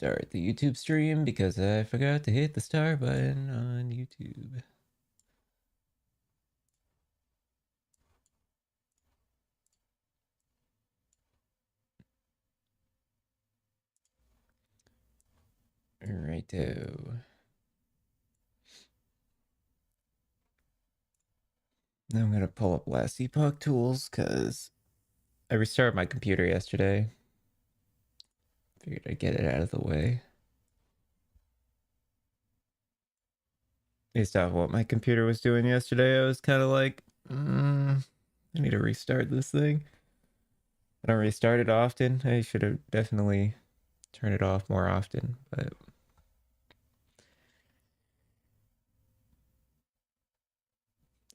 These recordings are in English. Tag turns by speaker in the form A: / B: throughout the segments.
A: restart the YouTube stream because I forgot to hit the star button on YouTube. Righto. Now I'm gonna pull up last Epoch tools because I restarted my computer yesterday. Figured I'd get it out of the way. Based off what my computer was doing yesterday, I was kind of like, I need to restart this thing. I don't restart it often. I should have definitely turned it off more often, but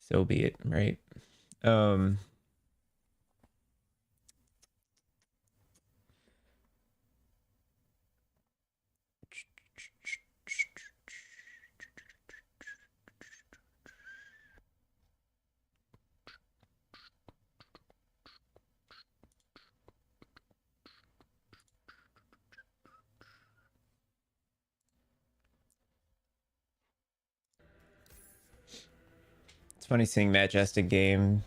A: so be it, right? Um, it's funny seeing Majestic Games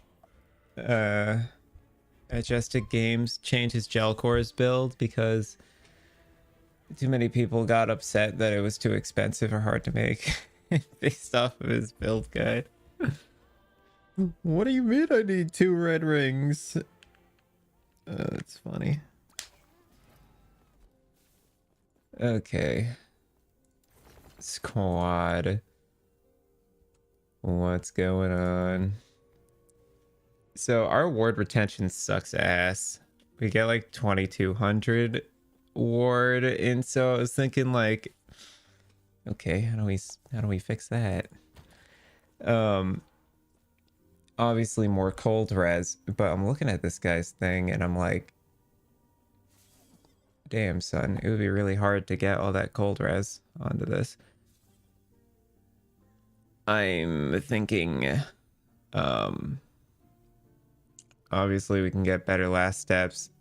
A: change his Jelkhor's build because too many people got upset that it was too expensive or hard to make based off of his build guide. What do you mean I need 2 red rings? That's funny. Okay. Squad. What's going on? So our ward retention sucks ass. We get like 2200 ward, and so I was thinking like, okay, how do we fix that? Obviously more cold res, but I'm looking at this guy's thing and I'm like, damn son, it would be really hard to get all that cold res onto this. I'm thinking obviously we can get better last steps.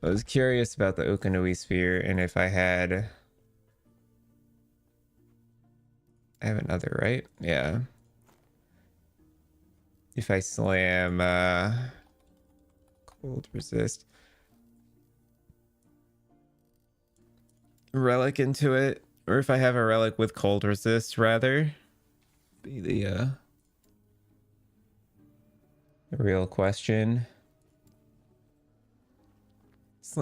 A: I was curious about the Ukanui sphere and if I have another, right? Yeah. If I slam cold resist relic into it, or if I have a relic with cold resist rather, be the real question.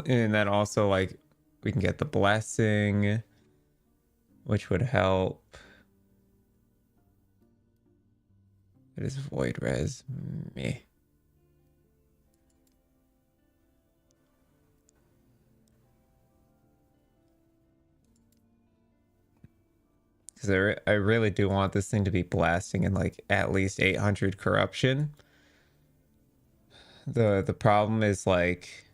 A: And then also like we can get the blessing, which would help. It is void res. Meh. Because I really do want this thing to be blasting in like at least 800 corruption. The problem is like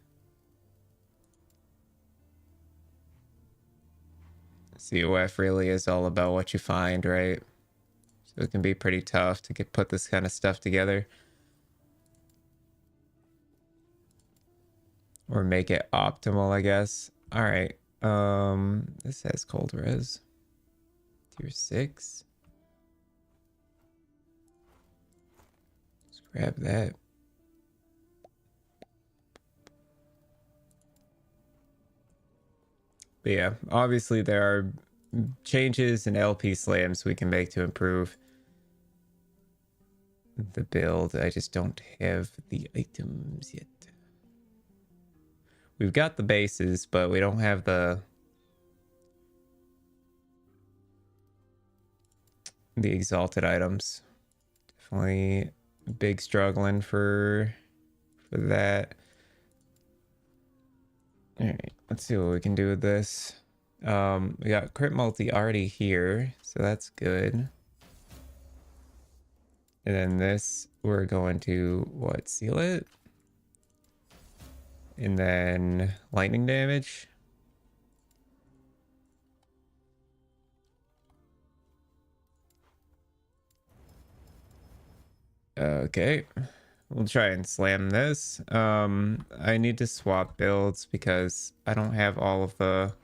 A: COF really is all about what you find, right? So it can be pretty tough to put this kind of stuff together. Or make it optimal, I guess. Alright. This has cold res. Tier 6. Let's grab that. But yeah, obviously there are changes and LP slams we can make to improve the build. I just don't have the items yet. We've got the bases, but we don't have the exalted items. Definitely big struggling for that. All right, let's see what we can do with this. We got crit multi already here, so that's good. And then this, we're going to what, seal it? And then lightning damage. Okay, We'll try and slam this. I need to swap builds because I don't have all of the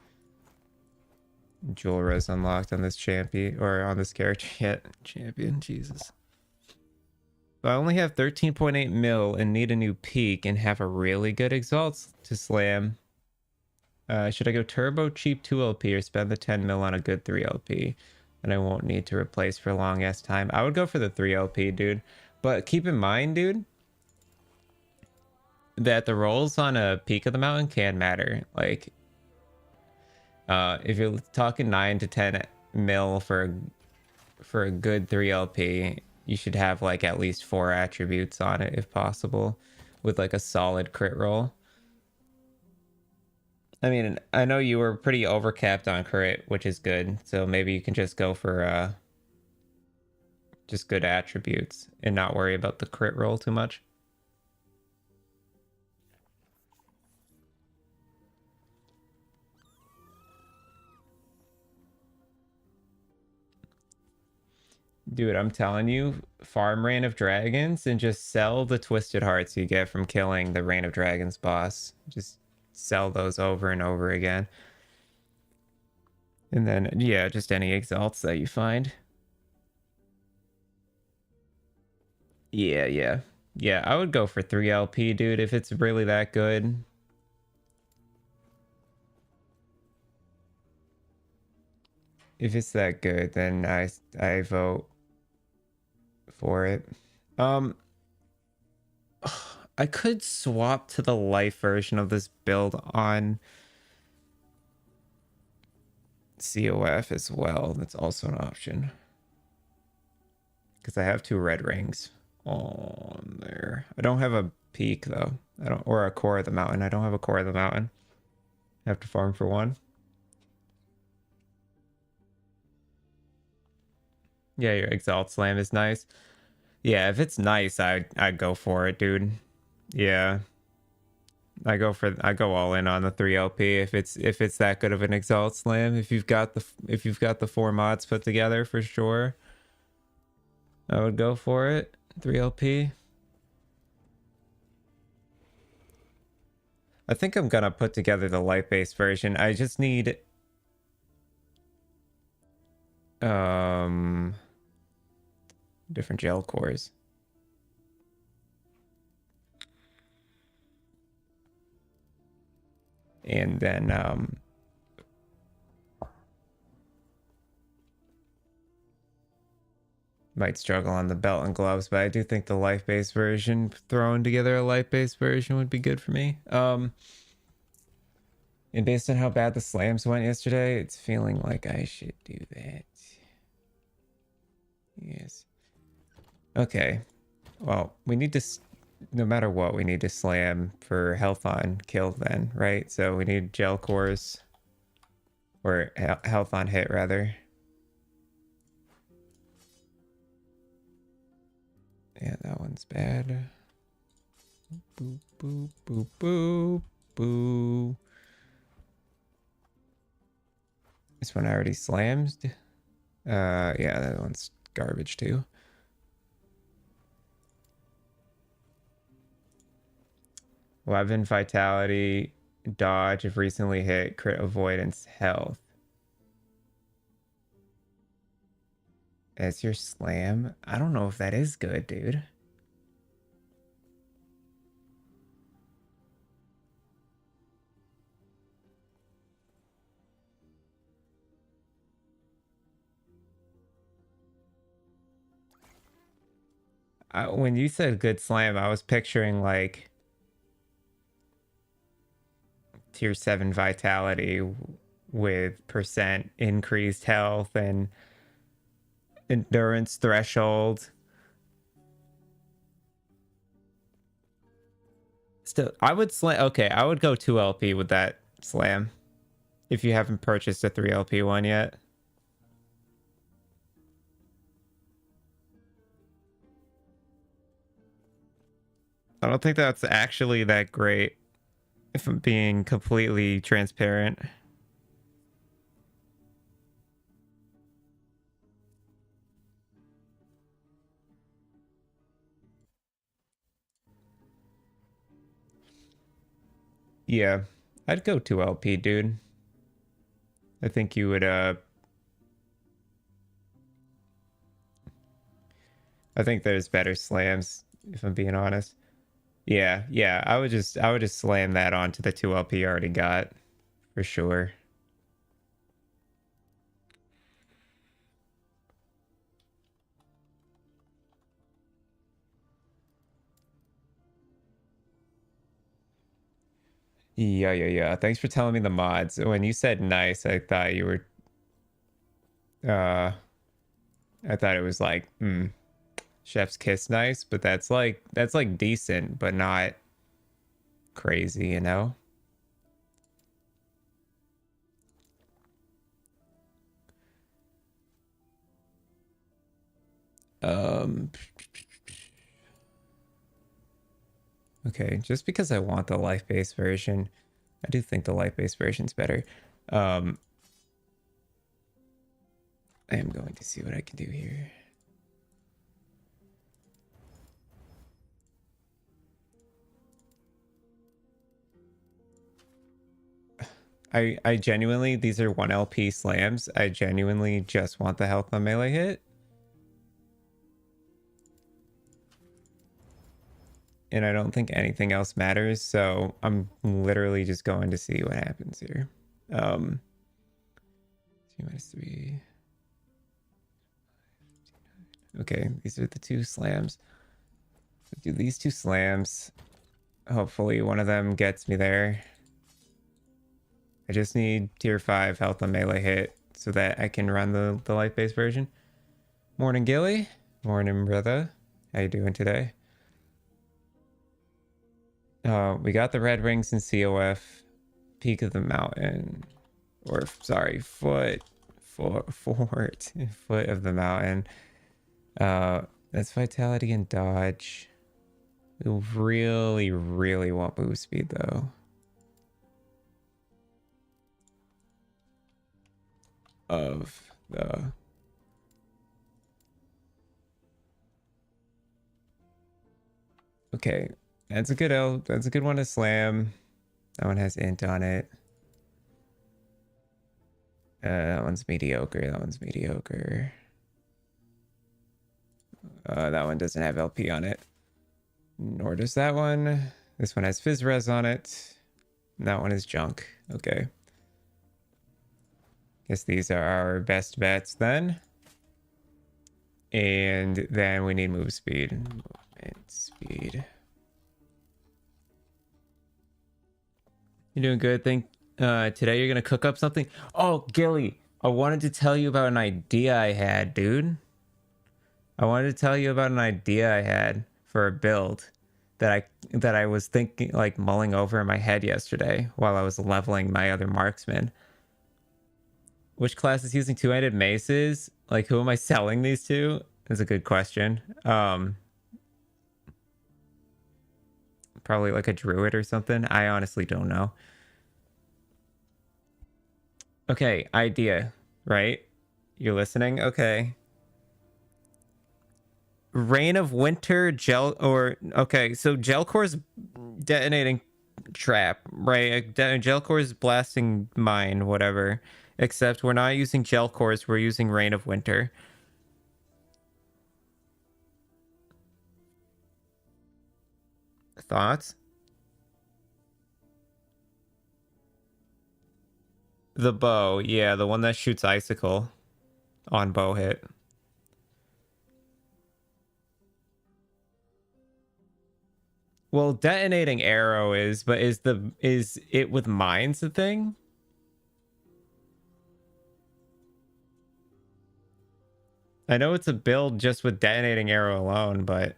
A: jewel res unlocked on this champion or on this character yet. Champion, Jesus. I only have 13.8 mil and need a new peak and have a really good exalt to slam. Should I go turbo cheap 2LP or spend the 10 mil on a good 3LP? And I won't need to replace for a long ass time. I would go for the 3LP, dude. But keep in mind, dude, that the rolls on a peak of the mountain can matter. Like, if you're talking 9 to 10 mil for a good 3LP, you should have like at least 4 attributes on it if possible, with like a solid crit roll. I mean, I know you were pretty overcapped on crit, which is good. So maybe you can just go for just good attributes and not worry about the crit roll too much. Dude, I'm telling you, farm Reign of Dragons and just sell the Twisted Hearts you get from killing the Reign of Dragons boss. Just sell those over and over again. And then, yeah, just any exalts that you find. Yeah, yeah. Yeah, I would go for 3LP, dude, if it's really that good. If it's that good, then I vote for it. I could swap to the life version of this build on COF as well. That's also an option. Because I have 2 red rings on there. I don't have a peak though. I don't, or a core of the mountain. I don't have a core of the mountain. I have to farm for 1. Yeah, your Exalt Slam is nice. Yeah, if it's nice, I'd go for it, dude. Yeah. I go all in on the 3LP if it's that good of an Exalt Slam. If you've got the 4 mods put together for sure. I would go for it. 3LP. I think I'm gonna put together the light-based version. I just need different Jelkhors. And then might struggle on the belt and gloves, but I do think the life-based version, throwing together a life-based version would be good for me. And based on how bad the slams went yesterday, it's feeling like I should do that. Yes. Okay. Well, we need to, no matter what, we need to slam for health on kill then, right? So we need Jelkhors, or health on hit rather. Yeah, that one's bad. Boop, boop, boop, boop, boop. This one already slams. Yeah, that one's garbage too. Weapon vitality, dodge if recently hit, crit avoidance, health. As your slam? I don't know if that is good, dude. When you said good slam, I was picturing like tier 7 vitality with percent increased health and endurance threshold. Still, I would slam. Okay, I would go 2LP with that slam if you haven't purchased a 3LP one yet. I don't think that's actually that great, if I'm being completely transparent. Yeah, I'd go 2 LP, dude. I think you would, I think there's better slams, if I'm being honest. Yeah, yeah, I would just slam that onto the 2 LP you already got, for sure. Yeah, yeah, yeah. Thanks for telling me the mods. When you said nice, I thought you were, uh, I thought it was like, chef's kiss nice, but that's like decent, but not crazy, you know? Um, okay, just because I want the life-based version, I do think the life-based version's better. Um, I am going to see what I can do here. I genuinely, these are 1 LP slams. I genuinely just want the health on melee hit. And I don't think anything else matters, so I'm literally just going to see what happens here. 2 minus 3. Okay, these are the 2 slams. So do these 2 slams. Hopefully one of them gets me there. I just need tier 5 health on melee hit so that I can run the life-based version. Morning, Gilly. Morning, brother. How you doing today? We got the red rings in COF. Peak of the mountain. Or, sorry, foot of the mountain. That's vitality and dodge. We really, really want move speed, though. Of the... Okay, that's a good L. That's a good one to slam. That one has int on it. That one's mediocre. That one's mediocre. That one doesn't have LP on it. Nor does that one. This one has Fizz Res on it. And that one is junk. Okay. Guess these are our best bets then. And then we need move speed. Movement speed. You're doing good. Today you're gonna cook up something. Oh, Gilly, I wanted to tell you about an idea I had, dude. I wanted to tell you about an idea I had for a build that I was thinking, like, mulling over in my head yesterday while I was leveling my other marksman. Which class is using two-handed maces? Like, who am I selling these to? That's a good question. Probably like a druid or something. I honestly don't know. Okay, idea, right? You're listening? Okay. Reign of Winter okay, so Jelkhor's detonating trap, right? Jelkhor's blasting mine, whatever. Except we're not using Jelkhor's, we're using Reign of Winter. Thoughts? The bow, yeah, the one that shoots icicle on bow hit. Well, detonating arrow is, but is it with mines the thing? I know it's a build just with detonating arrow alone, but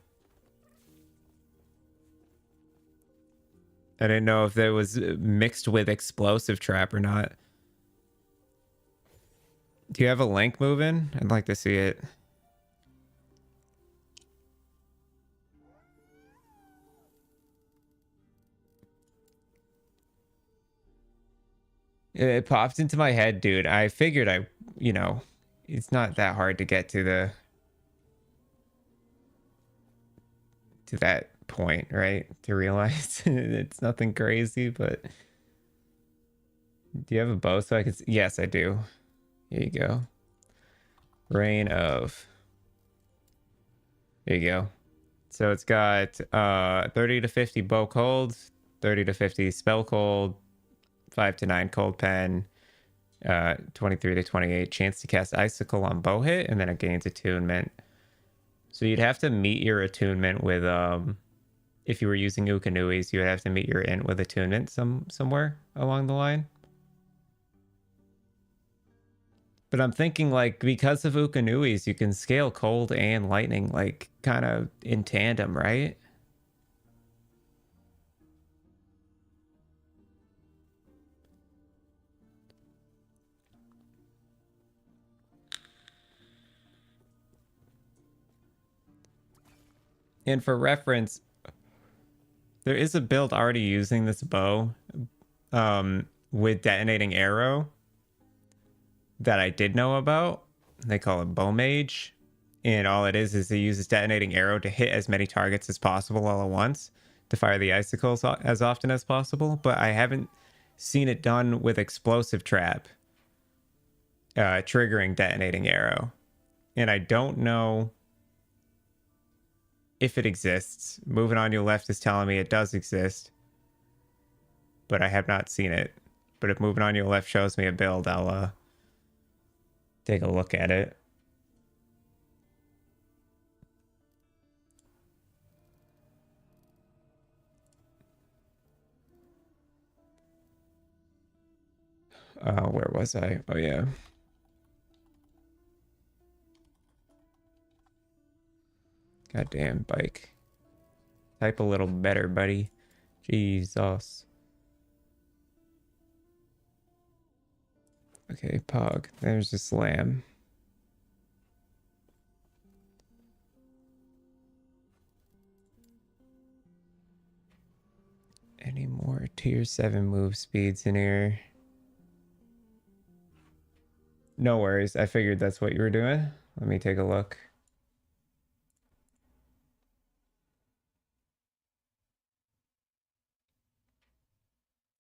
A: I didn't know if it was mixed with explosive trap or not. Do you have a link moving? I'd like to see it. It popped into my head, dude. I figured it's not that hard to get to that point, right? To realize it's nothing crazy, but do you have a bow so I can see? Yes, I do. Here you go. Reign of. There you go. So it's got 30 to 50 bow cold, 30 to 50 spell cold, 5 to 9 cold pen, 23 to 28 chance to cast icicle on bow hit, and then it gains attunement. So you'd have to meet your attunement with if you were using Ukanuis, you would have to meet your int with attunement somewhere along the line. But I'm thinking, like, because of Ukanuis, you can scale cold and lightning, like, kind of in tandem, right? And for reference, there is a build already using this bow with detonating arrow that I did know about. They call it Bow Mage. And all it is it uses detonating arrow to hit as many targets as possible all at once to fire the icicles as often as possible. But I haven't seen it done with explosive trap triggering detonating arrow. And I don't know if it exists. Moving on your left is telling me it does exist, but I have not seen it. But if moving on your left shows me a build, I'll take a look at it. Where was I? Oh yeah. Goddamn bike. Type a little better, buddy. Jesus. Okay, Pog. There's the slam. Any more tier 7 move speeds in here? No worries. I figured that's what you were doing. Let me take a look.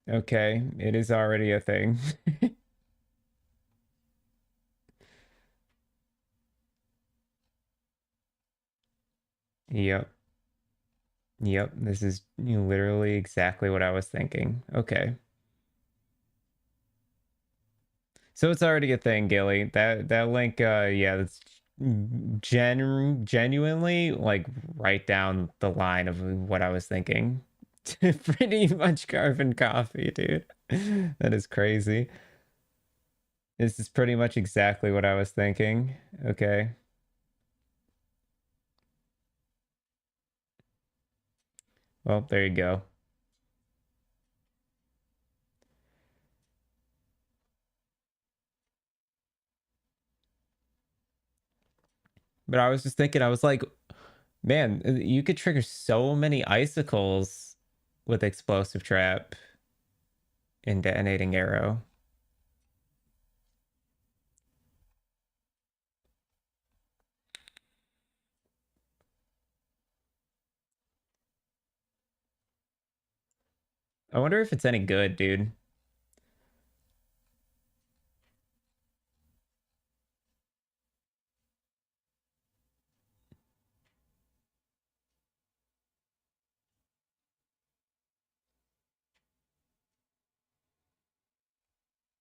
A: Okay, it is already a thing. Yep. Yep, this is literally exactly what I was thinking. Okay. So it's already a thing, Gilly. That link, yeah, that's genuinely like right down the line of what I was thinking. Pretty much carbon coffee, dude. That is crazy. This is pretty much exactly what I was thinking. Okay. Well, there you go. But I was just thinking, I was like, man, you could trigger so many icicles with explosive trap and detonating arrow. I wonder if it's any good, dude.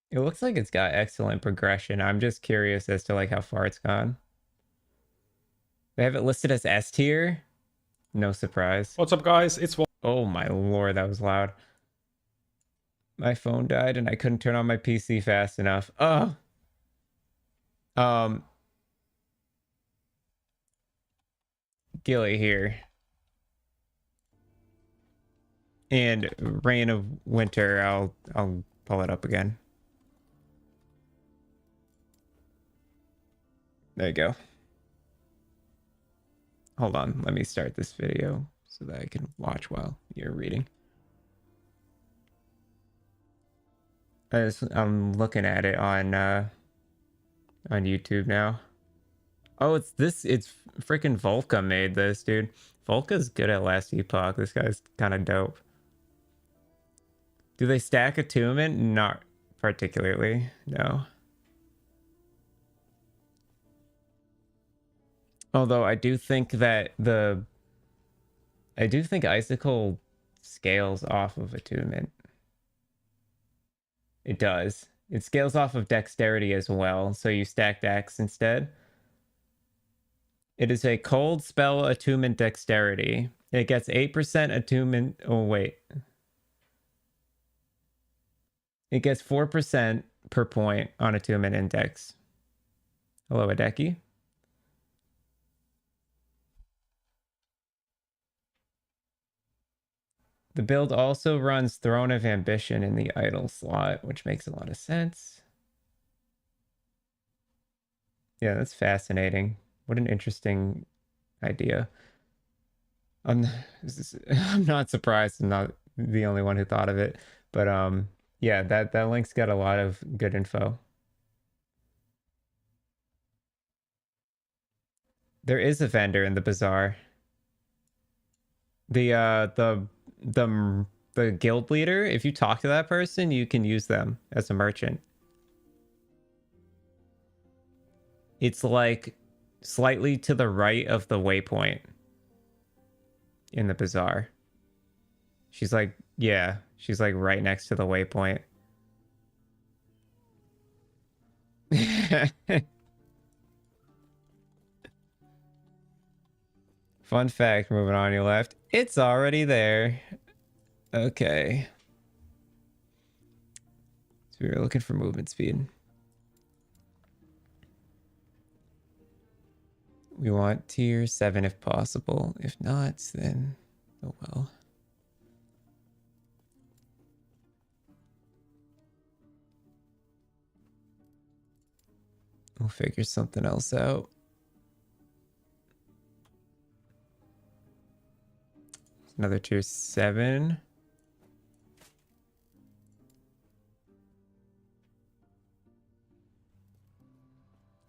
A: It looks like it's got excellent progression. I'm just curious as to like how far it's gone. They have it listed as S tier. No surprise.
B: What's up, guys? It's
A: Oh my lord, that was loud. My phone died and I couldn't turn on my PC fast enough. Oh. Um Gilly here. And Reign of Winter, I'll pull it up again. There you go. Hold on, let me start this video so that I can watch while you're reading. I'm looking at it on YouTube now. Oh, it's freaking Volca made this, dude. Volka's good at last Epoch. This guy's kind of dope. Do they stack attunement? Not particularly, no. Although I do think that Icicle scales off of attunement. It does. It scales off of dexterity as well, so you stack dex instead. It is a cold spell attunement dexterity. It gets 8% attunement. Oh, wait. It gets 4% per point on attunement index. Hello, Adeki. The build also runs Throne of Ambition in the idle slot, which makes a lot of sense. Yeah, that's fascinating. What an interesting idea. I'm not surprised. I'm not the only one who thought of it, but yeah, that link's got a lot of good info. There is a vendor in the bazaar. The guild leader, if you talk to that person, you can use them as a merchant. It's like slightly to the right of the waypoint in the bazaar. She's like, yeah, she's like right next to the waypoint. Fun fact, moving on your left. It's already there. Okay. So we were looking for movement speed. We want tier 7 if possible. If not, then oh well. We'll figure something else out. Another tier 7.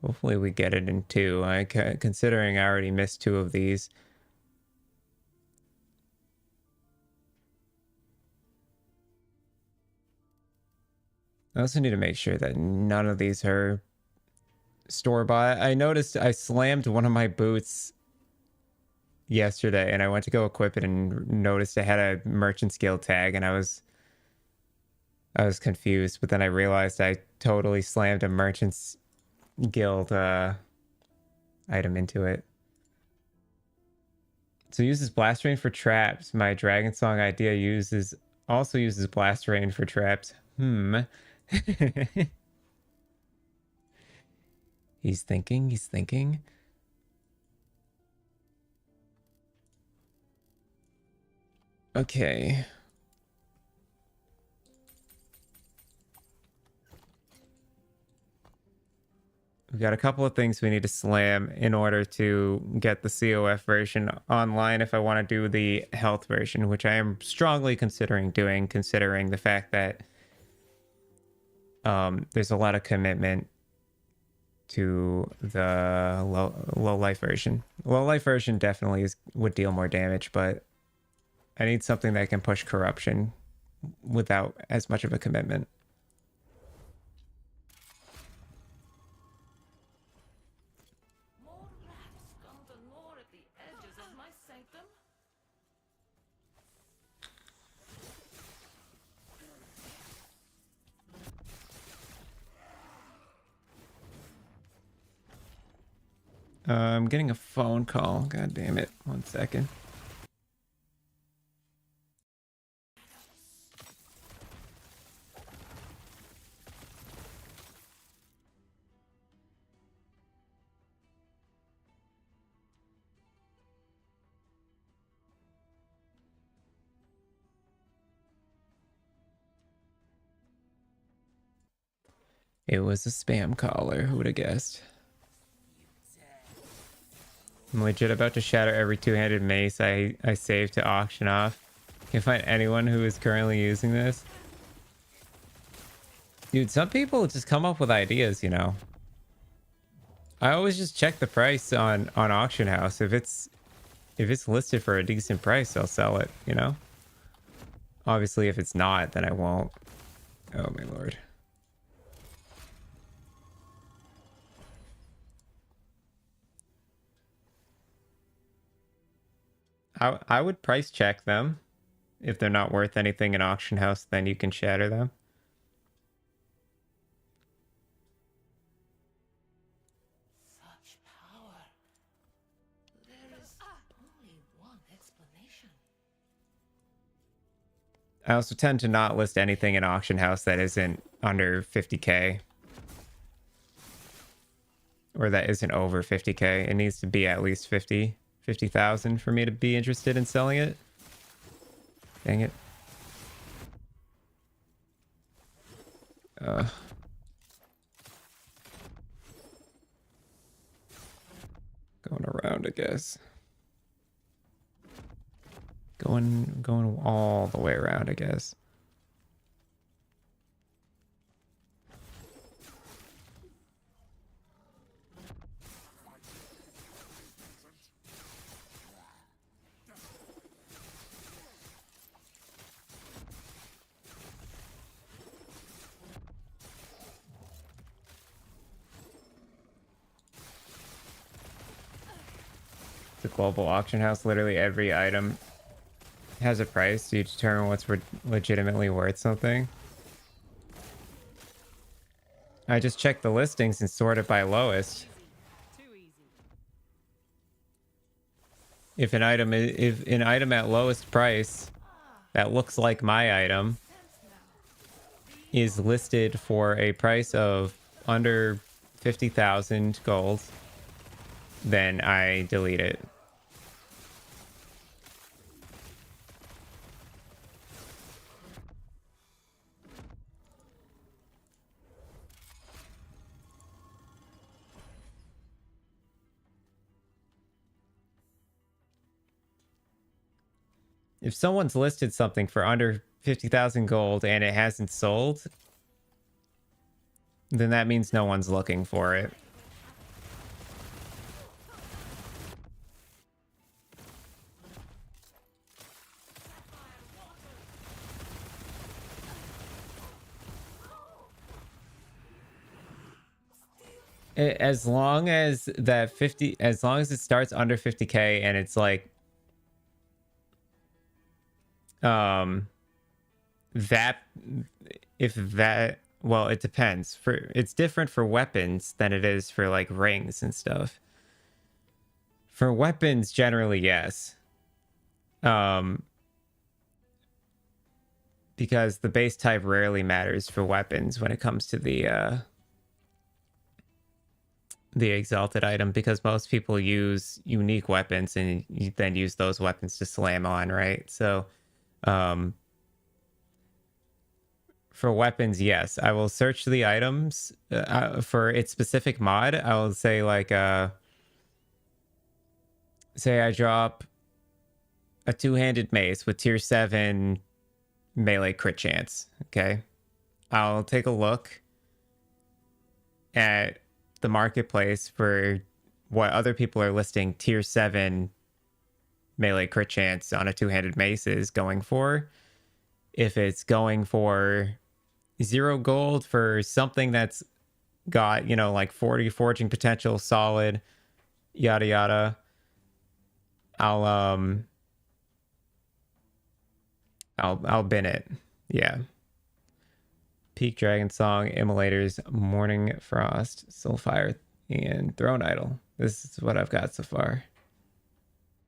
A: Hopefully we get it in 2. Considering I already missed 2 of these. I also need to make sure that none of these are store-bought. I noticed I slammed one of my boots yesterday and I went to go equip it and noticed it had a merchant's guild tag, and I was confused, but then I realized I totally slammed a merchant's guild item into it. So uses blast rain for traps. My dragon song idea also uses blast rain for traps. He's thinking. Okay. We've got a couple of things we need to slam in order to get the COF version online if I want to do the health version, which I am strongly considering doing, considering the fact that there's a lot of commitment to the low life version. Low life version definitely would deal more damage, but I need something that can push corruption without as much of a commitment. I'm getting a phone call. God damn it. 1 second. It was a spam caller. Who would have guessed? I'm legit about to shatter every two-handed mace I saved to auction off. Can you find anyone who is currently using this? Dude, some people just come up with ideas, you know. I always just check the price on auction house. If it's if it's listed for a decent price, I'll sell it, you know? Obviously, if it's not, then I won't. Oh my lord. I would price check them. If they're not worth anything in auction house, then you can shatter them.
B: Such power. There is only one explanation.
A: I also tend to not list anything in auction house that isn't under 50k. Or that isn't over 50k. It needs to be at least 50,000 for me to be interested in selling it. Dang it. Going around, I guess. Going all the way around, I guess. The global auction house, literally every item has a price. So you determine what's legitimately worth something. I just check the listings and sort it by lowest. If an item at lowest price that looks like my item is listed for a price of under 50,000 gold, then I delete it. If someone's listed something for under 50,000 gold and it hasn't sold, then that means no one's looking for it. As long as it starts under 50k and it's like well, it depends. It's different for weapons than it is for like rings and stuff. For weapons, generally, yes. Because the base type rarely matters for weapons when it comes to the exalted item, because most people use unique weapons and you then use those weapons to slam on, right? So for weapons, yes, I will search the items for its specific mod. I will say like say I drop a two-handed mace with tier 7 melee crit chance. Okay, I'll take a look at the marketplace for what other people are listing tier 7 melee crit chance on a two-handed mace is going for. If it's going for 0 gold for something that's got, you know, like 40 forging potential, solid, yada yada, I'll bin it. Yeah. Peak Dragon Song, Immolators, Morning Frost, Soulfire, and Throne Idol. This is what I've got so far.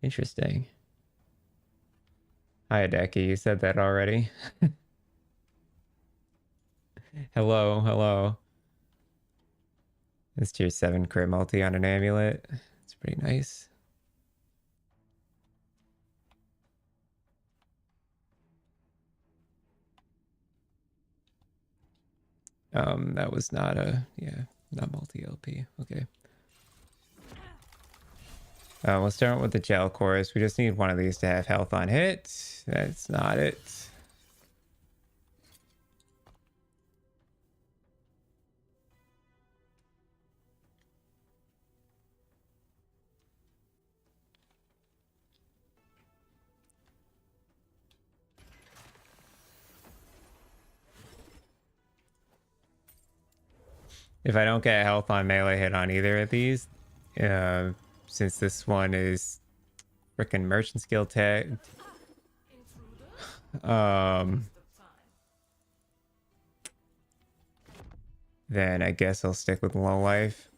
A: Interesting. Hi, Adeki. You said that already. Hello. This tier 7 crit multi on an amulet. It's pretty nice. That was not not multi LP. Okay. We'll start with the Jelkhor. We just need one of these to have health on hit. That's not it. If I don't get health on melee hit on either of these, uh, since this one is freaking merchant skill tagged, then I guess I'll stick with low life.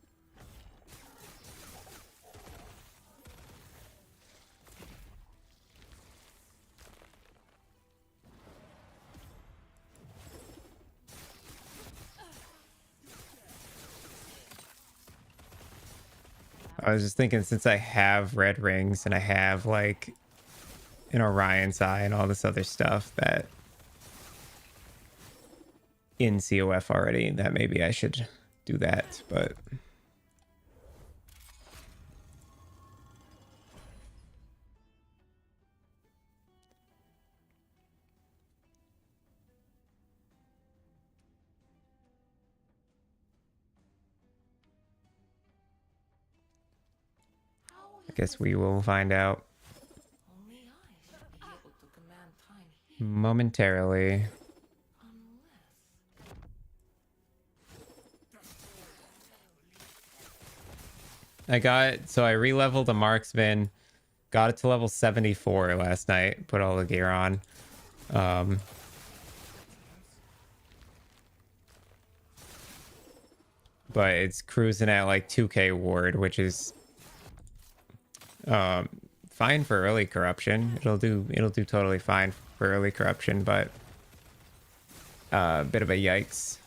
A: I was just thinking, since I have red rings and I have like an Orion's Eye and all this other stuff that in COF already, that maybe I should do that, but I guess we will find out
B: Only I should be able to command time here,
A: momentarily.
B: unless...
A: I re-leveled a marksman, got it to level 74 last night, put all the gear on. But it's cruising at like 2k ward, which is fine for early corruption. It'll do totally fine for early corruption, but a bit of a yikes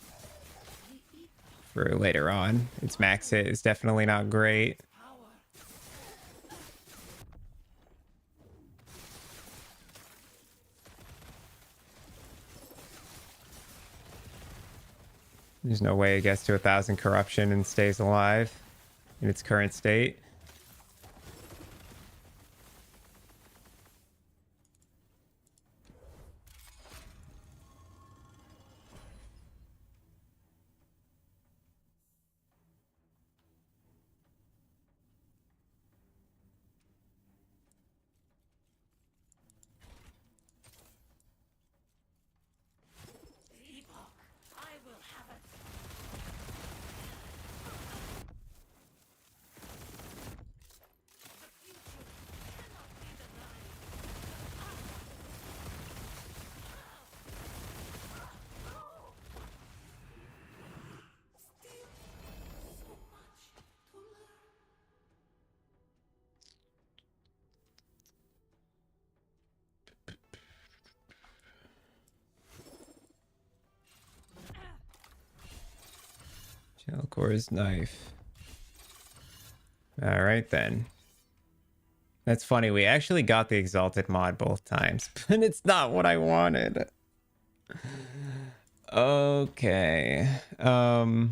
A: for later on. Its max hit is definitely not great. There's no way it gets to 1,000 corruption and stays alive in its current state.
B: Epoch, I will have it. The future cannot be denied. Still so much to learn.
A: Jelkhor's knife. All right, then. That's funny. We actually got the Exalted mod both times, but it's not what I wanted. Okay. All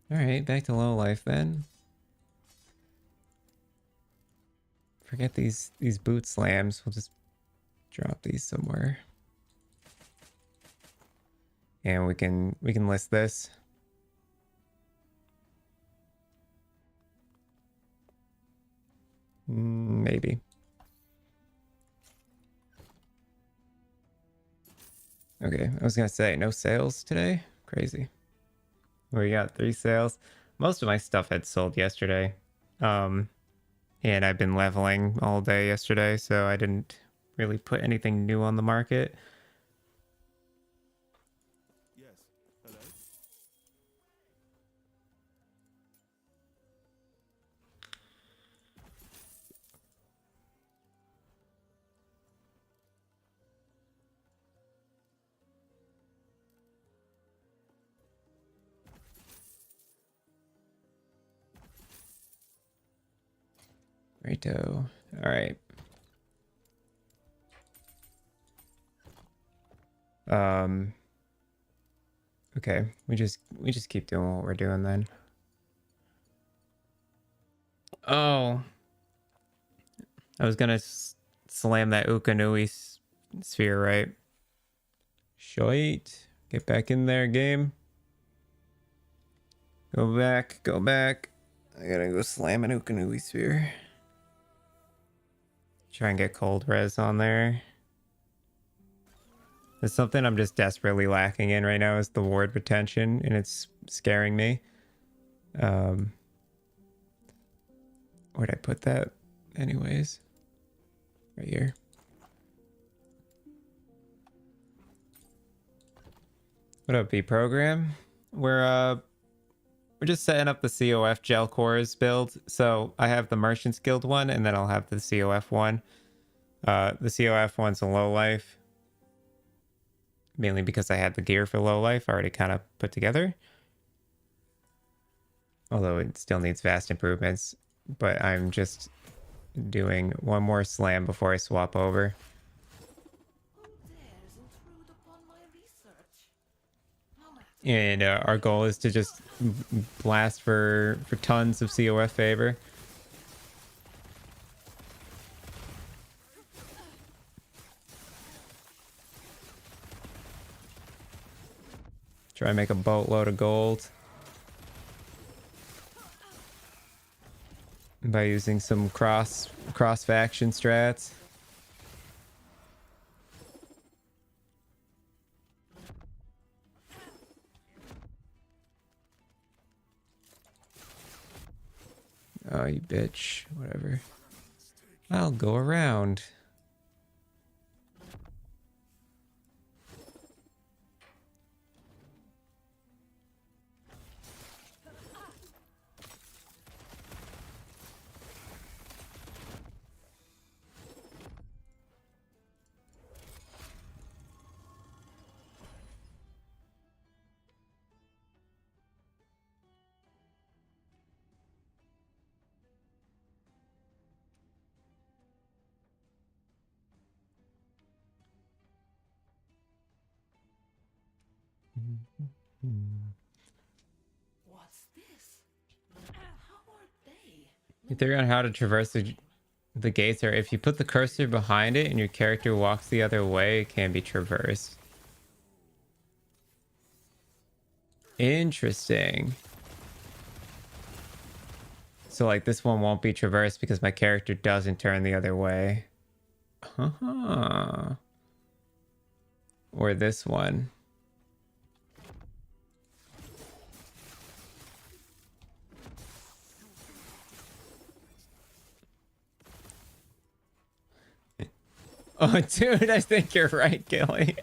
A: right, back to low life then. Forget these boot slams. We'll just drop these somewhere. And we can list this. Maybe. Okay, I was gonna say no sales today. Crazy. We got 3 sales. Most of my stuff had sold yesterday. And I've been leveling all day yesterday, so I didn't really put anything new on the market.
C: Yes. Hello?
A: Righto. All right. Okay, we just keep doing what we're doing then. Oh, I was gonna slam that Ukanui sphere, right? Shite. Get back in there, game. Go back, go back. I gotta go slam an Ukanui sphere. Try and get cold res on there. There's something I'm just desperately lacking in right now is the ward retention, and it's scaring me. Where'd I put that? Anyways, right here. What up, B program? We're just setting up the COF Jelkhor's build. So I have the Merchants Guild one, and then I'll have the COF one. The COF one's a low life, mainly because I had the gear for low life already kind of put together. Although it still needs vast improvements, but I'm just doing one more slam before I swap over.
B: Who dares intrude upon my research? No matter.
A: And our goal is to just blast for tons of COF favor. Try and make a boatload of gold by using some cross faction strats. Oh, you bitch. Whatever. I'll go around.
B: What's this? How are they?
A: The theory on how to traverse the gates are if you put the cursor behind it and your character walks the other way, it can be traversed. Interesting. So like this one won't be traversed because my character doesn't turn the other way. Huh. Or this one. Oh, dude, I think you're right, Gilly.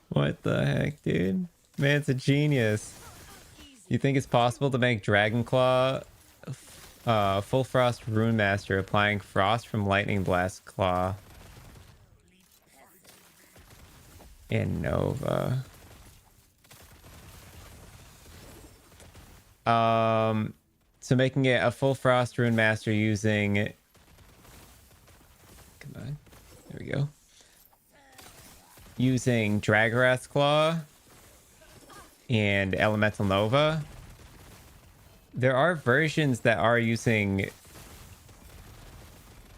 A: What the heck, dude? Man's a genius. You think it's possible to make Dragonclaw Full Frost Rune Master applying frost from Lightning Blast Claw and Nova? So making it a Full Frost Rune Master using... Come on. There we go. Using Dragorath's Claw and Elemental Nova. There are versions that are using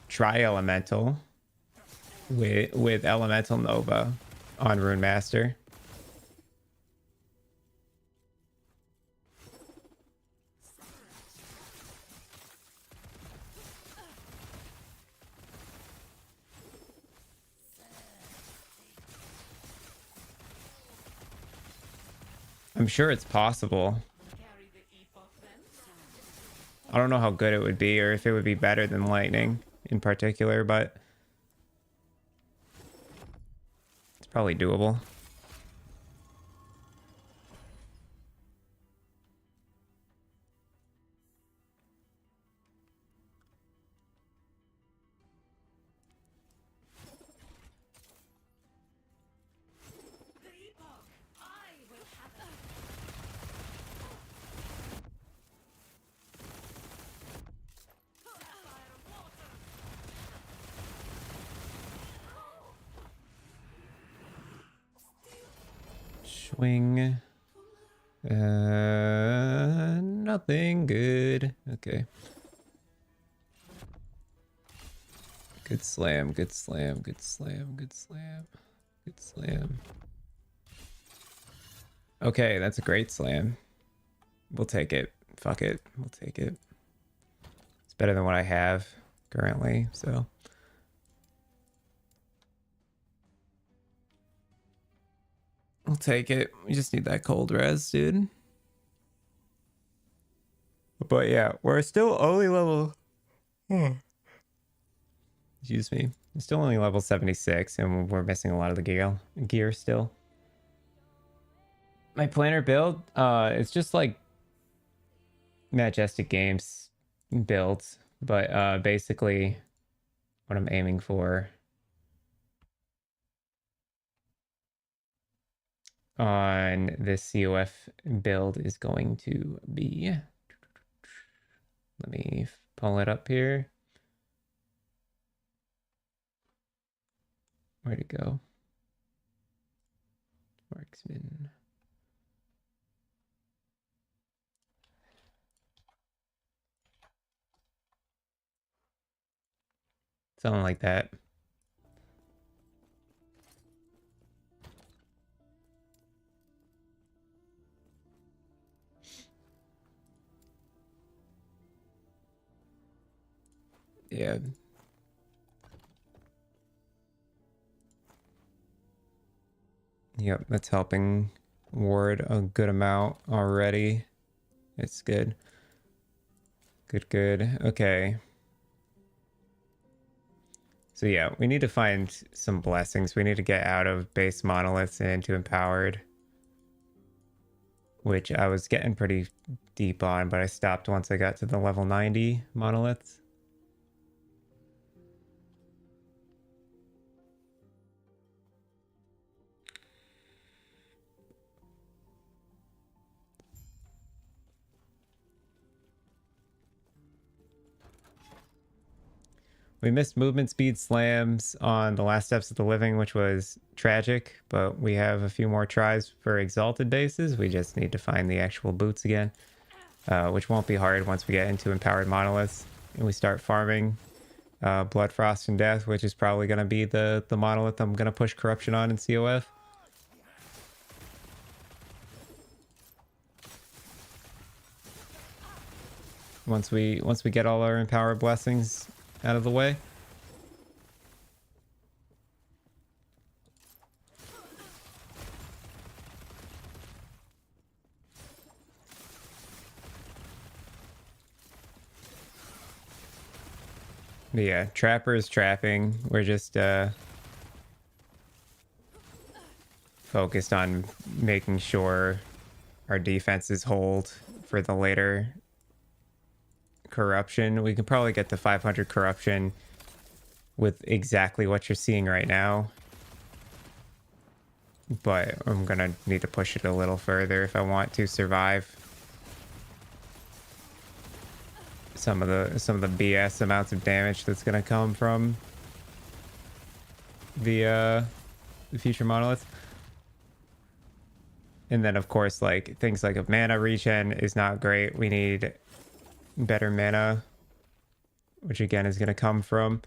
A: Tri-Elemental with Elemental Nova on Rune Master. I'm sure it's possible.
B: Carry the Epoch then?
A: I don't know how good it would be or if it would be better than Lightning in particular, but it's probably doable.
B: The Epoch! I will have it! Sapphire water!
A: Swing. Nothing good. Okay. Good slam, good slam, good slam, good slam, good slam. Okay, that's a great slam. We'll take it. Fuck it. We'll take it. It's better than what I have currently, so. I'll take it. We just need that cold res, dude. But yeah, we're still only level. Excuse me. We're still only level 76, and we're missing a lot of the gear still. My planner build, it's just like Majestic Games builds, but basically what I'm aiming for on this COF build is going to be, let me pull it up here. Where'd it go? Marksman. Something like that. Yeah. Yep, that's helping ward a good amount already. It's good. Good. Okay. So yeah, we need to find some blessings. We need to get out of base monoliths and into empowered, which I was getting pretty deep on, but I stopped once I got to the level 90 monoliths. We missed movement speed slams on the last steps of the living, which was tragic, but we have a few more tries for exalted bases. We just need to find the actual boots again, which won't be hard once we get into empowered monoliths and we start farming Blood, Frost, and Death, which is probably going to be the monolith I'm going to push corruption on in COF. Once we get all our empowered blessings out of the way. But yeah, Trapper is trapping. We're just focused on making sure our defenses hold for the later corruption. We can probably get to 500 corruption with exactly what you're seeing right now, but I'm gonna need to push it a little further if I want to survive some of the BS amounts of damage that's gonna come from the future monoliths. And then of course, like things like a mana regen is not great. We need better mana, which again is going to come from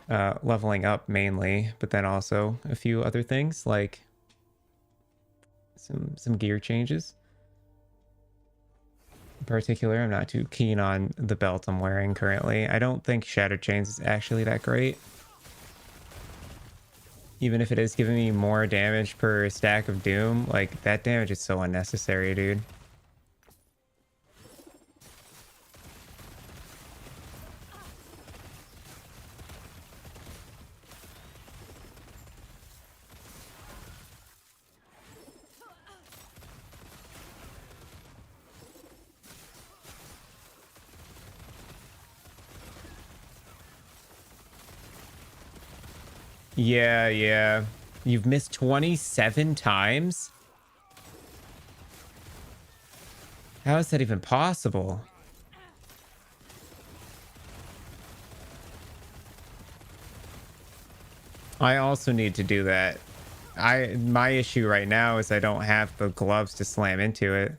A: leveling up mainly, but then also a few other things like some gear changes. In particular, I'm not too keen on the belt I'm wearing currently. I don't think Shattered Chains is actually that great. Even if it is giving me more damage per stack of Doom, like that damage is so unnecessary, dude. Yeah. You've missed 27 times? How is that even possible? I also need to do that. My issue right now is I don't have the gloves to slam into it.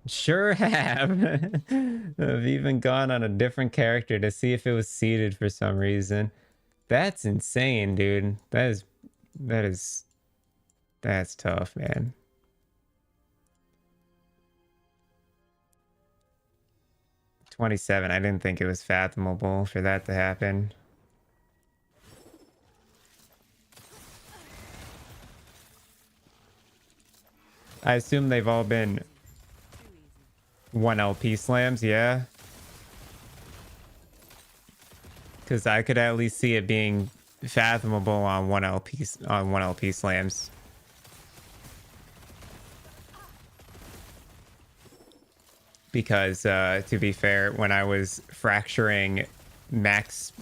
A: Sure have. I've even gone on a different character to see if it was seated for some reason. That's insane, dude. That's tough, man. 27. I didn't think it was fathomable for that to happen. I assume they've all been 1 LP slams, yeah. Because I could at least see it being fathomable on 1 LP slams. Because to be fair, when I was fracturing max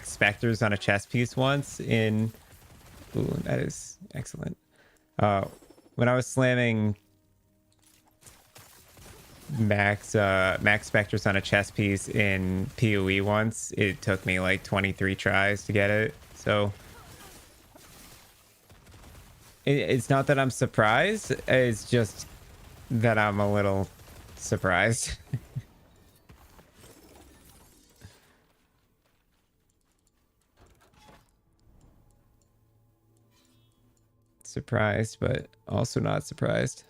A: specters on a chess piece once in, ooh, that is excellent. When I was slamming max specters on a chess piece in PoE once, it took me like 23 tries to get it. So it's not that I'm surprised, it's just that I'm a little surprised. Surprised, but also not surprised.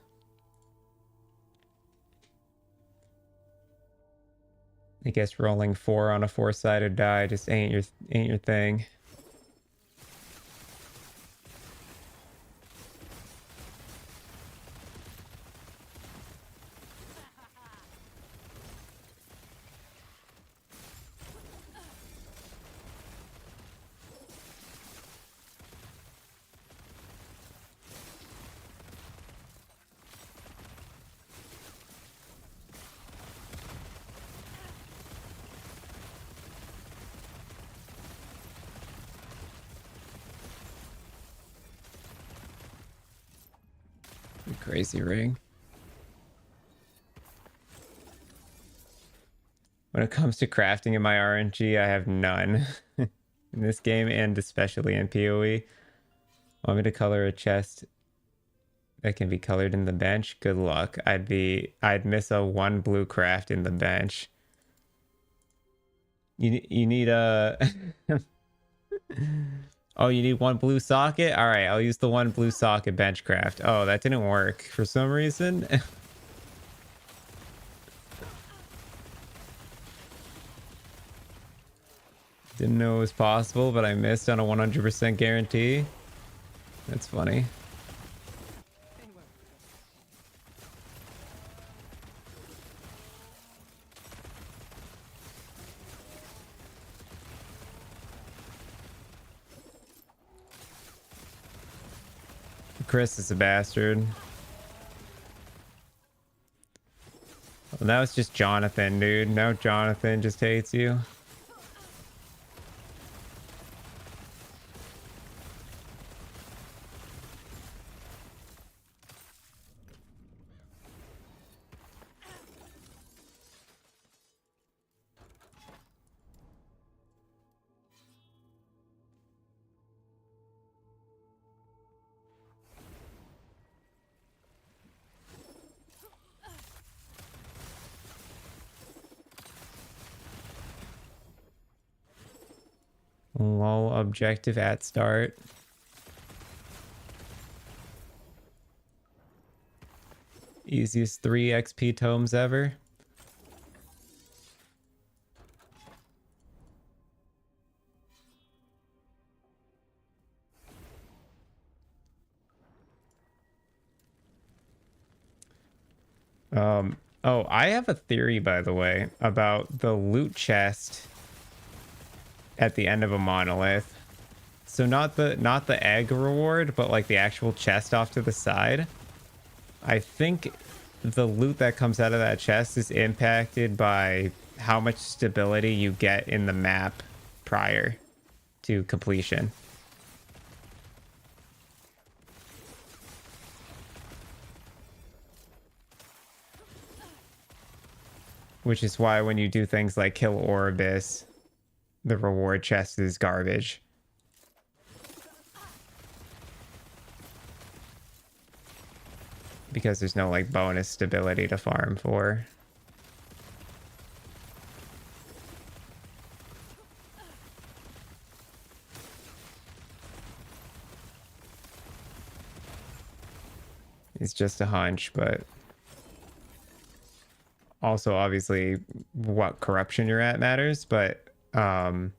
A: I guess rolling 4 on a 4-sided die just ain't your thing. Crazy ring. When it comes to crafting in my RNG, I have none in this game and especially in PoE. Want me to color a chest that can be colored in the bench? Good luck. I'd miss a 1 blue craft in the bench. You need a Oh, you need 1 blue socket? All right, I'll use the 1 blue socket bench craft. Oh, that didn't work for some reason. Didn't know it was possible, but I missed on a 100% guarantee. That's funny. Chris is a bastard. Well, now it's just Jonathan, dude. Now Jonathan just hates you. Lol, objective at start. Easiest 3 XP tomes ever. Oh, I have a theory, by the way, about the loot chest at the end of a monolith. So not the egg reward, but like the actual chest off to the side. I think the loot that comes out of that chest is impacted by how much stability you get in the map prior to completion. Which is why when you do things like kill Orbis, the reward chest is garbage. Because there's no like bonus stability to farm for. It's just a hunch, but Also, obviously, what corruption you're at matters, but I'm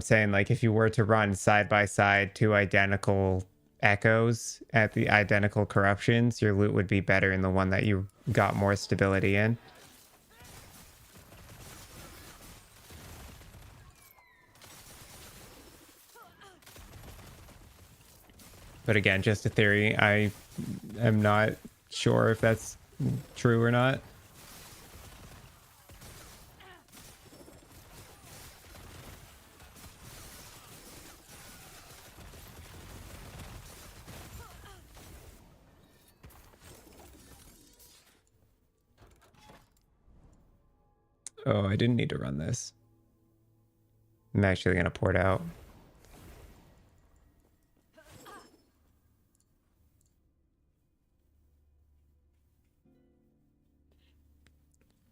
A: saying, like, if you were to run side by side two identical echoes at the identical corruptions, your loot would be better in the one that you got more stability in. But again, just a theory. I am not sure if that's true or not. Oh, I didn't need to run this. I'm actually going to port out.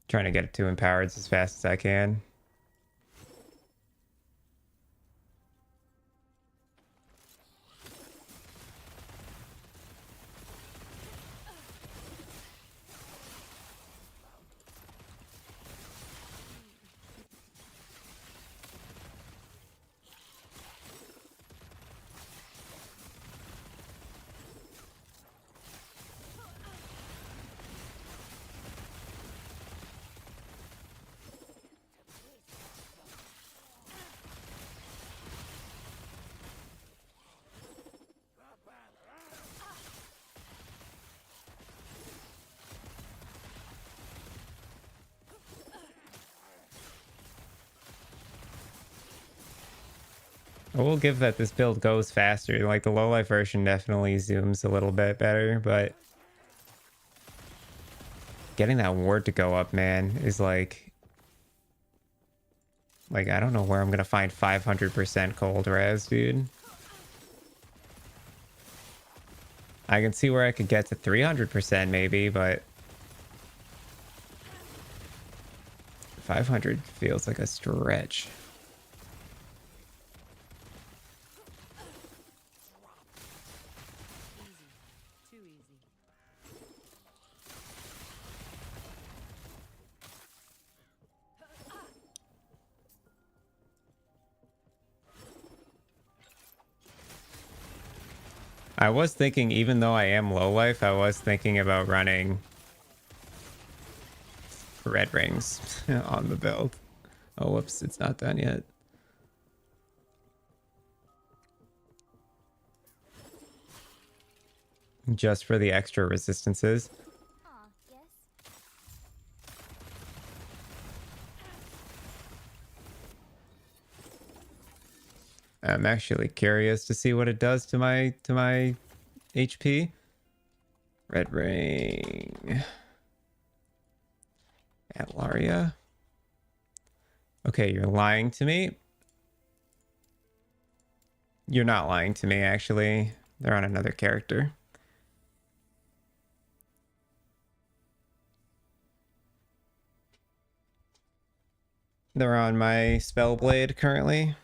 A: Trying to get it to empowered as fast as I can. I will give that this build goes faster. Like, the low life version definitely zooms a little bit better, but getting that ward to go up, man, is like I don't know where I'm gonna find 500% cold res, dude. I can see where I could get to 300% maybe, but 500 feels like a stretch.
B: Too easy.
A: I was thinking, even though I am low life, I was thinking about running red rings on the build. Oh, whoops, it's not done yet. Just for the extra resistances.
D: Ah, yes.
A: I'm actually curious to see what it does to my HP. Red ring. Atlaria. Okay, you're lying to me. You're not lying to me, actually. They're on another character. They're on my Spellblade currently.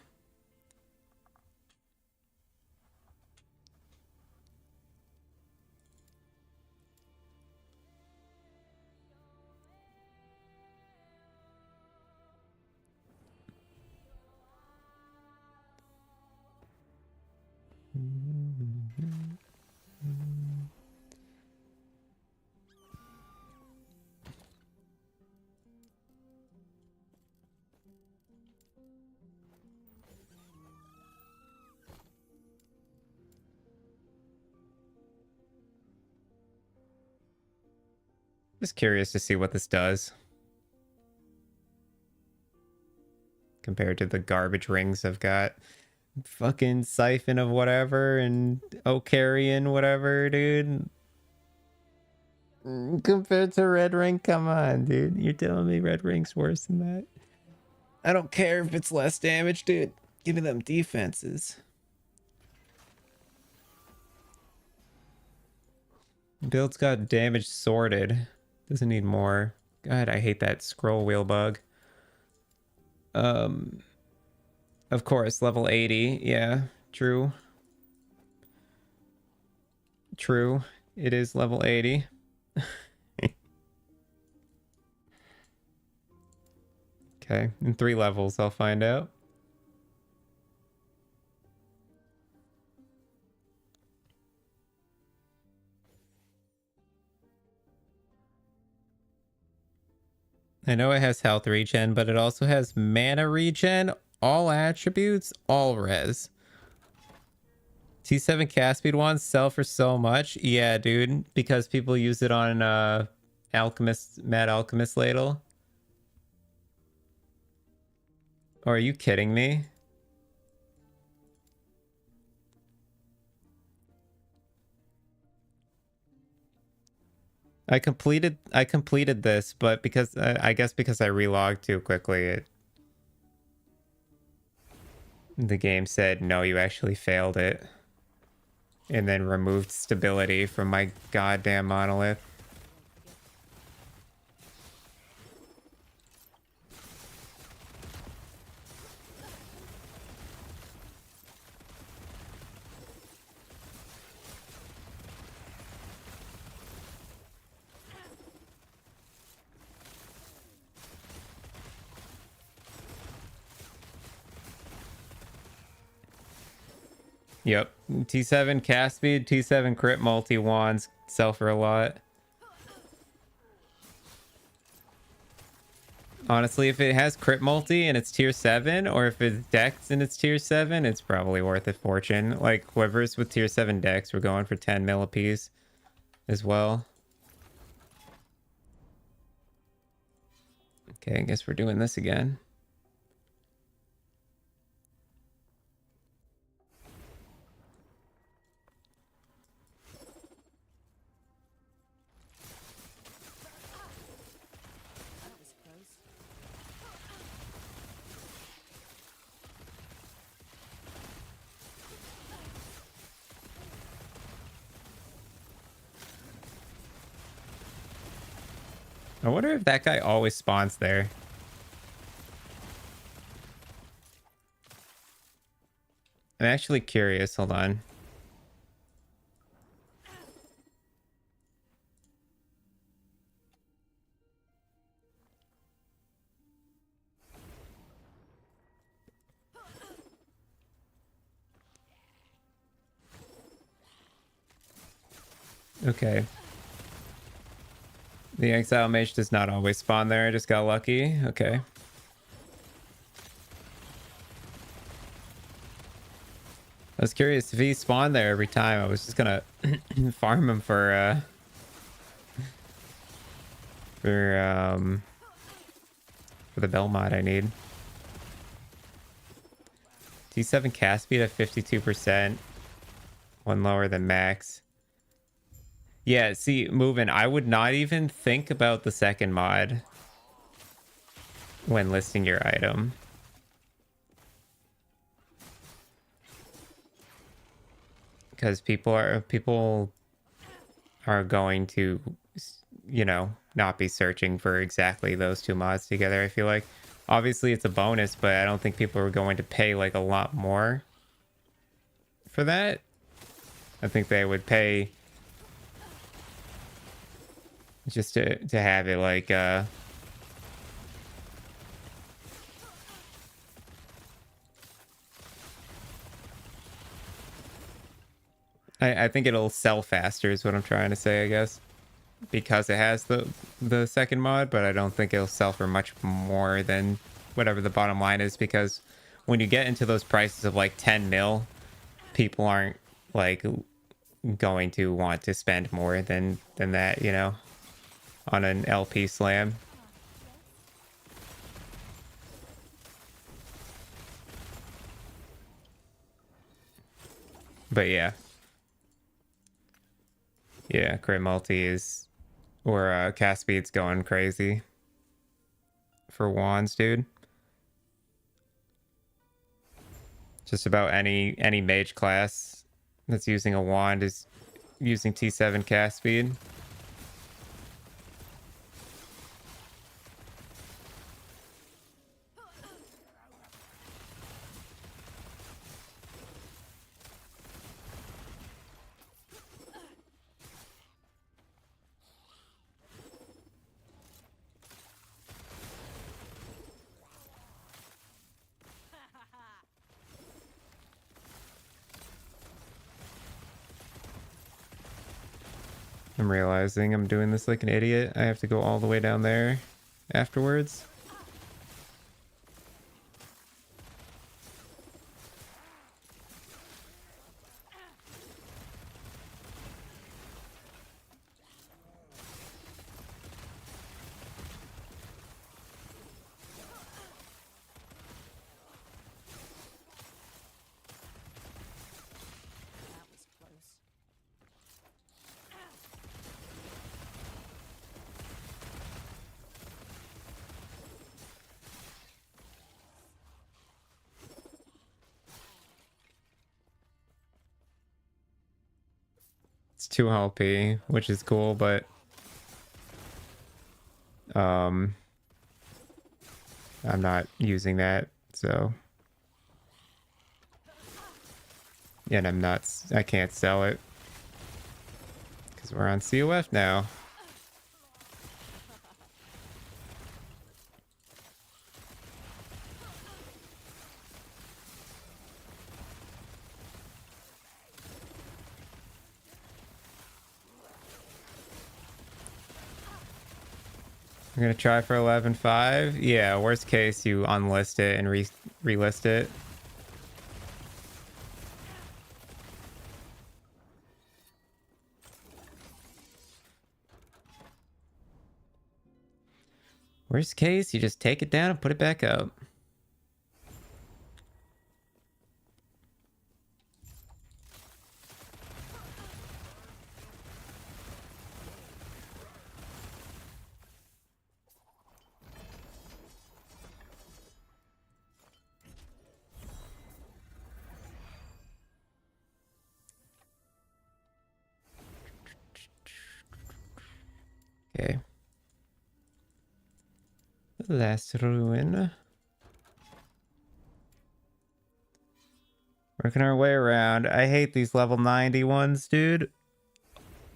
A: Just curious to see what this does compared to the garbage rings I've got. Fucking Siphon of whatever and Ocarian whatever, dude. Compared to Red Ring, come on, dude. You're telling me Red Ring's worse than that? I don't care if it's less damage, dude. Give me them defenses. Build's got damage sorted. Doesn't need more. God, I hate that scroll wheel bug. Of course, level 80. Yeah, true. True. It is level 80. Okay, in 3 levels I'll find out. I know it has health regen, but it also has mana regen, all attributes, all res. T7 cast speed ones sell for so much. Yeah, dude, because people use it on Mad Alchemist ladle. Or are you kidding me? I completed this, but because I guess because I relogged too quickly, the game said no, you actually failed it, and then removed stability from my goddamn monolith. Yep. T7 cast speed, T7 crit multi wands sell for a lot. Honestly, if it has crit multi and it's tier 7, or if it's dex and it's tier 7, it's probably worth a fortune. Like, whoever's with tier 7 dex, we're going for 10 mil a piece as well. Okay, I guess we're doing this again.
B: That was close.
A: I wonder if that guy always spawns there. I'm actually curious. Hold on. Okay. The Exile Mage does not always spawn there. I just got lucky. Okay. I was curious if he spawned there every time. I was just gonna farm him for the bell mod I need. T7 cast speed at 52%. One lower than max. Yeah, see, moving. I would not even think about the second mod when listing your item. Because people are going to, you know, not be searching for exactly those 2 mods together. I feel like obviously it's a bonus, but I don't think people are going to pay like a lot more for that. I think they would pay just to have it like I think it'll sell faster is what I'm trying to say, I guess, because it has the second mod, but I don't think it'll sell for much more than whatever the bottom line is, because when you get into those prices of like 10 mil, people aren't like going to want to spend more than that, you know, on an LP slam. But yeah, crit multi is, or cast speed's going crazy for wands, dude. Just about any mage class that's using a wand is using T7 cast speed. I'm realizing I'm doing this like an idiot. I have to go all the way down there afterwards.
B: That was close.
A: It's 2 LP, which is cool, but I'm not using that, so. And I can't sell it because we're on COF now. I'm gonna try for 11.5. Yeah, worst case you unlist it and relist it. Worst case, you just take it down and put it back up. Okay. Last ruin. Working our way around. I hate these level 90 ones, dude.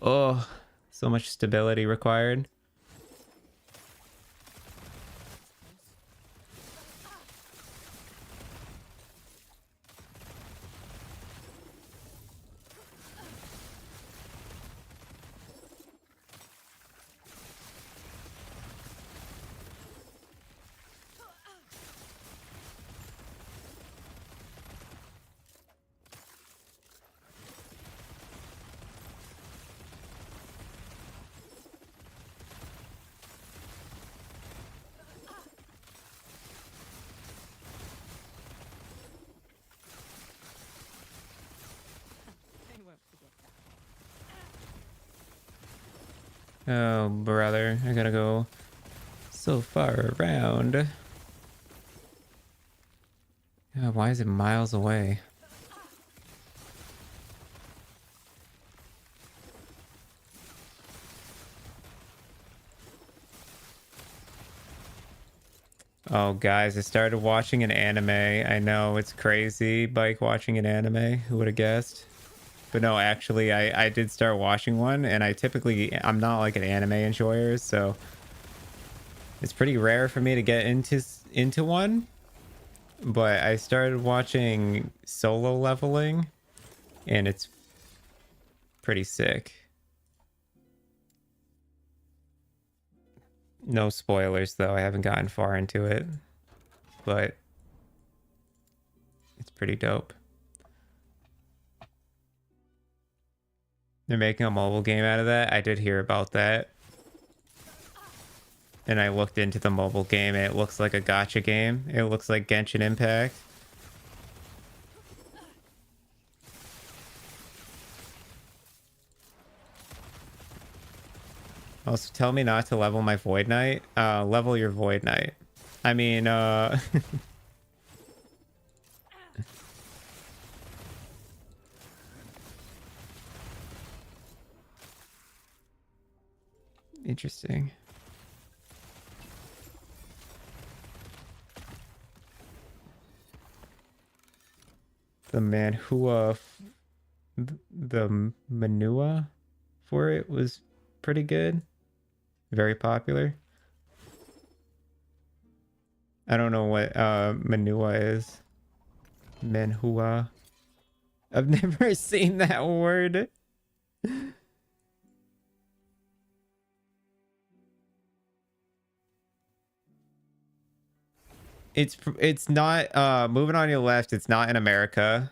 A: Oh, so much stability required.
B: They won't forget that.
A: Oh, brother. I gotta go so far around. God, why is it miles away? Oh, guys, I started watching an anime. I know, it's crazy, Bike watching an anime. Who would have guessed? But no, actually, I did start watching one, and I'm not like an anime enjoyer, so it's pretty rare for me to get into one. But I started watching Solo Leveling, and it's pretty sick. No spoilers, though. I haven't gotten far into it, but it's pretty dope. They're making a mobile game out of that. I did hear about that. And I looked into the mobile game, and it looks like a gacha game. It looks like Genshin Impact. Also, tell me not to level my Void Knight. Level your Void Knight. I mean, interesting. The Manhua, the Manua for it was pretty good. Very popular. I don't know what Manua is. Manhua. I've never seen that word. It's not moving on your left, it's not in America.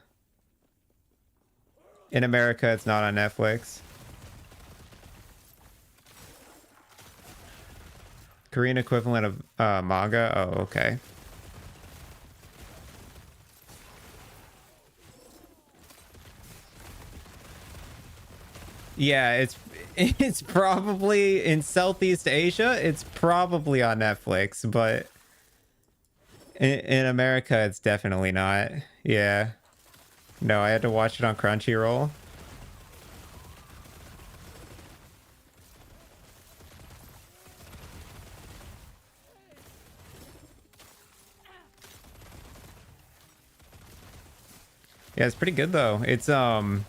A: In America, it's not on Netflix. Korean equivalent of manga. Oh, okay. Yeah, it's probably in Southeast Asia. It's probably on Netflix, but in America, it's definitely not. Yeah. No, I had to watch it on Crunchyroll. Yeah, it's pretty good though. It's an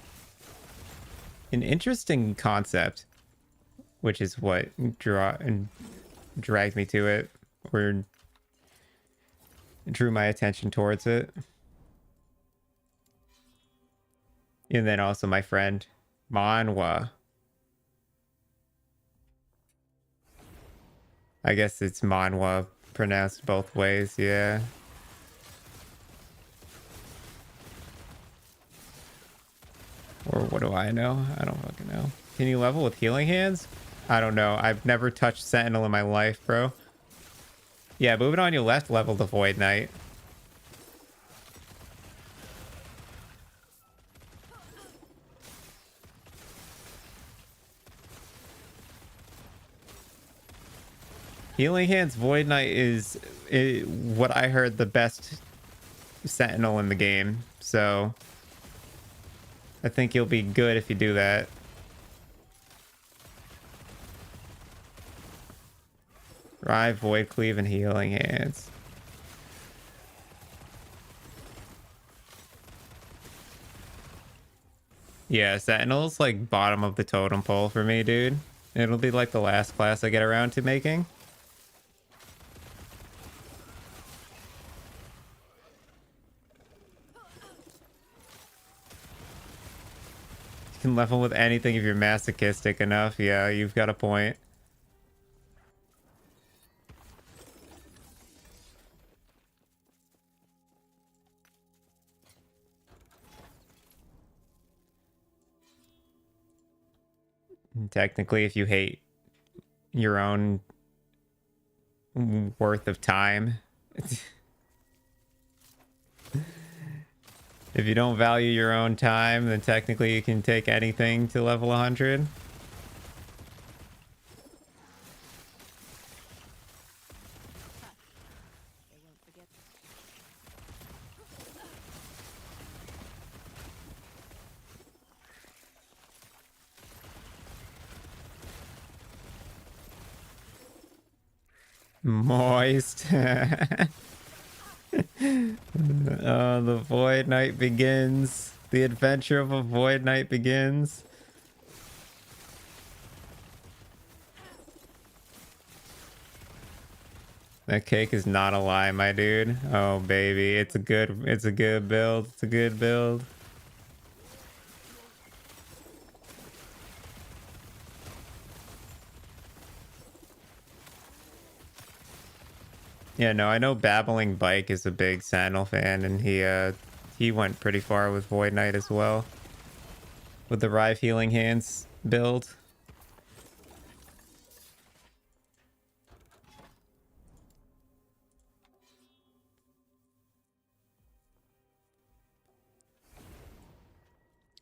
A: interesting concept, which is what dragged me to it, or drew my attention towards it. And then also my friend Manhwa. I guess it's Manhwa pronounced both ways, yeah. Or what do I know? I don't fucking know. Can you level with healing hands? I don't know. I've never touched Sentinel in my life, bro. Yeah, moving on your left, level the Void Knight. Healing Hands Void Knight is what I heard the best Sentinel in the game. So I think you'll be good if you do that. Drive, Void Cleave, and Healing Hands. Yeah, Sentinel's like bottom of the totem pole for me, dude. It'll be like the last class I get around to making. You can level with anything if you're masochistic enough. Yeah, you've got a point. Technically, if you hate your own worth of time, if you don't value your own time, then technically you can take anything to level 100. Moist. The Void Knight begins. The adventure of a Void Knight begins. That cake is not a lie, my dude. Oh baby, it's a good build. It's a good build. Yeah, no, I know Babbling Bike is a big Sentinel fan, and he went pretty far with Void Knight as well. With the Rive Healing Hands build.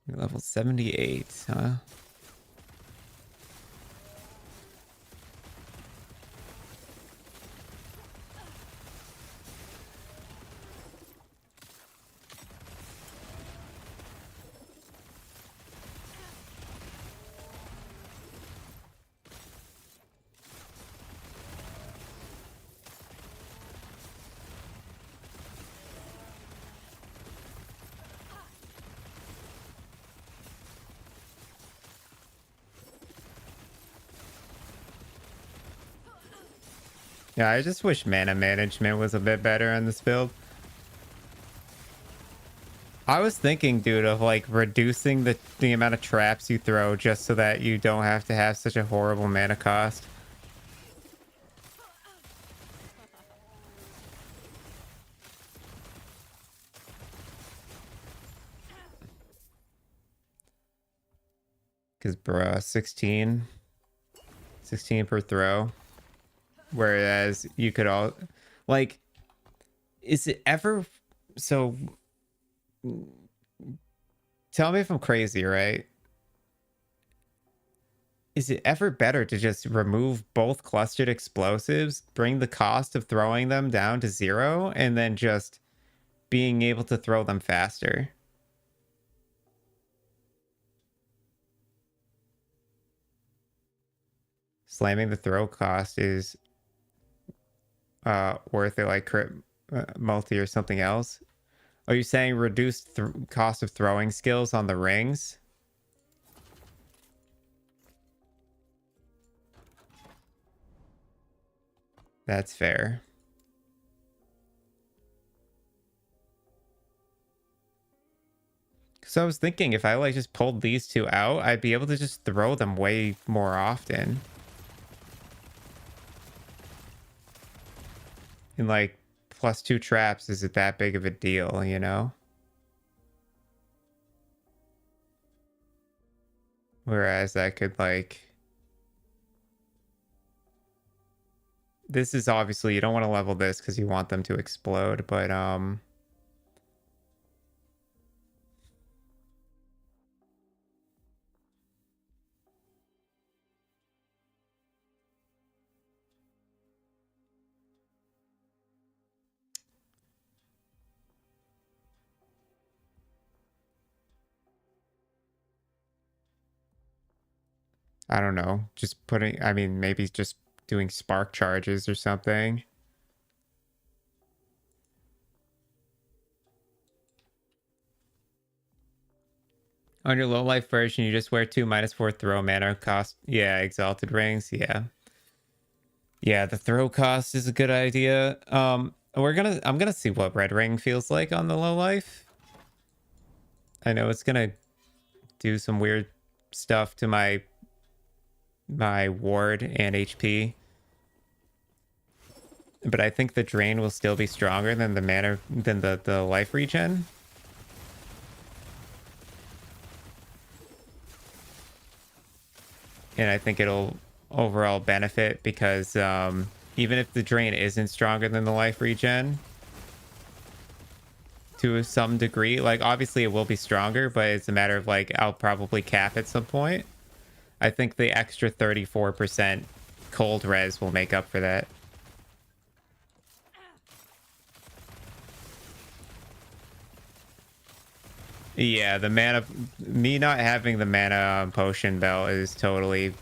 A: Level 78, huh? Yeah, I just wish mana management was a bit better in this build. I was thinking, dude, of like reducing the amount of traps you throw just so that you don't have to have such a horrible mana cost. Because, bruh, 16 per throw. Whereas you could all, like, is it ever, so tell me if I'm crazy, right? Is it ever better to just remove both clustered explosives, bring the cost of throwing them down to 0, and then just being able to throw them faster? Slamming the throw cost is worth it, like crit multi or something else. Are you saying reduced cost of throwing skills on the rings? That's fair. So I was thinking if I like just pulled these two out, I'd be able to just throw them way more often. And like +2 traps isn't that big of a deal, you know? Whereas I could like, this is obviously, you don't want to level this because you want them to explode, but I don't know, just putting, I mean, maybe just doing spark charges or something. On your low life version, you just wear 2 -4 throw mana cost. Yeah, exalted rings. Yeah. Yeah, the throw cost is a good idea. I'm gonna see what red ring feels like on the low life. I know it's gonna do some weird stuff to my ward and HP. But I think the drain will still be stronger than the mana than the life regen. And I think it'll overall benefit because even if the drain isn't stronger than the life regen to some degree, like obviously it will be stronger, but it's a matter of like I'll probably cap at some point. I think the extra 34% cold res will make up for that. Yeah, the mana, me not having the mana potion belt is totally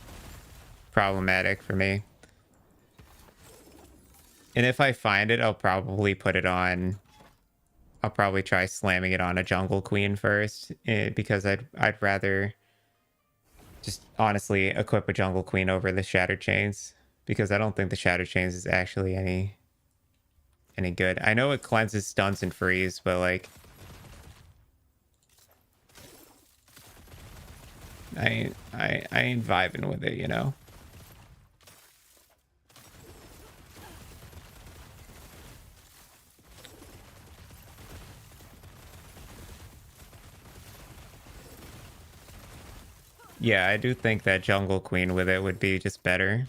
A: problematic for me. And if I find it, I'll probably put it on. I'll probably try slamming it on a jungle queen first, because I'd rather just honestly equip a jungle queen over the shattered chains, because I don't think the shattered chains is actually any good. I know it cleanses stuns and freeze, but like I ain't vibing with it, you know. Yeah, I do think that jungle queen with it would be just better.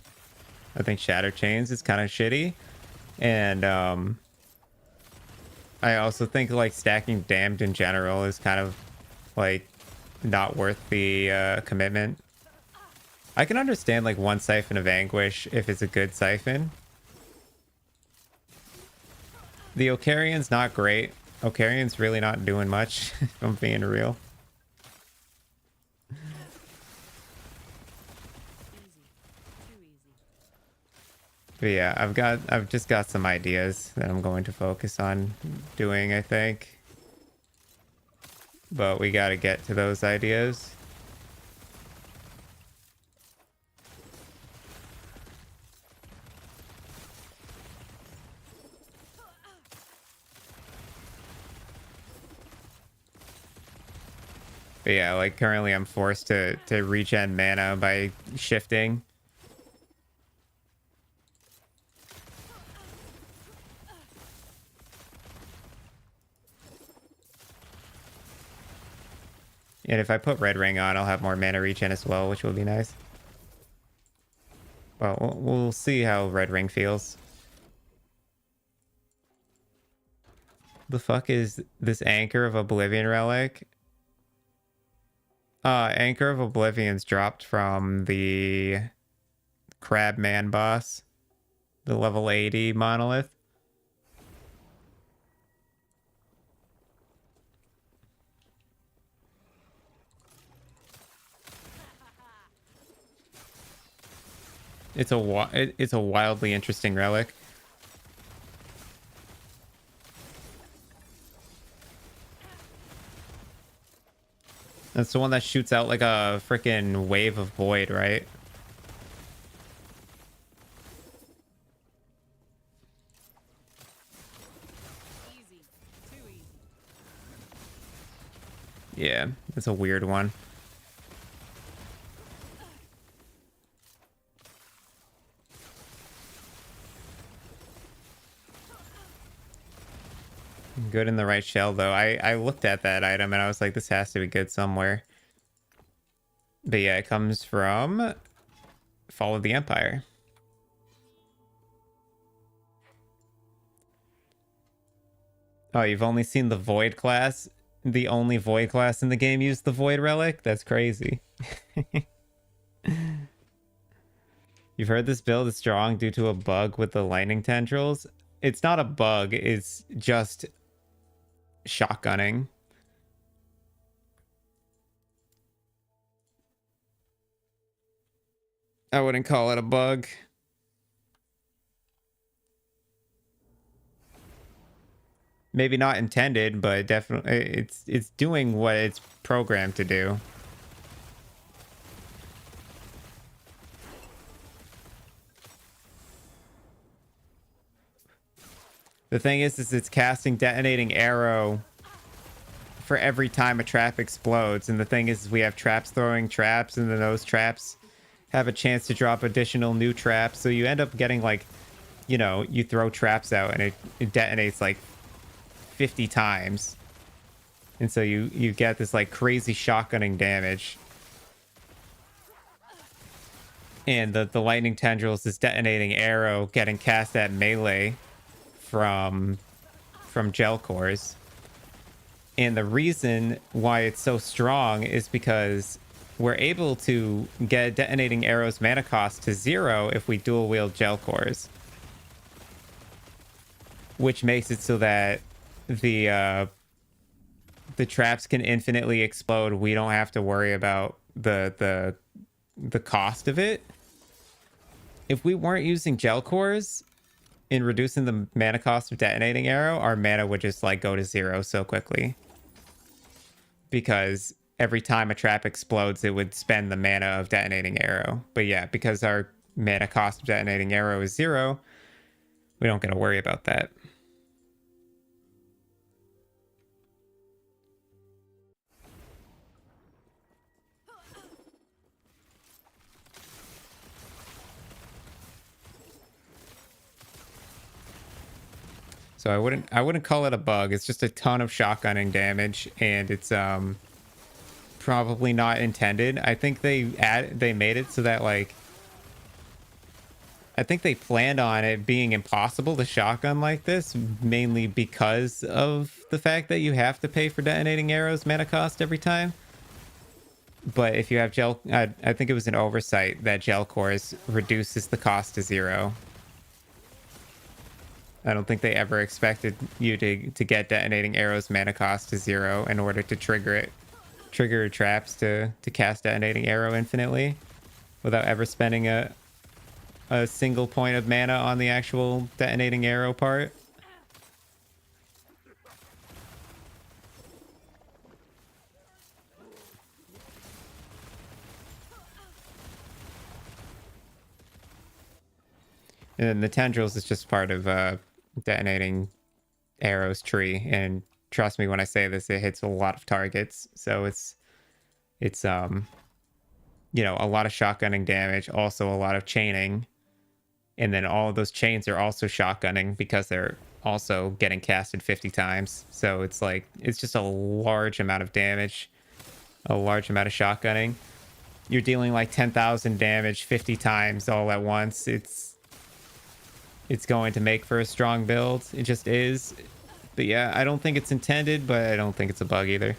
A: I think shatter chains is kind of shitty, and I also think like stacking damned in general is kind of like not worth the commitment. I can understand like one siphon of anguish if it's a good siphon. The Ocarion's not great. Ocarion's really not doing much, if I'm being real. But yeah, I've just got some ideas that I'm going to focus on doing, I think. But we got to get to those ideas. But yeah, like currently I'm forced to regen mana by shifting. And if I put red ring on, I'll have more mana regen as well, which will be nice. Well, we'll see how red ring feels. The fuck is this Anchor of Oblivion relic? Anchor of Oblivion's dropped from the Crabman boss. The level 80 monolith. It's a wildly interesting relic. That's the one that shoots out like a freaking wave of void, right?
B: Easy. Too easy.
A: Yeah, it's a weird one. Good in the right shell, though. I looked at that item and I was like, this has to be good somewhere. But yeah, it comes from Fall of the Empire. Oh, you've only seen the Void class? The only Void class in the game used the Void Relic? That's crazy. You've heard this build is strong due to a bug with the lightning tendrils? It's not a bug, it's just shotgunning. I wouldn't call it a bug. Maybe not intended, but definitely it's doing what it's programmed to do. The thing is it's casting detonating arrow for every time a trap explodes. And the thing is we have traps throwing traps, and then those traps have a chance to drop additional new traps. So you end up getting like, you know, you throw traps out and it detonates like 50 times. And so you get this like crazy shotgunning damage. And the lightning tendrils, this detonating arrow getting cast at melee from Jelkhor's. And the reason why it's so strong is because we're able to get detonating arrows mana cost to 0 if we dual wield Jelkhor's, which makes it so that the traps can infinitely explode. We don't have to worry about the cost of it. If we weren't using Jelkhor's in reducing the mana cost of detonating arrow, our mana would just like go to 0 so quickly, because every time a trap explodes, it would spend the mana of detonating arrow. But yeah, because our mana cost of detonating arrow is 0, we don't get to worry about that. So I wouldn't call it a bug. It's just a ton of shotgunning damage, and it's probably not intended. I think they made it so that like, I think they planned on it being impossible to shotgun like this, mainly because of the fact that you have to pay for detonating arrows mana cost every time. But if you have I think it was an oversight that Jelkhor's reduces the cost to 0. I don't think they ever expected you to get detonating arrows mana cost to 0 in order to trigger traps to cast detonating arrow infinitely without ever spending a single point of mana on the actual detonating arrow part. And then the tendrils is just part of detonating arrows tree, and trust me when I say this, it hits a lot of targets. So it's you know, a lot of shotgunning damage, also a lot of chaining, and then all of those chains are also shotgunning because they're also getting casted 50 times. So it's like, it's just a large amount of damage a large amount of shotgunning. You're dealing like 10,000 damage 50 times all at once. It's going to make for a strong build. It just is. But yeah, I don't think it's intended, but I don't think it's a bug either.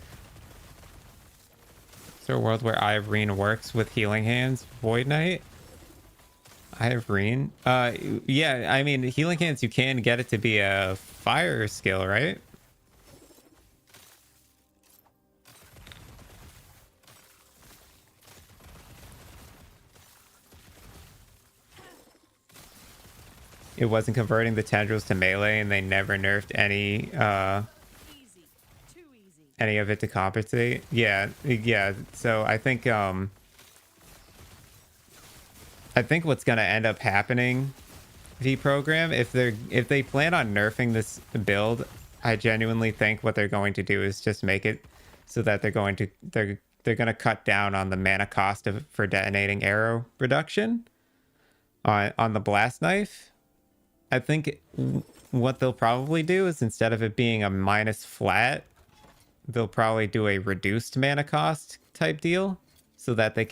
A: Is there a world where Eye of Reen works with Healing Hands, Void Knight? Eye of Reen? Yeah, I mean, Healing Hands, you can get it to be a fire skill, right? It wasn't converting the tendrils to melee, and they never nerfed any
B: Easy. Too easy.
A: any of it to compensate. Yeah. So I think what's gonna end up happening, V program, if they plan on nerfing this build, I genuinely think what they're going to do is just make it so that they're gonna cut down on the mana cost for detonating arrow reduction on the blast knife. I think what they'll probably do is, instead of it being a minus flat, they'll probably do a reduced mana cost type deal, so that it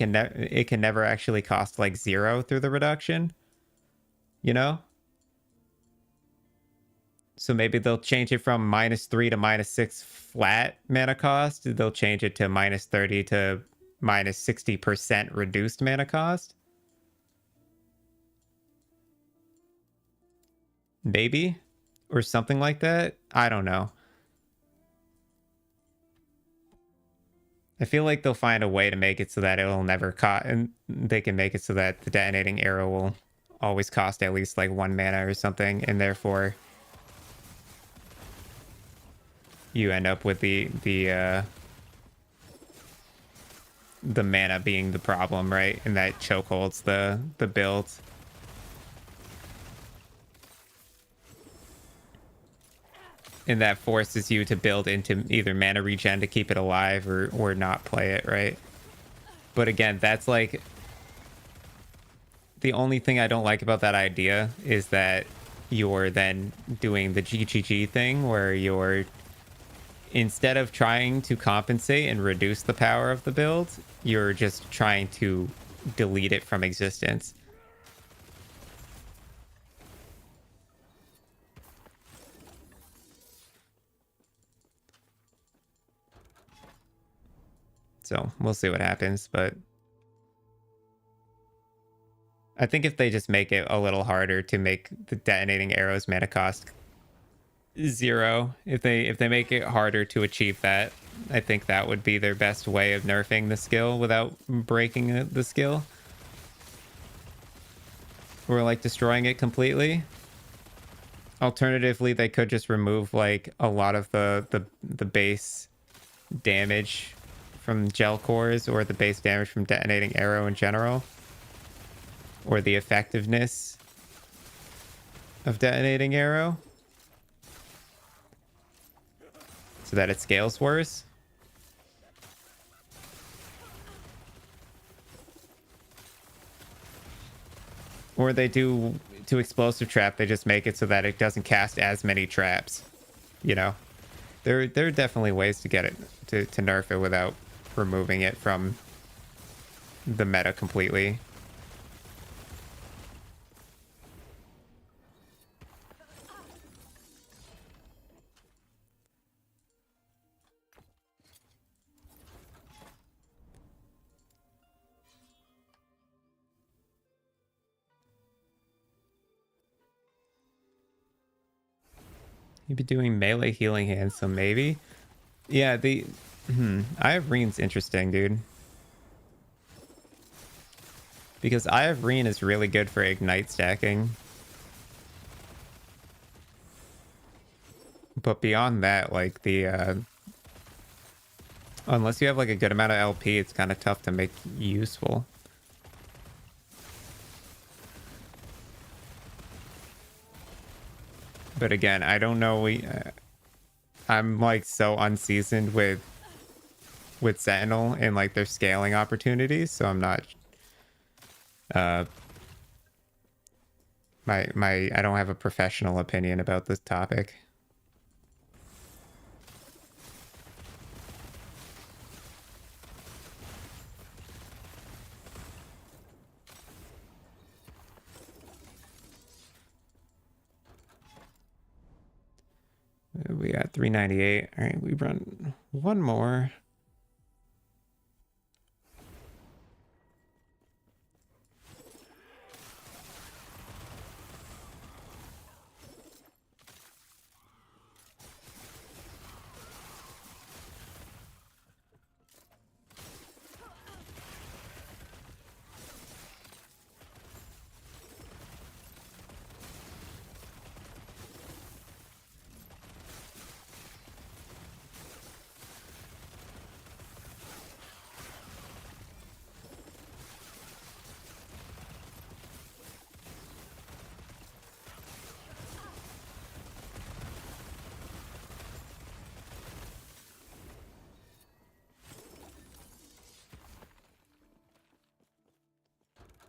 A: can never actually cost like 0 through the reduction, you know? So maybe they'll change it from -3 to -6 flat mana cost. They'll change it to -30 to -60% reduced mana cost. Maybe, or something like that. I don't know. I feel like they'll find a way to make it so that it'll never cost, and they can make it so that the detonating arrow will always cost at least like 1 mana or something, and therefore you end up with the mana being the problem, right? And that chokeholds the build. And that forces you to build into either mana regen to keep it alive or not play it, right? But again, that's like the only thing I don't like about that idea is that you're then doing the GGG thing where you're, instead of trying to compensate and reduce the power of the build, you're just trying to delete it from existence. So we'll see what happens, but I think if they just make it a little harder to make the detonating arrows mana cost 0, if they make it harder to achieve that, I think that would be their best way of nerfing the skill without breaking the skill, or like destroying it completely. Alternatively, they could just remove like a lot of the base damage from Jelkhors, or the base damage from detonating arrow in general, or the effectiveness of detonating arrow, so that it scales worse. Or they do to explosive trap, they just make it so that it doesn't cast as many traps, you know? There are definitely ways to get it to nerf it without removing it from the meta completely. You'd be doing melee healing hands, so maybe. Yeah, Eye of Reen's interesting, dude. Because Eye of Reen is really good for ignite stacking. But beyond that, like unless you have like a good amount of LP, it's kind of tough to make useful. But again, I don't know. I'm like so unseasoned with Sentinel and like their scaling opportunities, so I'm not. I don't have a professional opinion about this topic. We got 398. All right, we run one more.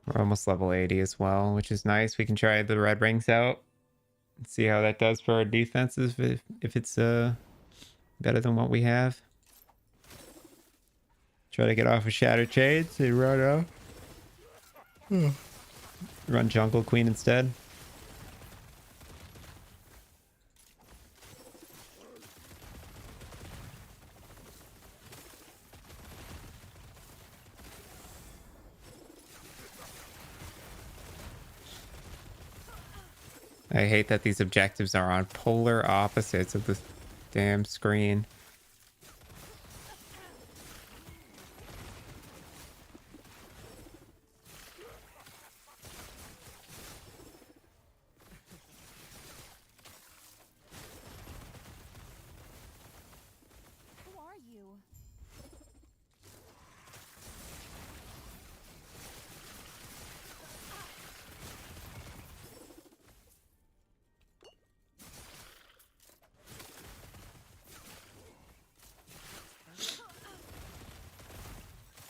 A: We're almost level 80 as well, which is nice. We can try the red rings out and see how that does for our defenses if it's better than what we have. Try to get off of Shattered Shades and run off. Run Jungle Queen instead. I hate that these objectives are on polar opposites of the damn screen.
B: Who are you?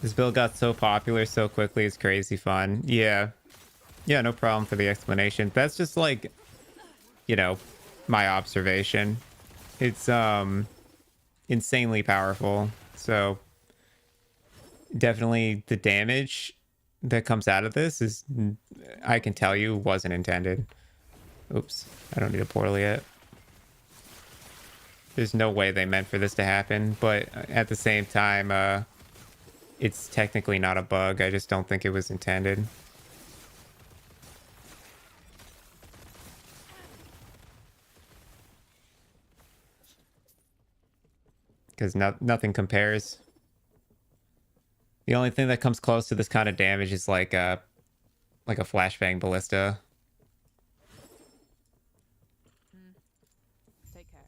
A: This build got so popular so quickly, it's crazy fun. Yeah. Yeah, no problem for the explanation. That's just like, you know, my observation. It's insanely powerful. So definitely the damage that comes out of this is, I can tell you, wasn't intended. Oops, I don't need a portal yet. There's no way they meant for this to happen, but at the same time, it's technically not a bug. I just don't think it was intended. Because nothing compares. The only thing that comes close to this kind of damage is like a flashbang ballista.
B: Take care.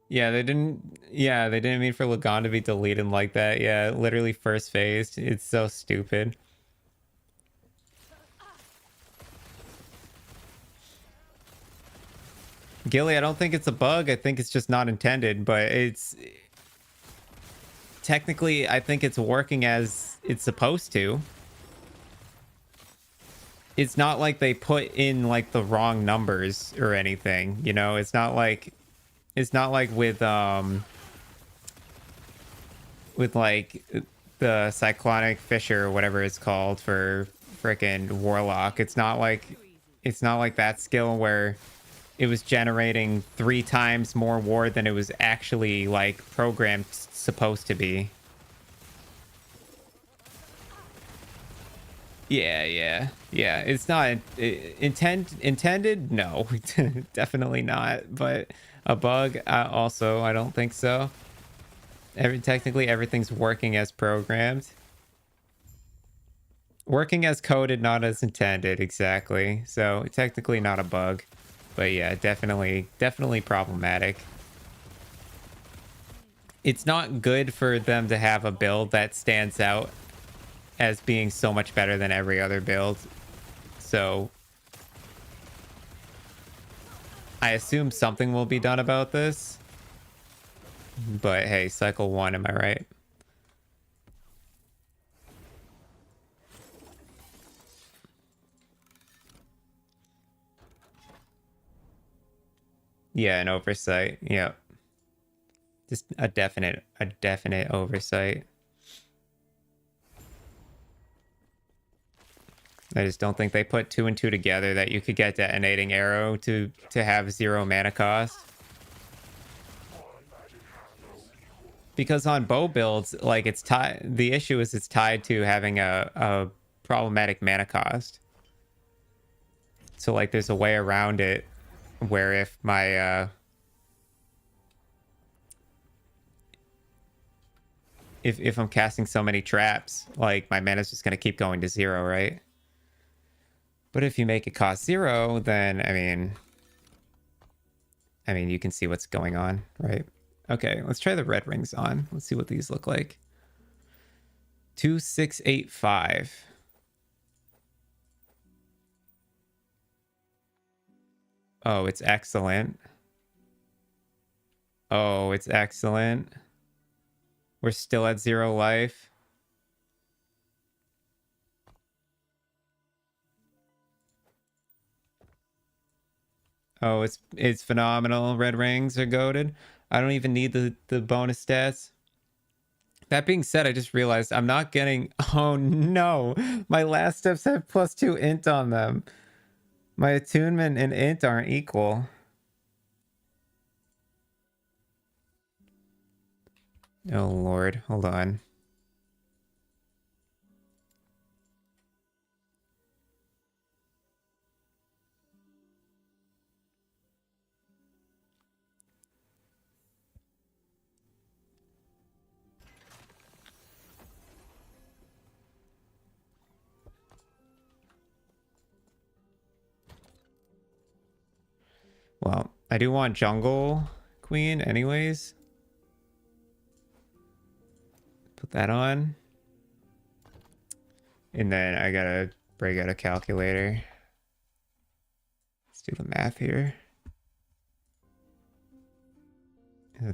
A: Yeah, they didn't. Yeah, they didn't mean for Lagon to be deleted like that. Yeah, literally first phase. It's so stupid. Gilly, I don't think it's a bug. I think it's just not intended, but it's technically, I think it's working as it's supposed to. It's not like they put in like the wrong numbers or anything, you know? It's not like with like the cyclonic fissure or whatever it's called for frickin' warlock. It's not like that skill where it was generating 3 times more ward than it was actually like programmed supposed to be. Yeah. It's not intended. No, definitely not. But a bug, also, I don't think so. Technically, everything's working as programmed. Working as coded, not as intended, exactly. So technically not a bug. But yeah, definitely problematic. It's not good for them to have a build that stands out as being so much better than every other build. So I assume something will be done about this. But hey, cycle 1, am I right? Yeah, an oversight. Yeah. Just a definite oversight. I just don't think they put 2 and 2 together that you could get detonating arrow to have 0 mana cost. Because on bow builds, like it's tied. The issue is it's tied to having a problematic mana cost. So like there's a way around it where if my if I'm casting so many traps, like my mana's just gonna keep going to 0, right? But if you make it cost 0, then I mean you can see what's going on, right? Okay, let's try the red rings on. Let's see what these look like. 2685. Oh, it's excellent. Oh, it's excellent. We're still at 0 life. Oh, it's phenomenal. Red rings are goated. I don't even need the bonus stats. That being said, I just realized I'm not getting... Oh, no. My last steps have +2 int on them. My attunement and int aren't equal. Oh, Lord. Hold on. Well, I do want jungle queen anyways. Put that on. And then I gotta break out a calculator. Let's do the math here.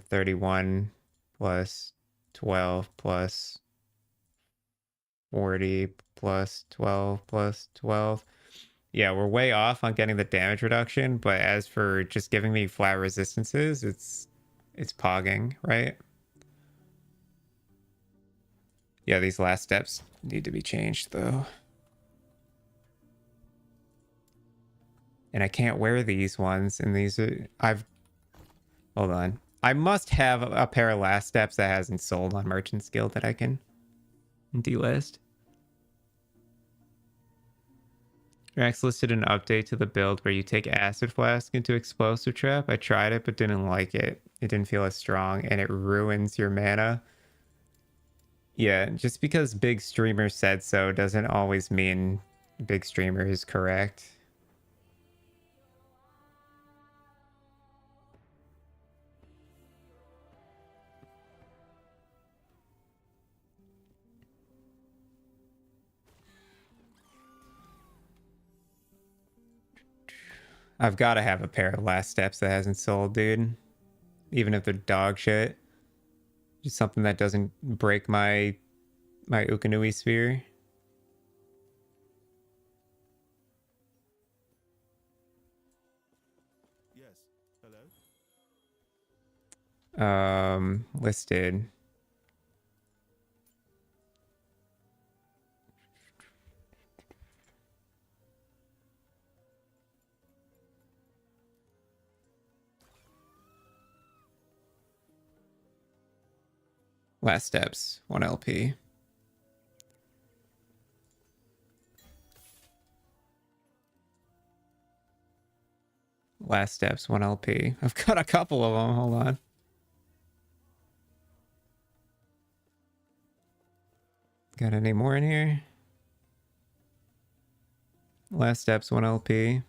A: 31 plus 12 plus 40 plus 12 plus 12. Yeah, we're way off on getting the damage reduction, but as for just giving me flat resistances, it's pogging, right? Yeah, these last steps need to be changed though. And I can't wear these ones, and these are... Hold on. I must have a pair of last steps that hasn't sold on Merchant's Guild that I can delist. Rex listed an update to the build where you take Acid Flask into Explosive Trap. I tried it, but didn't like it. It didn't feel as strong, and it ruins your mana. Yeah, just because big streamer said so doesn't always mean big streamer is correct. I've got to have a pair of last steps that hasn't sold, dude. Even if they're dog shit. Just something that doesn't break my Ukanui sphere.
C: Yes. Hello?
A: Listed. Last steps, 1 LP. Last steps, 1 LP. I've got a couple of them. Hold on. Got any more in here? Last steps, 1 LP.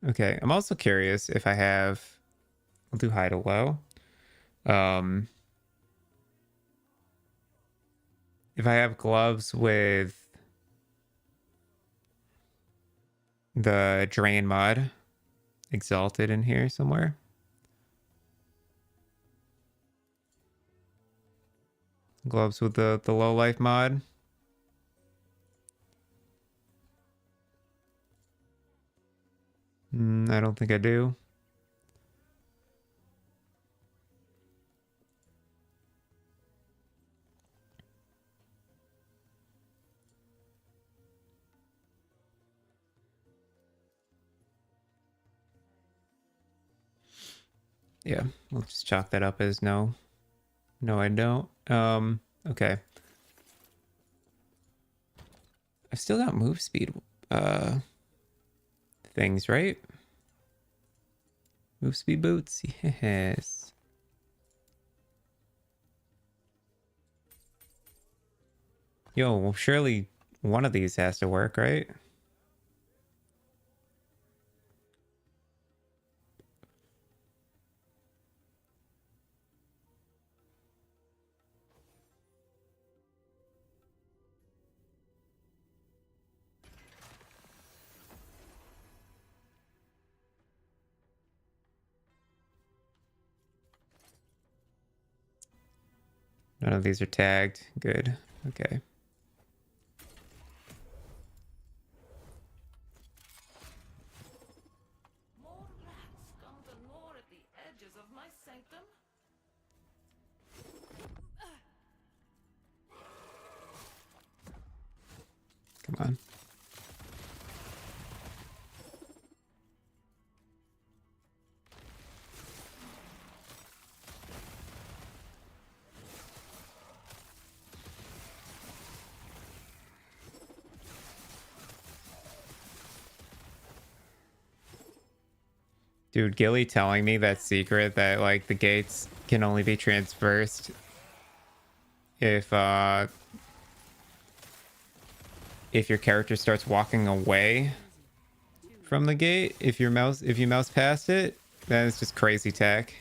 A: Okay, I'm also curious if I have... I'll do high to low. If I have gloves with the drain mod exalted in here somewhere. Gloves with the low life mod. I don't think I do. Yeah, we'll just chalk that up as no. No, I don't. Okay. I've still got move speed things, right? Move speed boots, yes. Yo, well, surely one of these has to work, right? None of these are tagged. Good. Okay.
B: More rats come to gnaw at the edges of my sanctum.
A: Come on. Dude, Gilly telling me that secret that like the gates can only be traversed if your character starts walking away from the gate, if you mouse past it, then it's just crazy tech.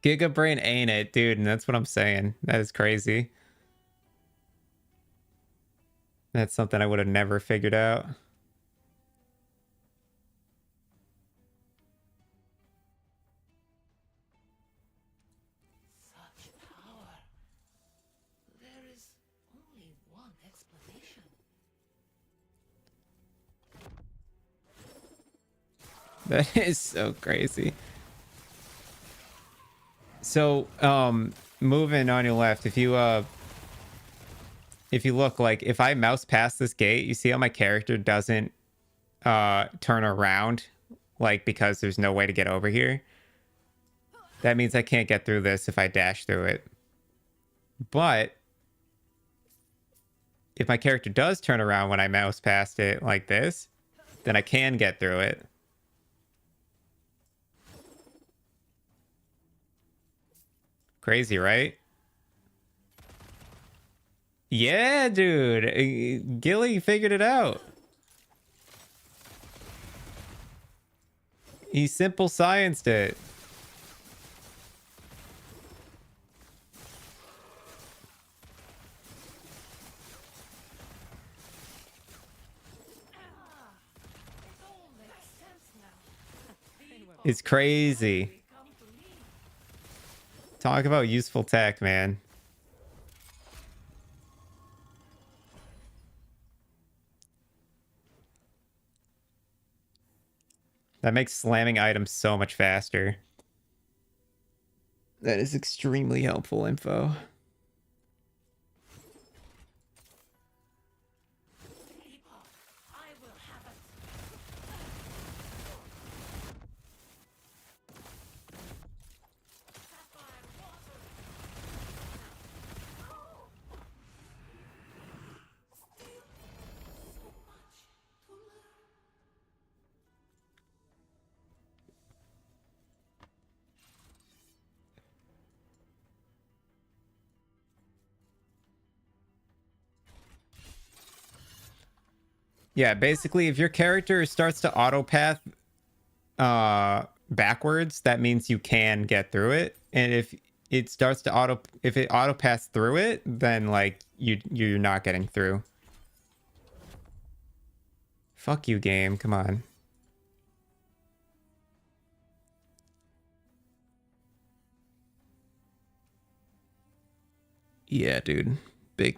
A: Giga Brain ain't it, dude, and that's what I'm saying. That is crazy. That's something I would have never figured out.
B: Such power. There is only one explanation.
A: That is so crazy. So, moving on your left, if you look, like if I mouse past this gate, you see how my character doesn't turn around, like because there's no way to get over here. That means I can't get through this if I dash through it. But if my character does turn around when I mouse past it like this, then I can get through it. Crazy, right? Yeah, dude. Gilly figured it out. He simple scienced it.
B: It all makes sense now.
A: It's crazy.
B: Come to me.
A: Talk about useful tech, man. That makes slamming items so much faster. That is extremely helpful info.
B: Epoch, I will have it. Sapphire water. Still so much to learn.
A: Yeah, basically, if your character starts to autopath backwards, that means you can get through it. And it starts to auto, if it auto pass through it, then like you're not getting through. Fuck you, game. Come on. Yeah, dude. Big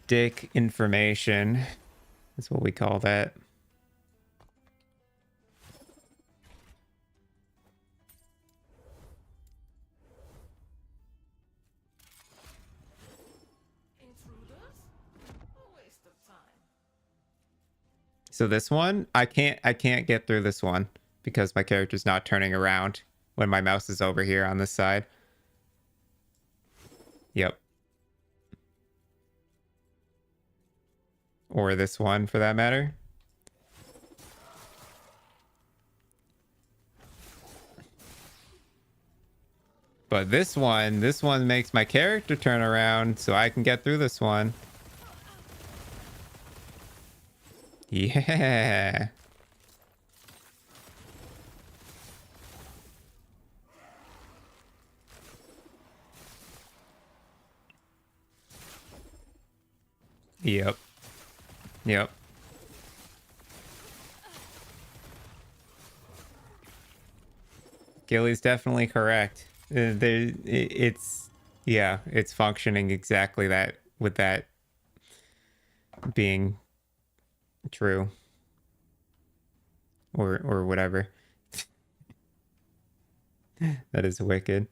A: dick information. That's what we call that.
B: Intruders? A waste of time.
A: So this one, I can't get through this one because my character's not turning around when my mouse is over here on this side. Yep. Or this one for that matter. But this one makes my character turn around so I can get through this one. Yeah. Yep. Yep. Gilly's definitely correct. It's yeah, it's functioning exactly that with that being true or whatever. That is wicked.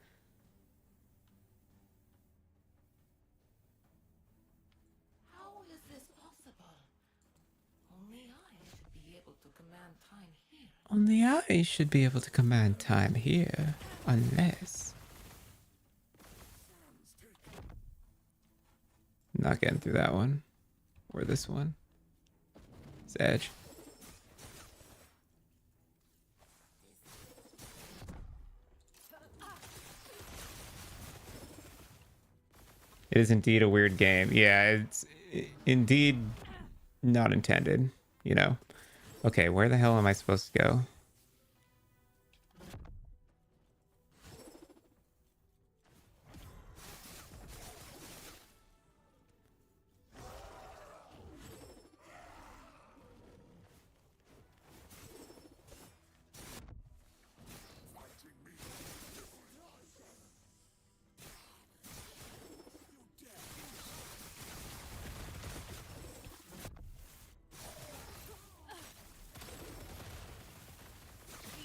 B: How is this possible? Only I should be able to command time here.
A: Only I should be able to command time here, unless not getting through that one or this one. It's edge. It is indeed a weird game. Yeah, it's indeed not intended, you know. Okay, where the hell am I supposed to go?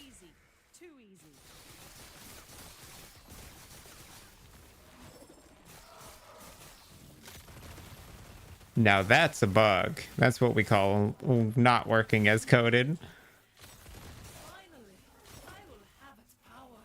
D: Easy. Too easy.
A: Now that's a bug. That's what we call not working as coded.
B: Finally, I will have its power.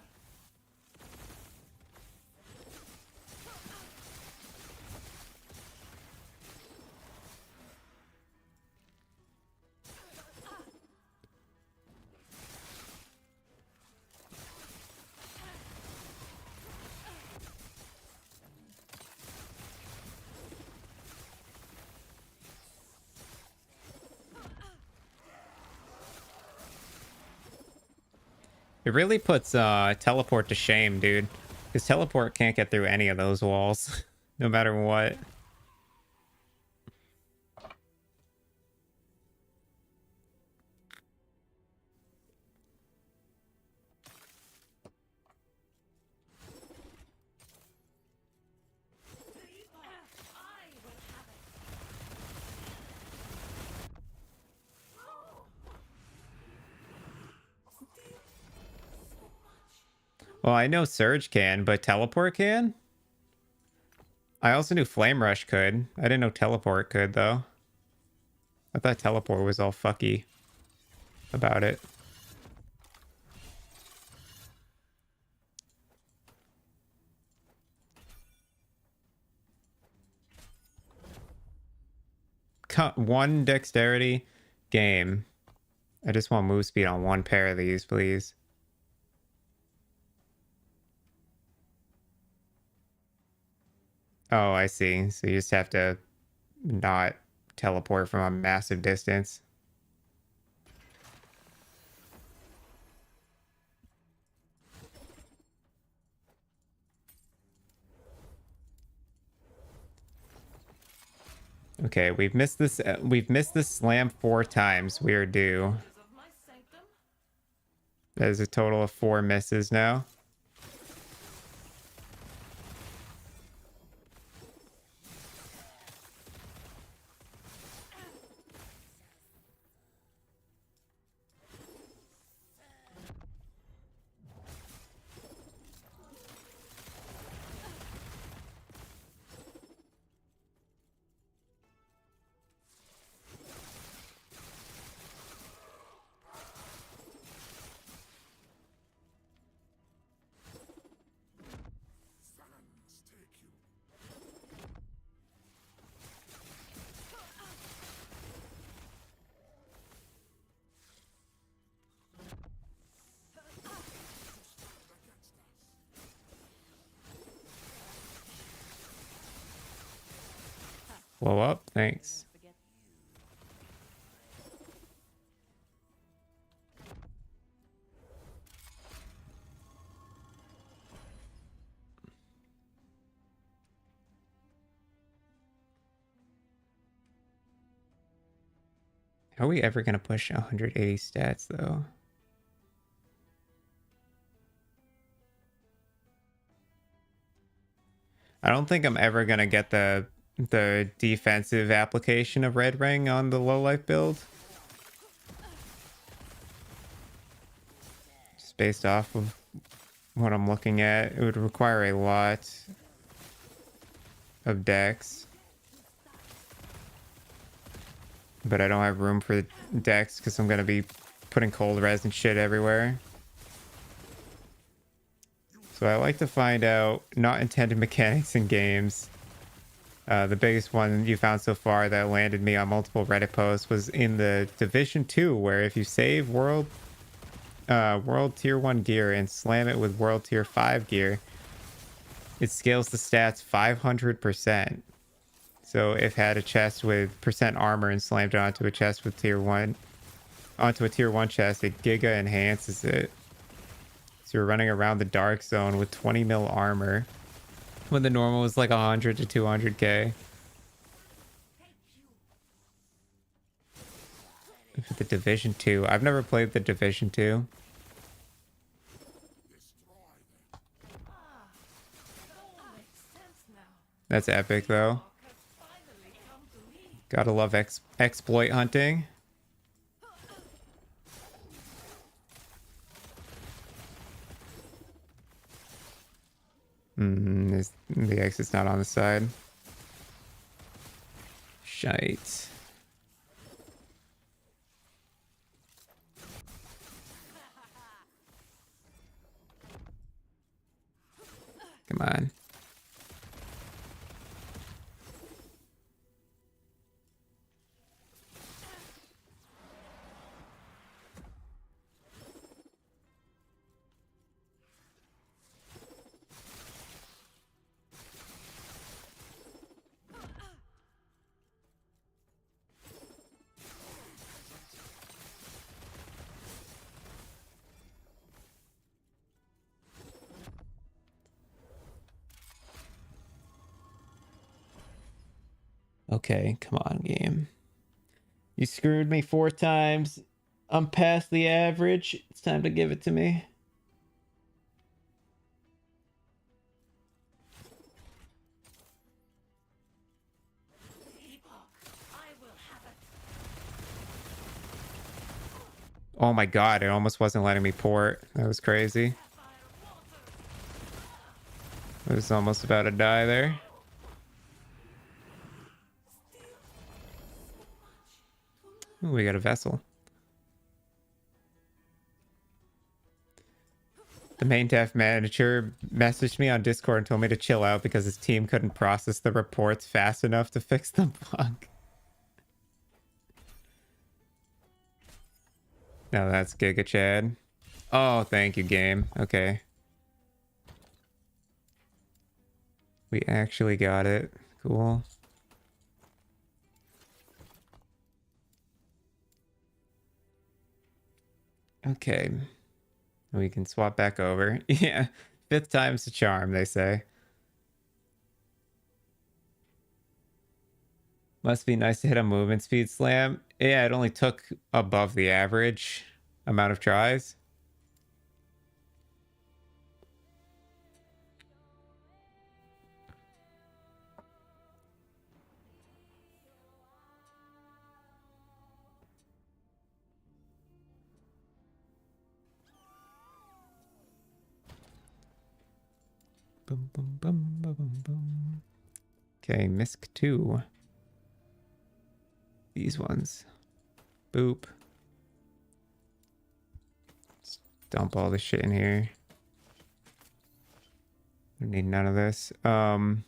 A: It really puts teleport to shame, dude. Because teleport can't get through any of those walls, no matter what.
B: I will have
A: Well, I know Surge can, but teleport can? I also knew Flame Rush could. I didn't know teleport could, though. I thought teleport was all fucky about it. Cut one dexterity game. I just want move speed on one pair of these, please. Oh, I see. So you just have to not teleport from a massive distance. Okay, we've missed this. We've missed this slam 4 times. We are due.
B: Of my sanctum?
A: That is a total of 4 misses now. Blow up. Thanks.
D: Forget.
A: How are we ever going to push 180 stats, though? I don't think I'm ever going to get the defensive application of Red Ring on the low life build. Just based off of what I'm looking at, it would require a lot of decks. But I don't have room for decks because I'm going to be putting cold res and shit everywhere. So I like to find out not intended mechanics in games. The biggest one you found so far that landed me on multiple Reddit posts was in the Division 2, where if you save World Tier 1 gear and slam it with World Tier 5 gear, it scales the stats 500%. So if had a chest with percent armor and slammed it onto a chest with onto a Tier 1 chest, it giga enhances it. So you're running around the dark zone with 20 mil armor when the normal is like 100 to 200k. For the Division 2. I've never played the Division 2. That's epic though. Gotta love exploit hunting. The exit's not on the side. Shite. Come on. Okay, come on, game. You screwed me 4 times. I'm past the average. It's time to give it to me. Oh my god, it almost wasn't letting me port. That was crazy. I was almost about to die there. Ooh, we got a vessel. The main dev manager messaged me on Discord and told me to chill out because his team couldn't process the reports fast enough to fix the bug. No, that's Giga Chad. Oh, thank you, game. Okay. We actually got it. Cool. Okay. We can swap back over. Yeah. 5th time's the charm, they say. Must be nice to hit a movement speed slam. Yeah, it only took above the average amount of tries. Boom, boom, boom, boom, boom, boom. Okay, misc 2. These ones. Boop. Let's dump all this shit in here. Don't need none of this. Cold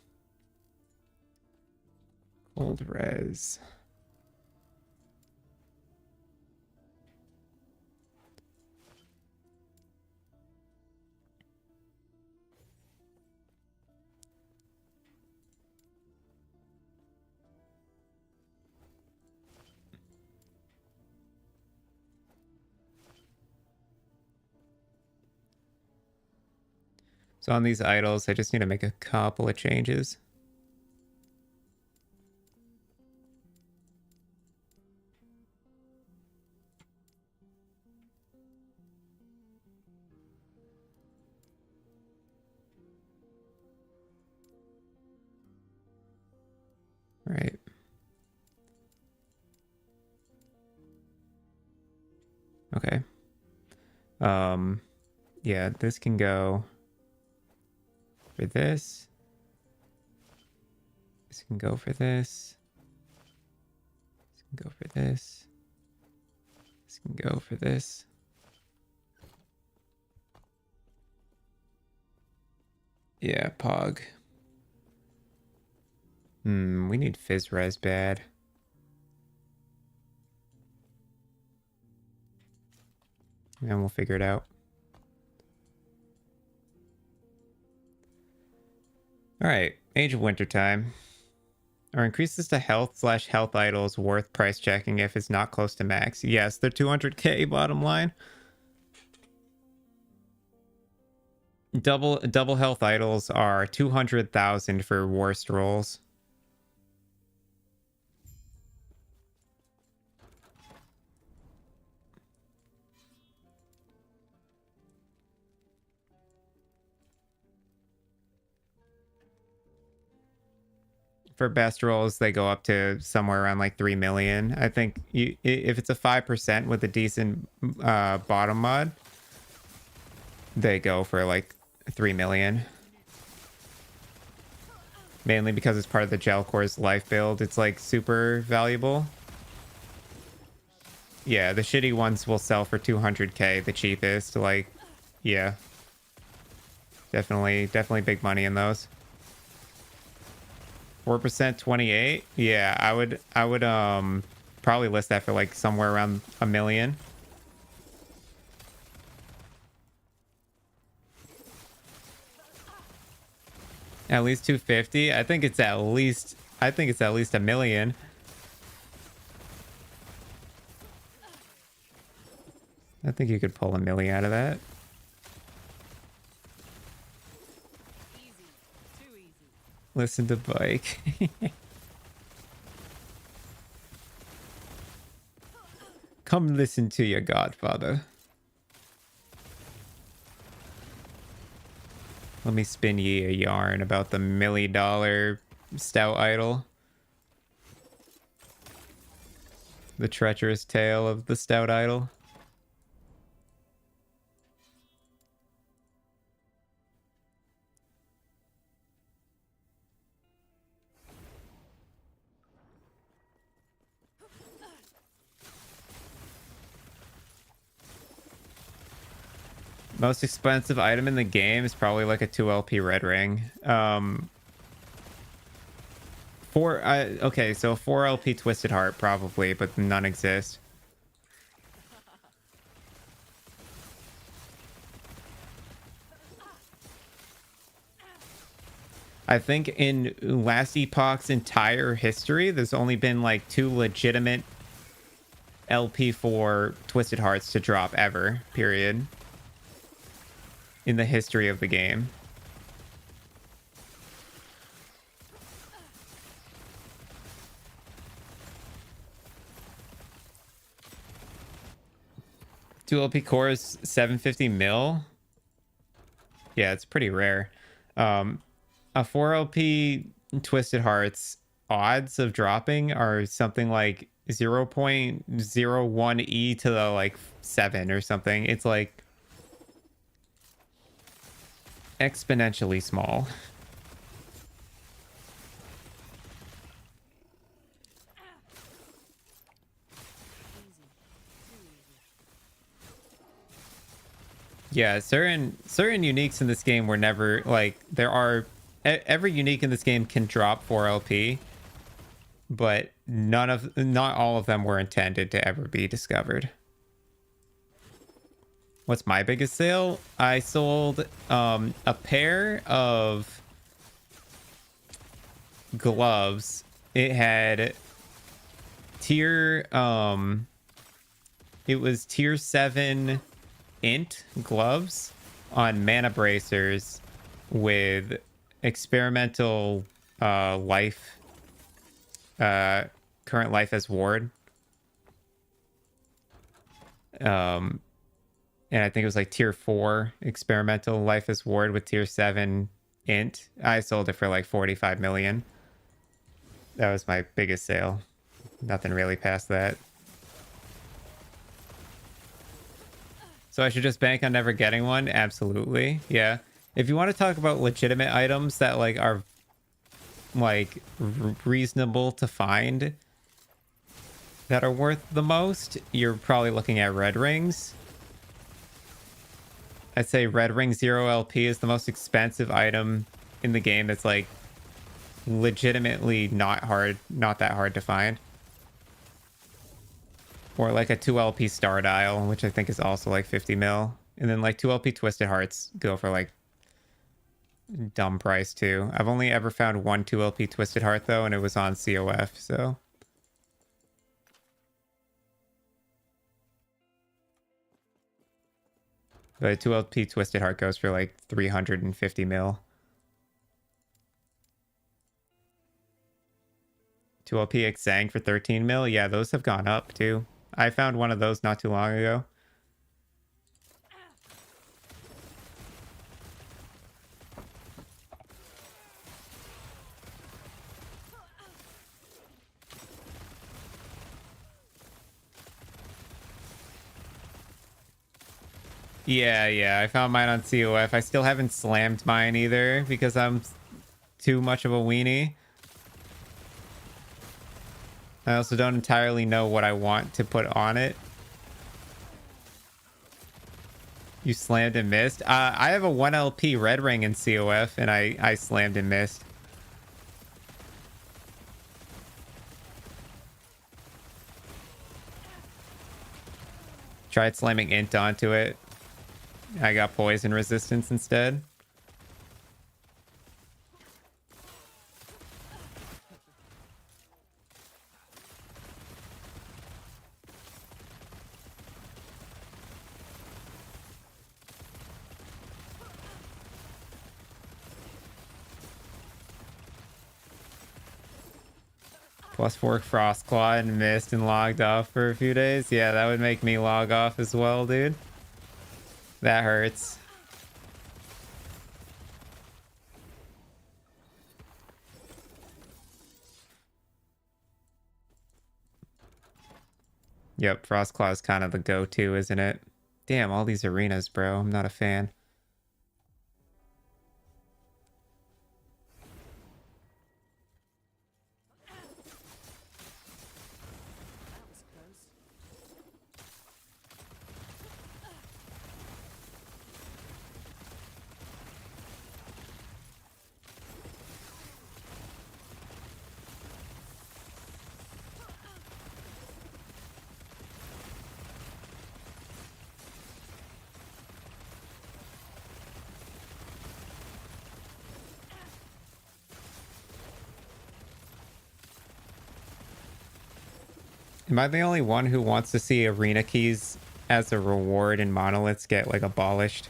A: res. So on these idols, I just need to make a couple of changes. Right. Okay. Yeah, this can go for this. This can go for this. This can go for this. This can go for this. Yeah, Pog. We need Fizz Res bad. And we'll figure it out. Alright, Age of Wintertime. Are increases to health/health idols worth price checking if it's not close to max? Yes, they're 200k bottom line. Double health idols are 200,000 for worst rolls. For best rolls, they go up to somewhere around like 3 million. I think if it's a 5% with a decent bottom mod, they go for like 3 million. Mainly because it's part of the Jelkhor's life build. It's like super valuable. Yeah, the shitty ones will sell for 200k, the cheapest. Like, yeah. Definitely big money in those. 4% 28. Yeah, I would probably list that for like somewhere around 1 million. At least 250. I think it's at least 1 million. I think you could pull 1 million out of that.
D: Easy. Too easy.
A: Listen to Bike. Come listen to your godfather. Let me spin ye a yarn about the $1 million stout idol. The treacherous tale of the stout idol. Most expensive item in the game is probably like a 2 LP red ring. Okay, so 4 LP Twisted Heart probably, but none exist. I think in Last Epoch's entire history, there's only been like 2 legitimate LP4 Twisted Hearts to drop ever, period. In the history of the game. 2 LP cores, 750 mil. Yeah, it's pretty rare. A 4 LP Twisted Hearts odds of dropping are something like 0.01 e to the like 7 or something. It's like exponentially small. Yeah, certain uniques in this game were never like every unique in this game can drop 4 LP, but not all of them were intended to ever be discovered. What's my biggest sale? I sold a pair of gloves. It had tier it was tier 7 int gloves on mana bracers with experimental life current life as ward, and I think it was like tier 4 experimental life as ward with tier 7 int. I sold it for like 45 million. That was my biggest sale. Nothing really past that. So I should just bank on never getting one? Absolutely. Yeah. If you want to talk about legitimate items that like are like reasonable to find that are worth the most, you're probably looking at red rings. I'd say red ring 0 LP is the most expensive item in the game that's like legitimately not that hard to find. Or like a 2 LP Star Dial, which I think is also like 50 mil. And then like 2 LP Twisted Hearts go for like dumb price too. I've only ever found one 2 LP Twisted Heart though, and it was on COF, so. But a 2 LP Twisted Heart goes for like 350 mil. 2 LP Xang for 13 mil? Yeah, those have gone up too. I found one of those not too long ago. Yeah, I found mine on COF. I still haven't slammed mine either because I'm too much of a weenie. I also don't entirely know what I want to put on it. You slammed and missed? I have a 1 LP red ring in COF, and I slammed and missed. Tried slamming int onto it. I got poison resistance instead. +4 Frostclaw and missed and logged off for a few days. Yeah, that would make me log off as well, dude. That hurts. Yep, Frostclaw is kind of the go-to, isn't it? Damn, all these arenas, bro. I'm not a fan. Am I the only one who wants to see arena keys as a reward in monoliths get like abolished?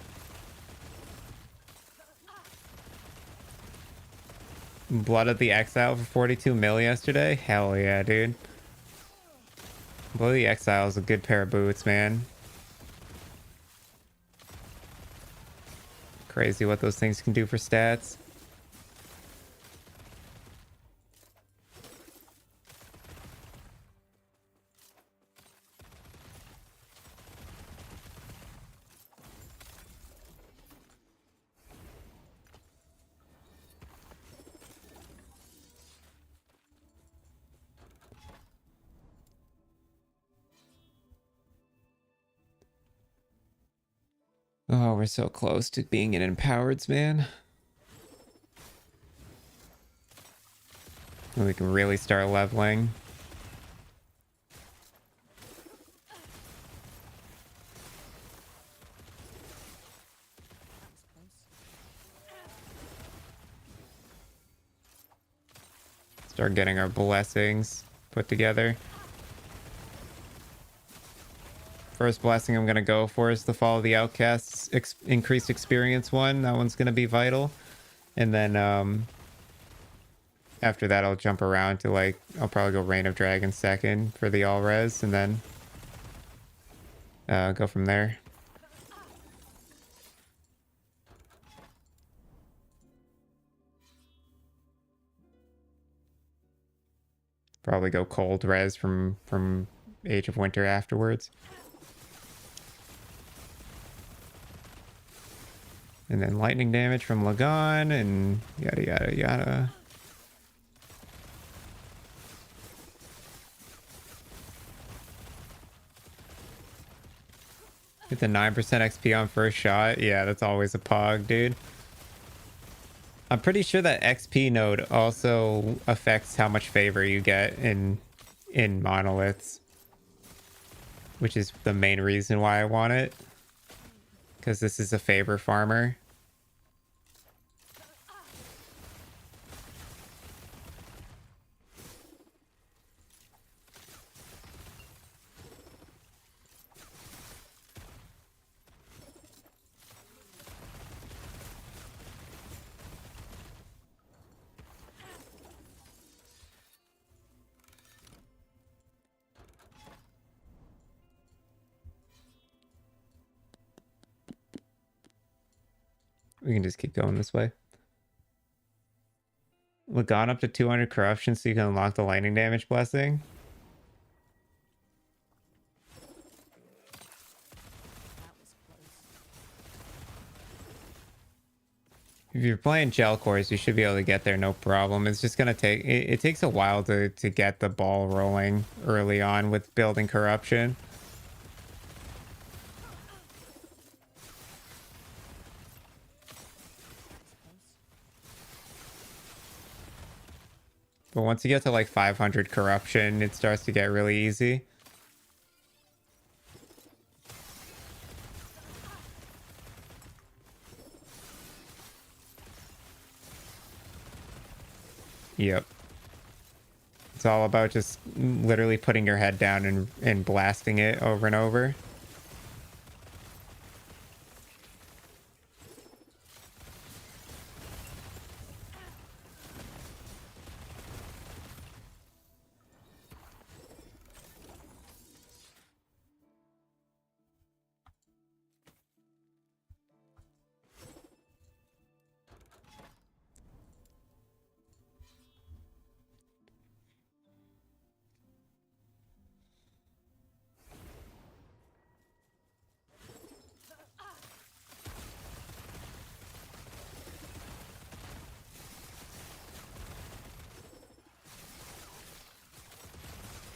A: Blood of the Exile for 42 mil yesterday? Hell yeah, dude. Blood of the Exile is a good pair of boots, man. Crazy what those things can do for stats. Oh, we're so close to being an empowered man. And we can really start leveling. Start getting our blessings put together. First blessing I'm going to go for is the Fall of the Outcasts increased experience one. That one's going to be vital. And then after that, I'll jump around to like, I'll probably go Reign of Dragon second for the all res, and then go from there. Probably go cold res from Age of Winter afterwards. And then lightning damage from Lagan and yada yada yada. Get the 9% XP on first shot. Yeah, that's always a pog, dude. I'm pretty sure that XP node also affects how much favor you get in monoliths, which is the main reason why I want it, because this is a favor farmer. We can just keep going this way. Lagan up to 200 corruption so you can unlock the lightning damage blessing. If you're playing Jelkhors, you should be able to get there no problem. It's just gonna take it takes a while to get the ball rolling early on with building corruption. But once you get to like 500 corruption, it starts to get really easy. Yep. It's all about just literally putting your head down and blasting it over and over.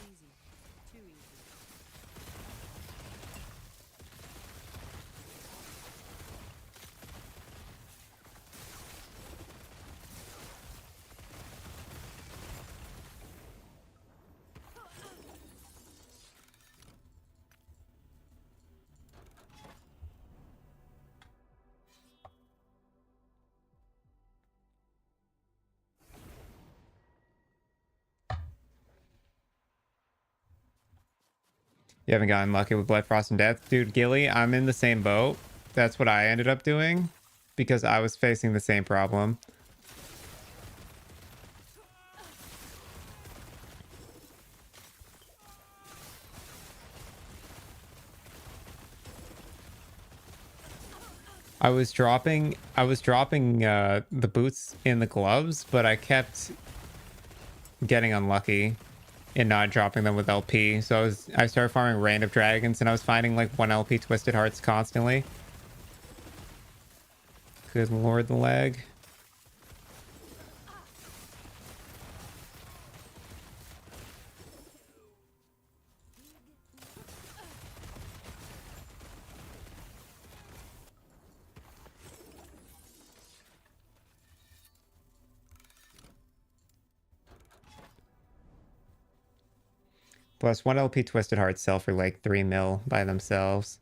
D: Easy. Too easy.
A: You haven't gotten lucky with Blood Frost and Death? Dude, Gilly, I'm in the same boat. That's what I ended up doing because I was facing the same problem. I was dropping the boots in the gloves, but I kept getting unlucky and not dropping them with LP. So I started farming random dragons, and I was finding like 1 LP twisted hearts constantly. Good lord, the lag. Plus 1 LP twisted hearts sell for like 3 mil by themselves.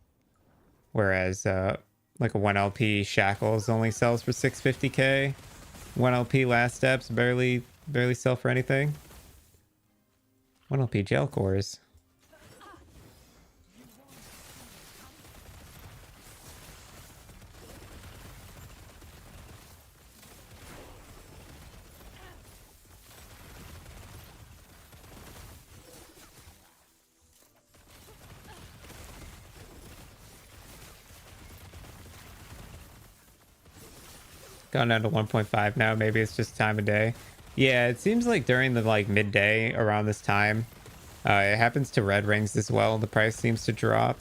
A: Whereas like a 1 LP shackles only sells for 650k. 1 LP last steps barely sell for anything. 1 LP Jelkhors. Gone down to 1.5 now. Maybe it's just time of day. Yeah, it seems like during the like midday around this time, it happens to red rings as well. The price seems to drop.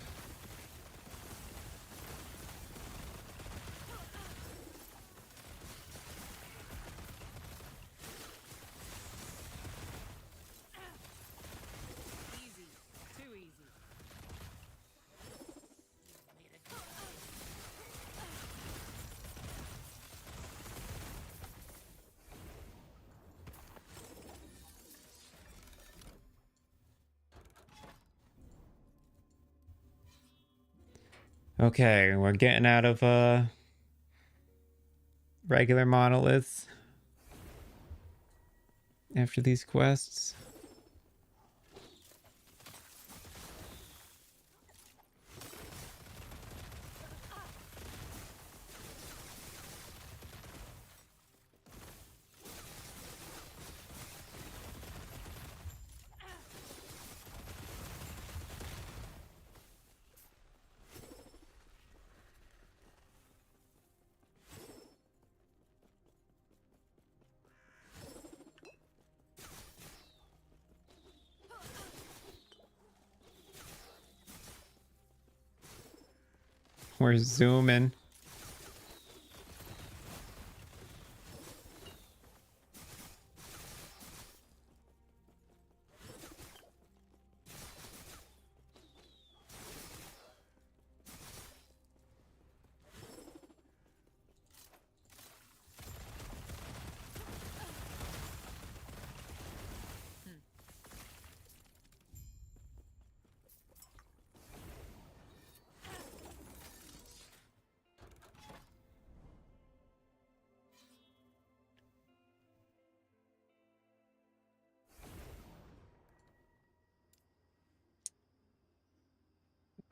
D: Easy. Too easy.
A: Okay, we're getting out of regular monoliths after these quests. We're zooming.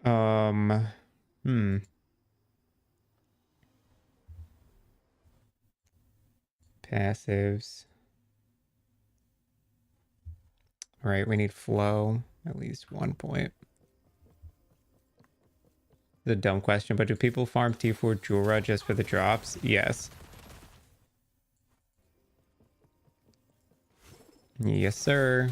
A: Um, hmm. Passives. All right, we need flow, at least 1 point. It's a dumb question, but do people farm T4 Jura just for the drops? Yes. Yes, sir.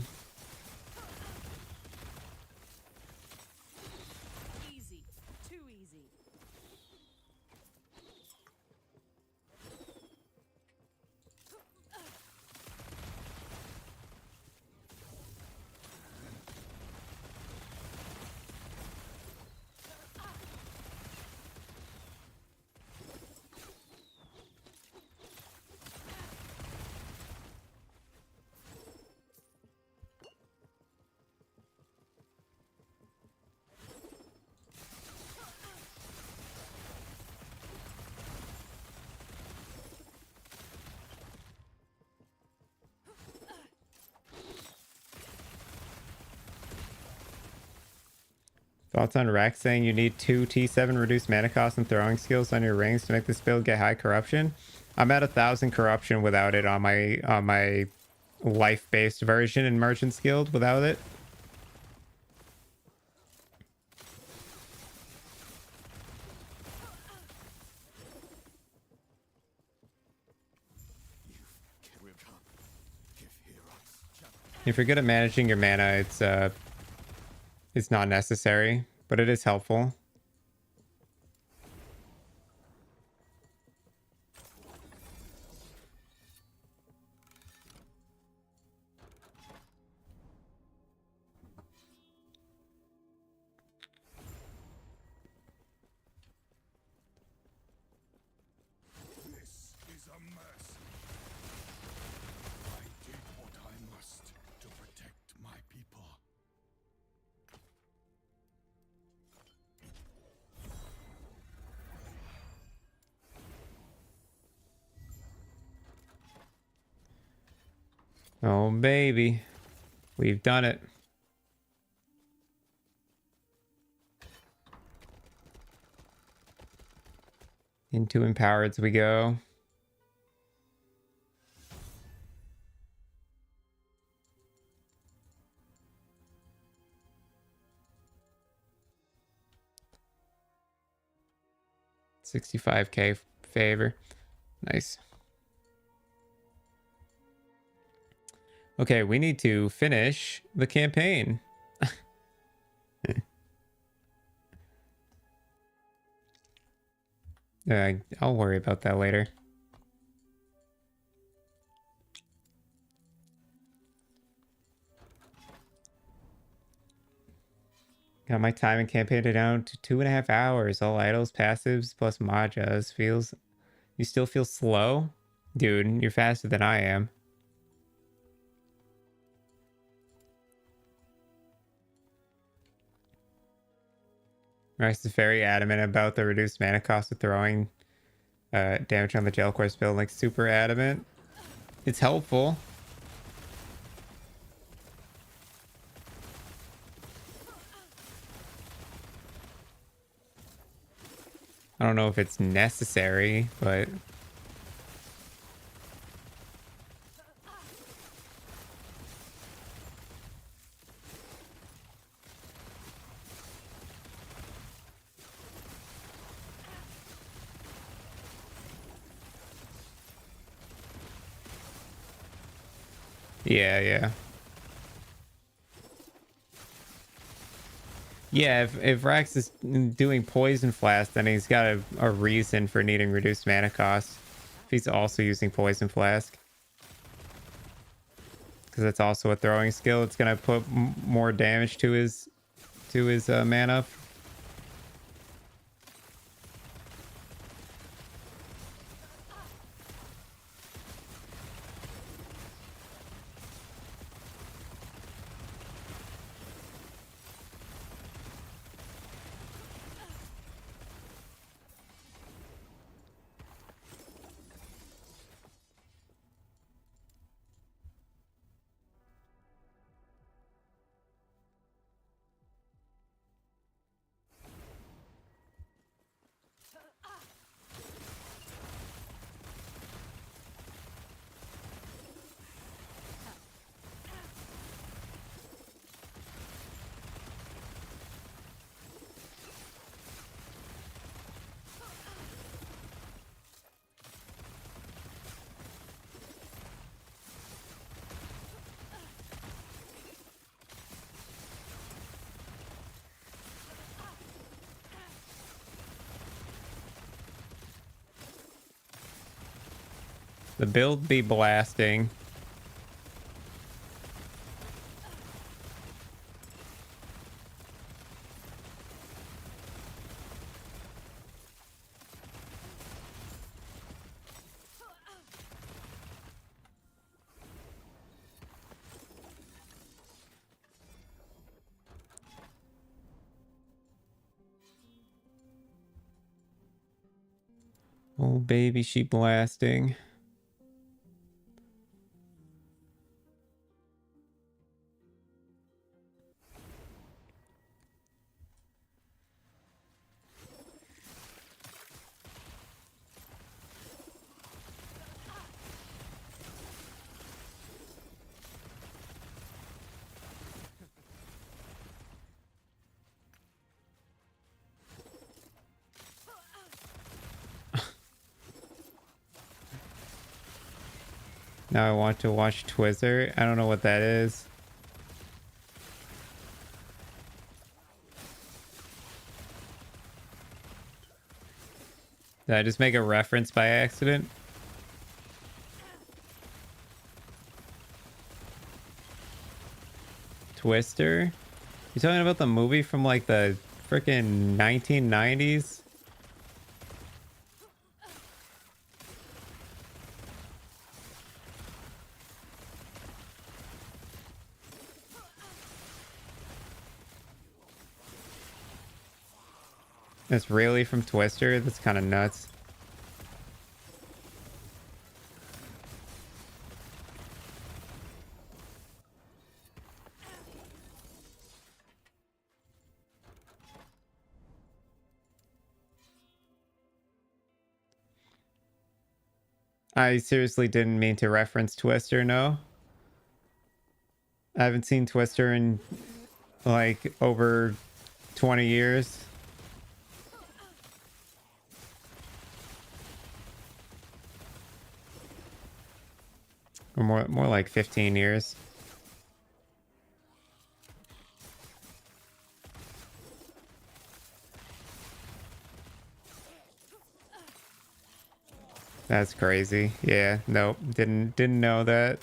D: Easy. Too easy.
A: Thoughts on Rex saying you need 2 T7 reduced mana cost and throwing skills on your rings to make this build get high corruption? I'm at 1,000 corruption without it on my life-based version in Merchant's Guild without it. If you're good at managing your mana, it's not necessary, but it is helpful.
C: This is a mess. I did what I must to protect my people.
A: Oh, baby. We've done it. Into empowereds we go. $65K favor. Nice. Okay, we need to finish the campaign. I'll worry about that later. Got my time in campaign down to 2.5 hours. All idols, passives, plus majas. Feels... You still feel slow? Dude, you're faster than I am. Rex is very adamant about the reduced mana cost of throwing damage on the Jelkhor build. Like, super adamant. It's helpful. I don't know if it's necessary, but... Yeah. Yeah, if Rax is doing Poison Flask, then he's got a reason for needing reduced mana cost. If he's also using Poison Flask. Because that's also a throwing skill. It's going to put more damage to his mana. The build be blasting. Oh, baby, she blasting. Now I want to watch Twizzler. I don't know what that is. Did I just make a reference by accident? Twister? You talking about the movie from like the freaking 1990s? It's really from Twister? That's kind of nuts. I seriously didn't mean to reference Twister, no. I haven't seen Twister in like over 20 years. Or more like 15 years. That's crazy. Yeah, nope. Didn't know that.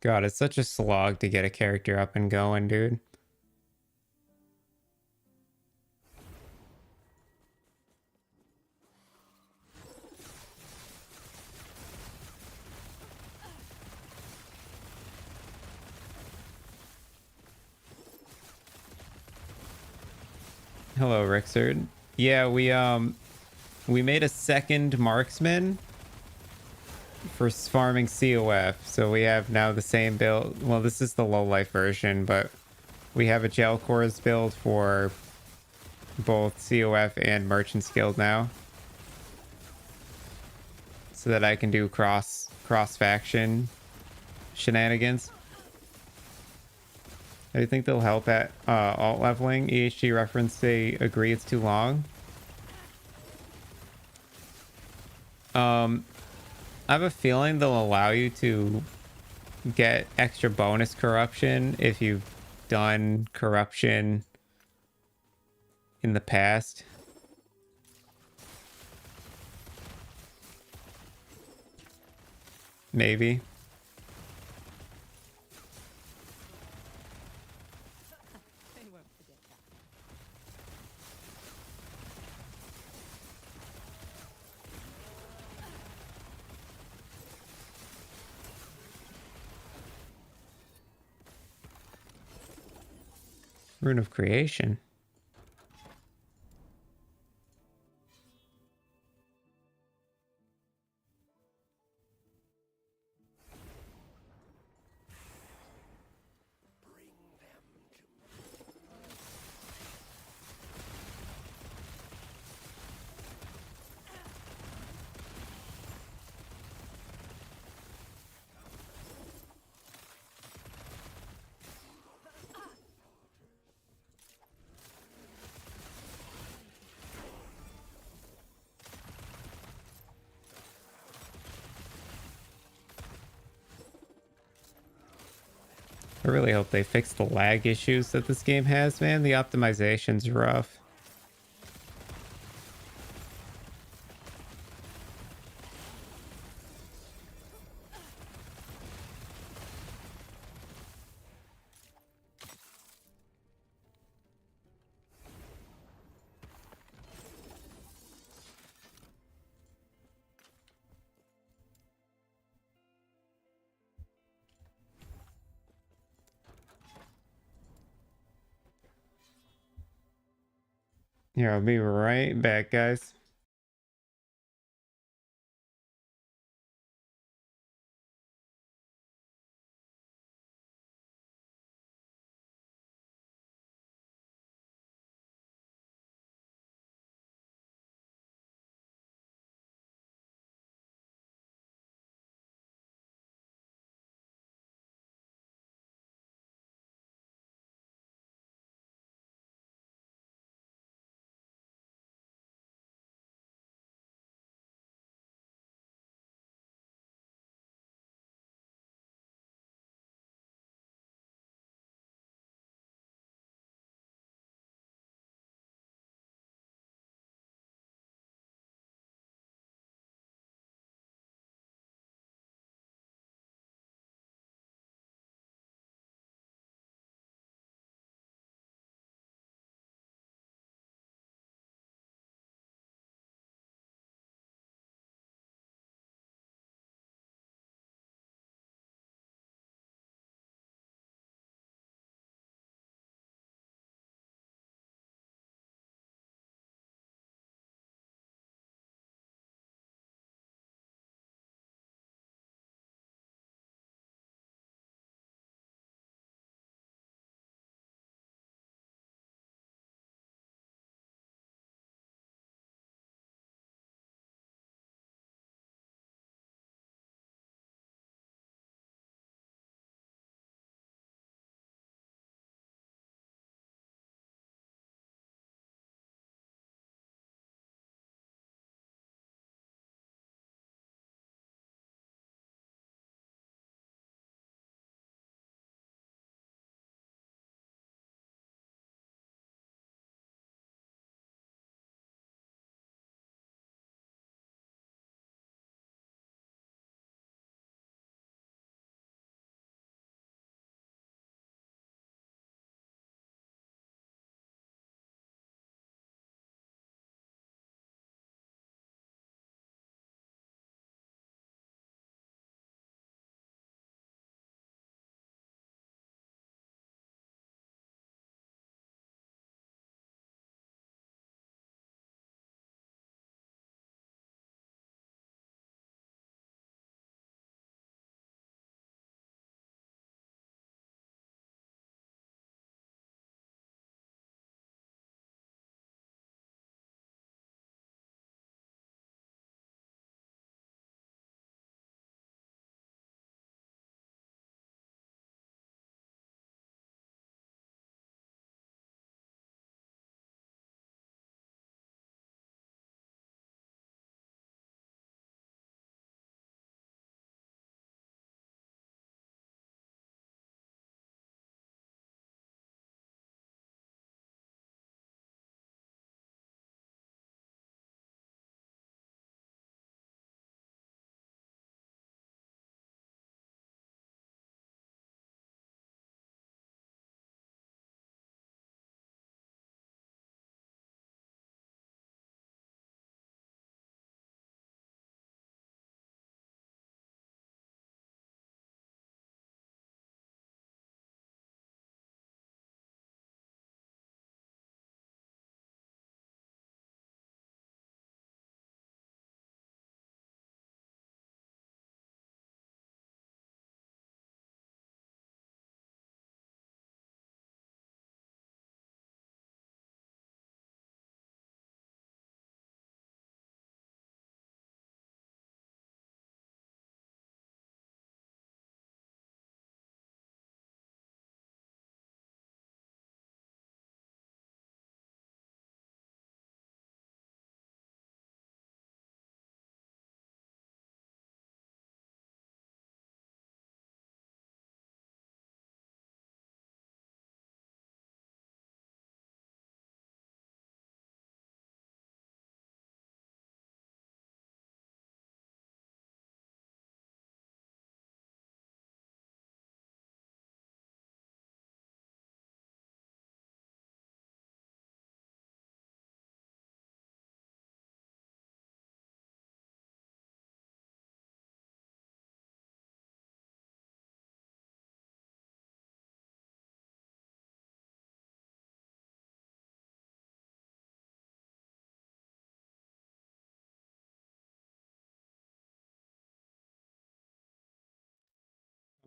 A: God, it's such a slog to get a character up and going, dude. Hello, Rixard. Yeah, we made a second marksman for farming COF. So we have now the same build. Well, this is the low life version, but we have a Jelkhor's build for both COF and Merchant's Guild now. So that I can do cross faction shenanigans. I think they'll help at alt leveling. EHG reference, they agree it's too long. I have a feeling they'll allow you to get extra bonus corruption if you've done corruption in the past. Maybe.
D: They won't forget that.
A: Rune of Creation. I really hope they fix the lag issues that this game has, man. The optimization's rough. Here, I'll be right back, guys.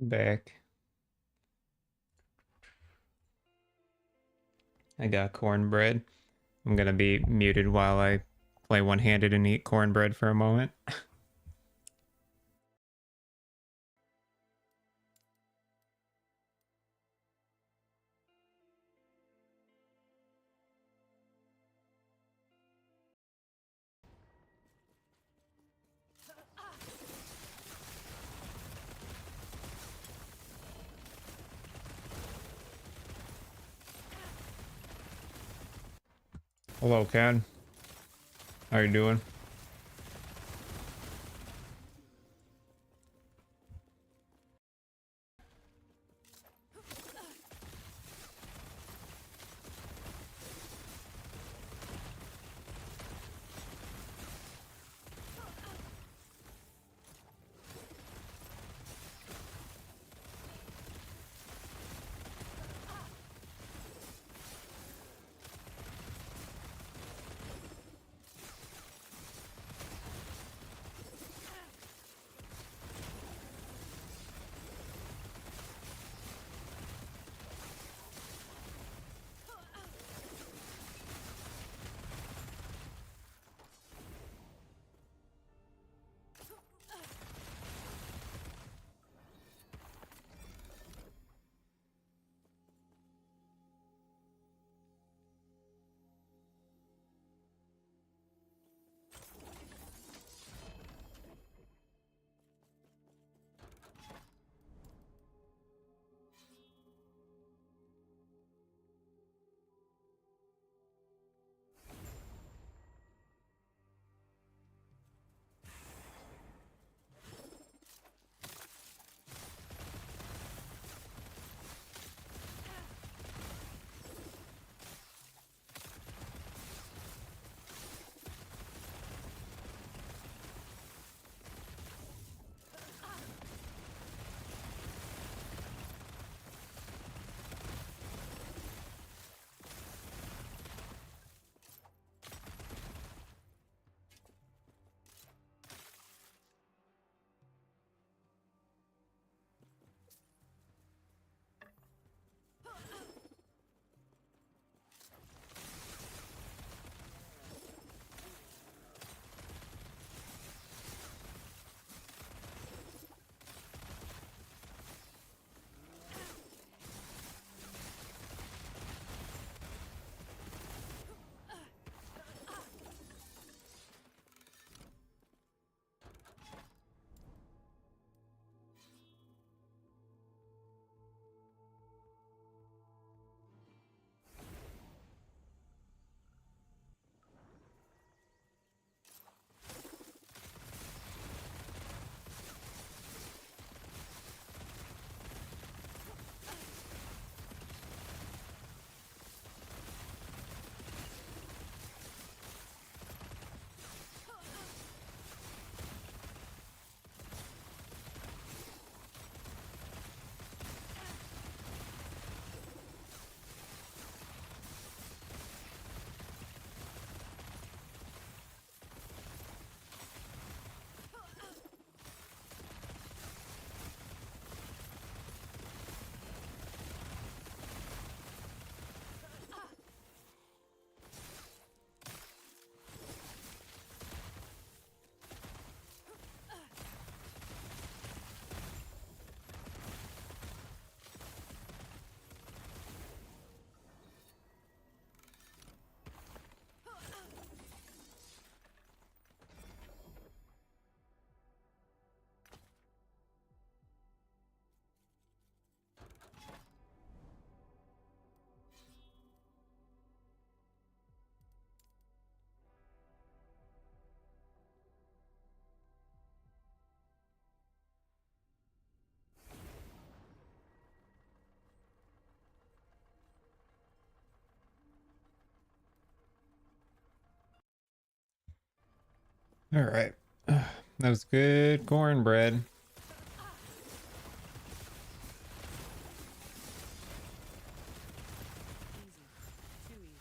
A: Back. I got cornbread. I'm gonna be muted while I play one-handed and eat cornbread for a moment. Hello, Ken. How you doing? All right. That was good cornbread.
D: Easy. Too easy.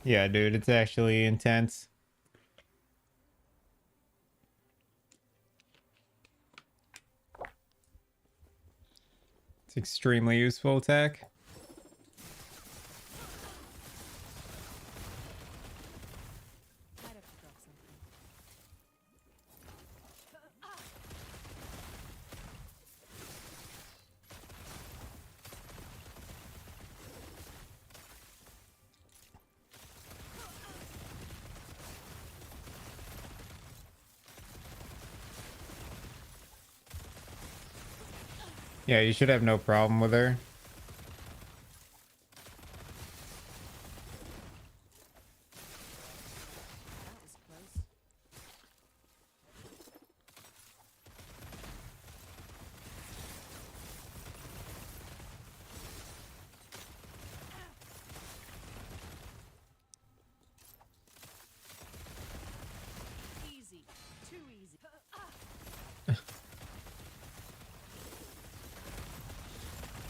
A: Yeah, dude, it's actually intense. It's extremely useful attack.
D: Might have to drop something.
A: Yeah, you should have no problem with her.
D: That was close. Easy. Too easy.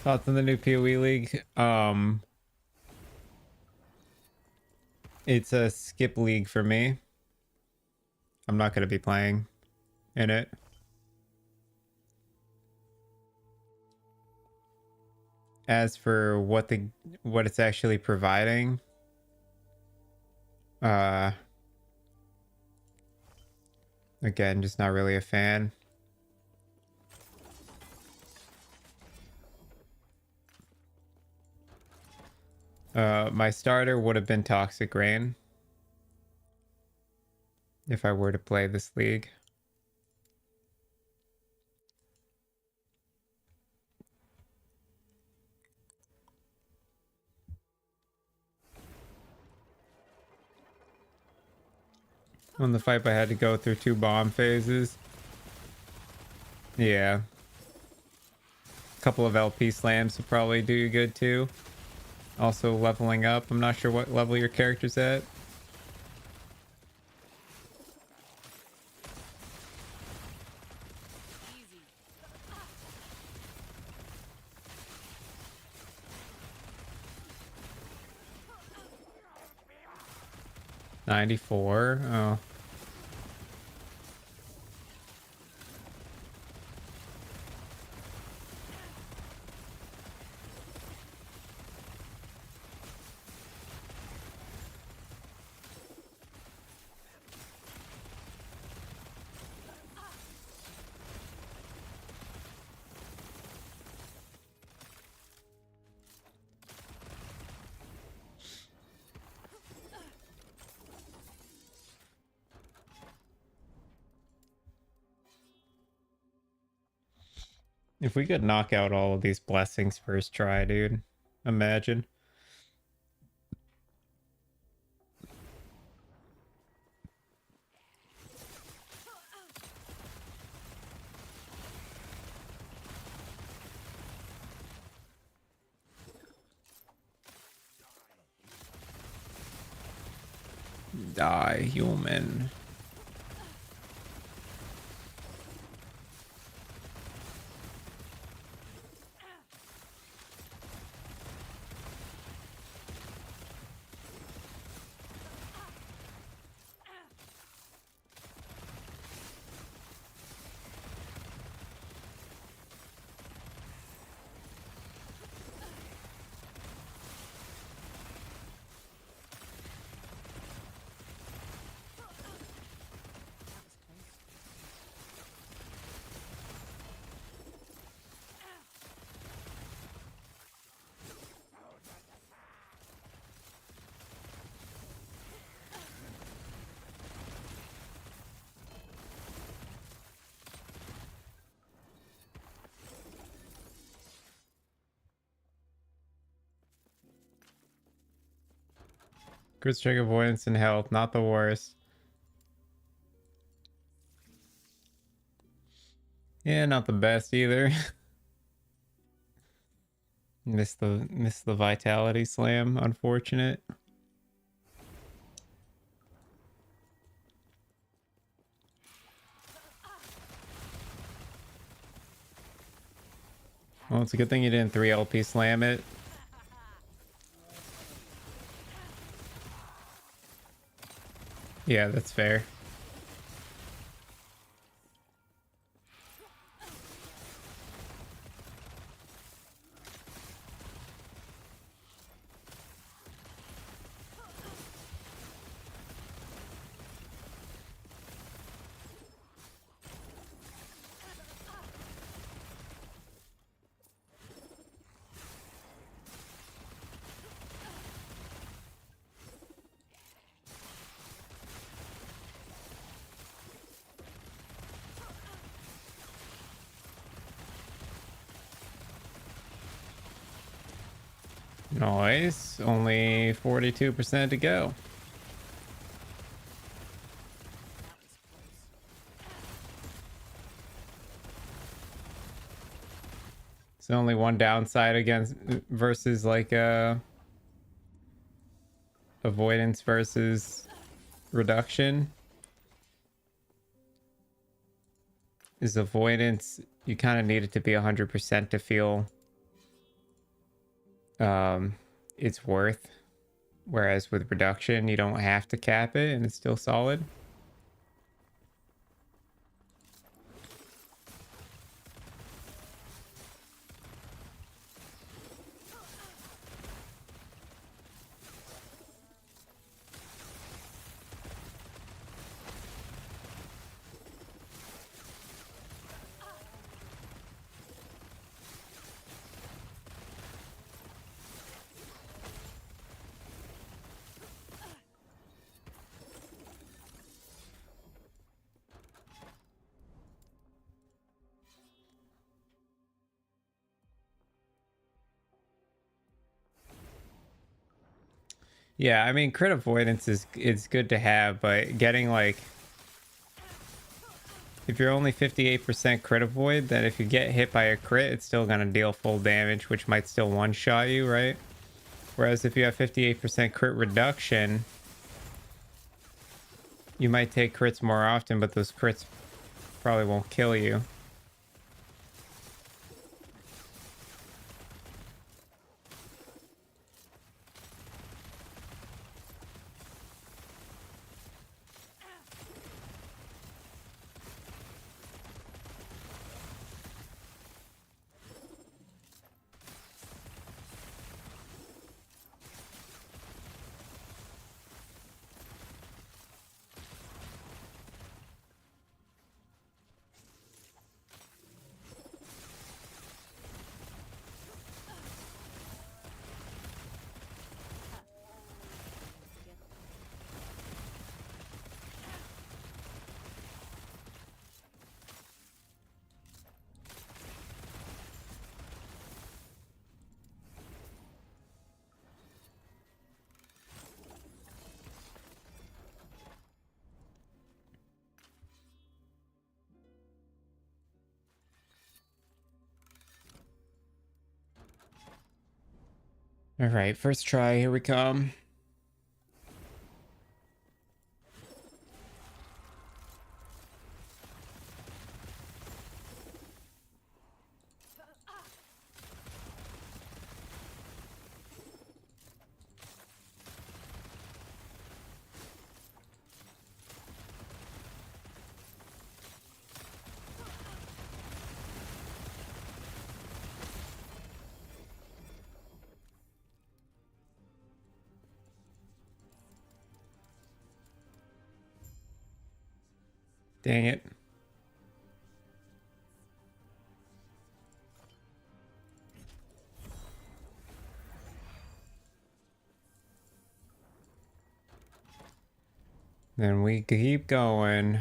A: Thoughts on the new PoE League? It's a skip league for me. I'm not gonna be playing in it. As for what it's actually providing, again, just not really a fan. My starter would have been Toxic Rain if I were to play this league. On the fight, I had to go through 2 bomb phases. Yeah. A couple of LP slams would probably do you good too. Also leveling up. I'm not sure what level your character's at.
D: Easy.
A: 94. Oh. If we could knock out all of these blessings first try, dude. Imagine. Die, human.
D: That was close.
A: Crit check avoidance and health, not the worst. Yeah, not the best either. Missed the vitality slam, unfortunate. Well, it's a good thing you didn't 3 LP slam it. Yeah, that's fair. Nice. Only 42% to go.
D: That was close.
A: It's only one downside against versus like avoidance versus reduction is avoidance. You kind of need it to be 100% to feel it's worth, whereas with reduction you don't have to cap it and it's still solid. Yeah, I mean, crit avoidance is good to have, but getting like, if you're only 58% crit avoid, then if you get hit by a crit, it's still gonna deal full damage, which might still one-shot you, right? Whereas if you have 58% crit reduction, you might take crits more often, but those crits probably won't kill you. All right, first try, here we come. Dang it. Then we keep going.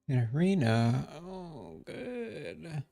A: An arena. Oh, good.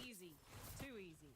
D: Easy. Too easy.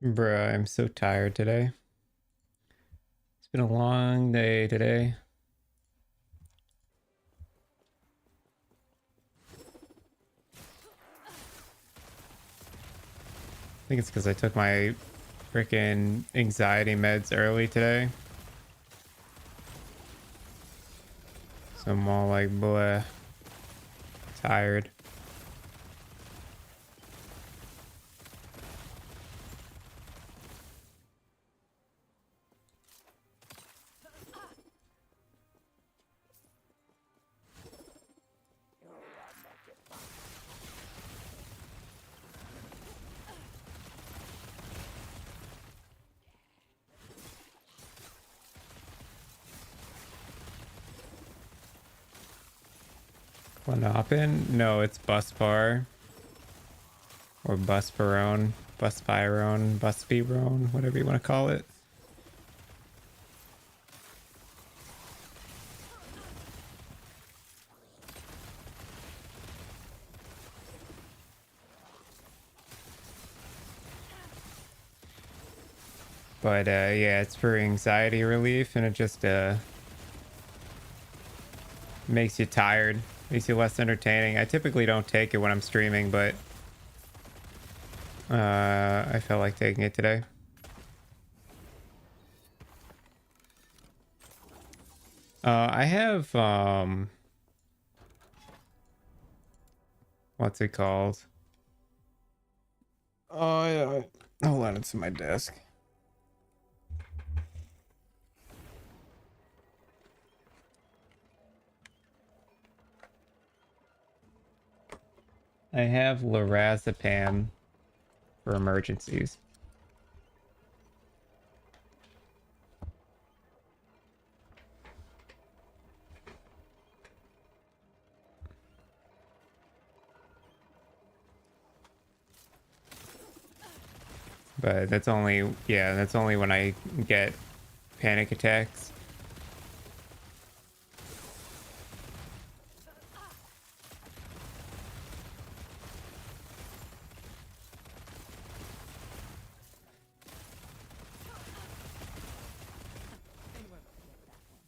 A: Bruh, I'm so tired today. It's been a long day today. I think it's because I took my freaking anxiety meds early today. So I'm all like, bleh, tired. Clonopin? No, it's Buspar. Or Buspirone. Buspirone. Buspirone. Whatever you want to call it. But yeah, it's for anxiety relief, and it just makes you tired, makes you less entertaining. I typically don't take it when I'm streaming, but I felt like taking it today. I have what's it called? Oh yeah, hold on, it's in my desk. I have lorazepam for emergencies. But that's only, yeah, that's only when I get panic attacks.
D: They won't forget that one.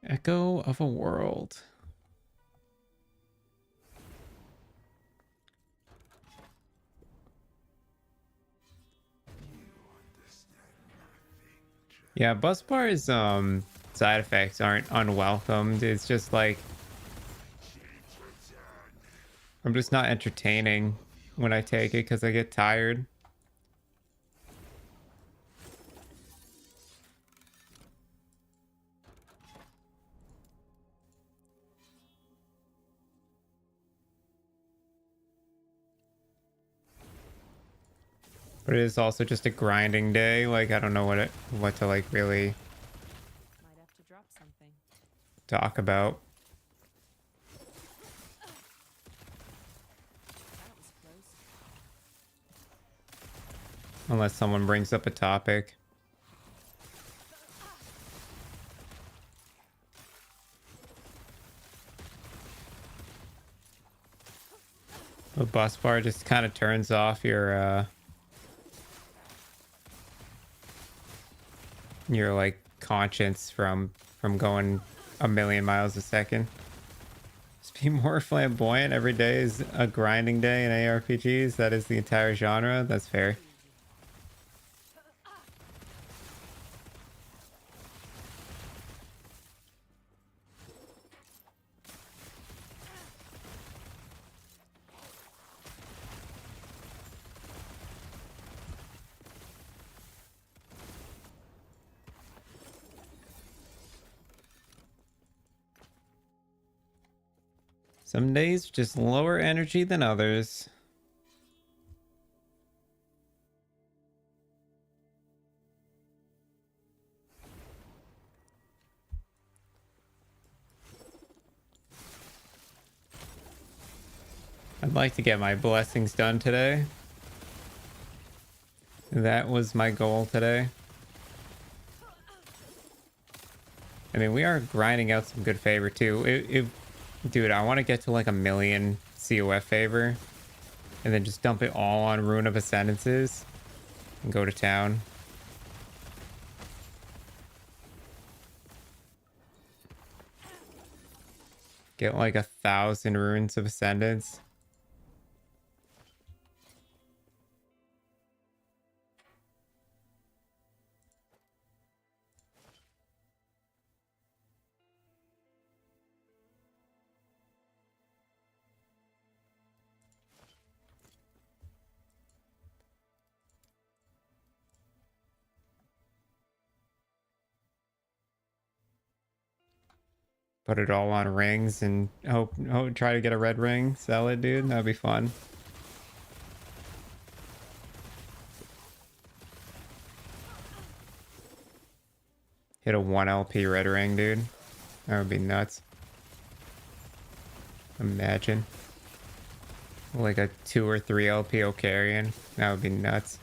A: Echo of a World. Yeah, bus bars side effects aren't unwelcomed. It's just like I'm just not entertaining when I take it because I get tired. But it is also just a grinding day. Like I don't know what to like really
D: Might have to drop something.
A: talk about.
D: That was close.
A: Unless someone brings up a topic. A bus bar just kind of turns off your like conscience from going a million miles a second. Just be more flamboyant. Every day is a grinding day in ARPGs. That is the entire genre. That's fair. Some days just lower energy than others. I'd like to get my blessings done today. That was my goal today. I mean, we are grinding out some good favor too. Dude, I want to get to like 1,000,000 COF favor and then just dump it all on Rune of Ascendances and go to town. Get like 1,000 runes of Ascendance. Put it all on rings and hope try to get a red ring. Sell it, dude. That'd be fun. Hit a 1 LP red ring, dude. That would be nuts. Imagine. Like a 2 or 3 LPO carrion. That would be nuts.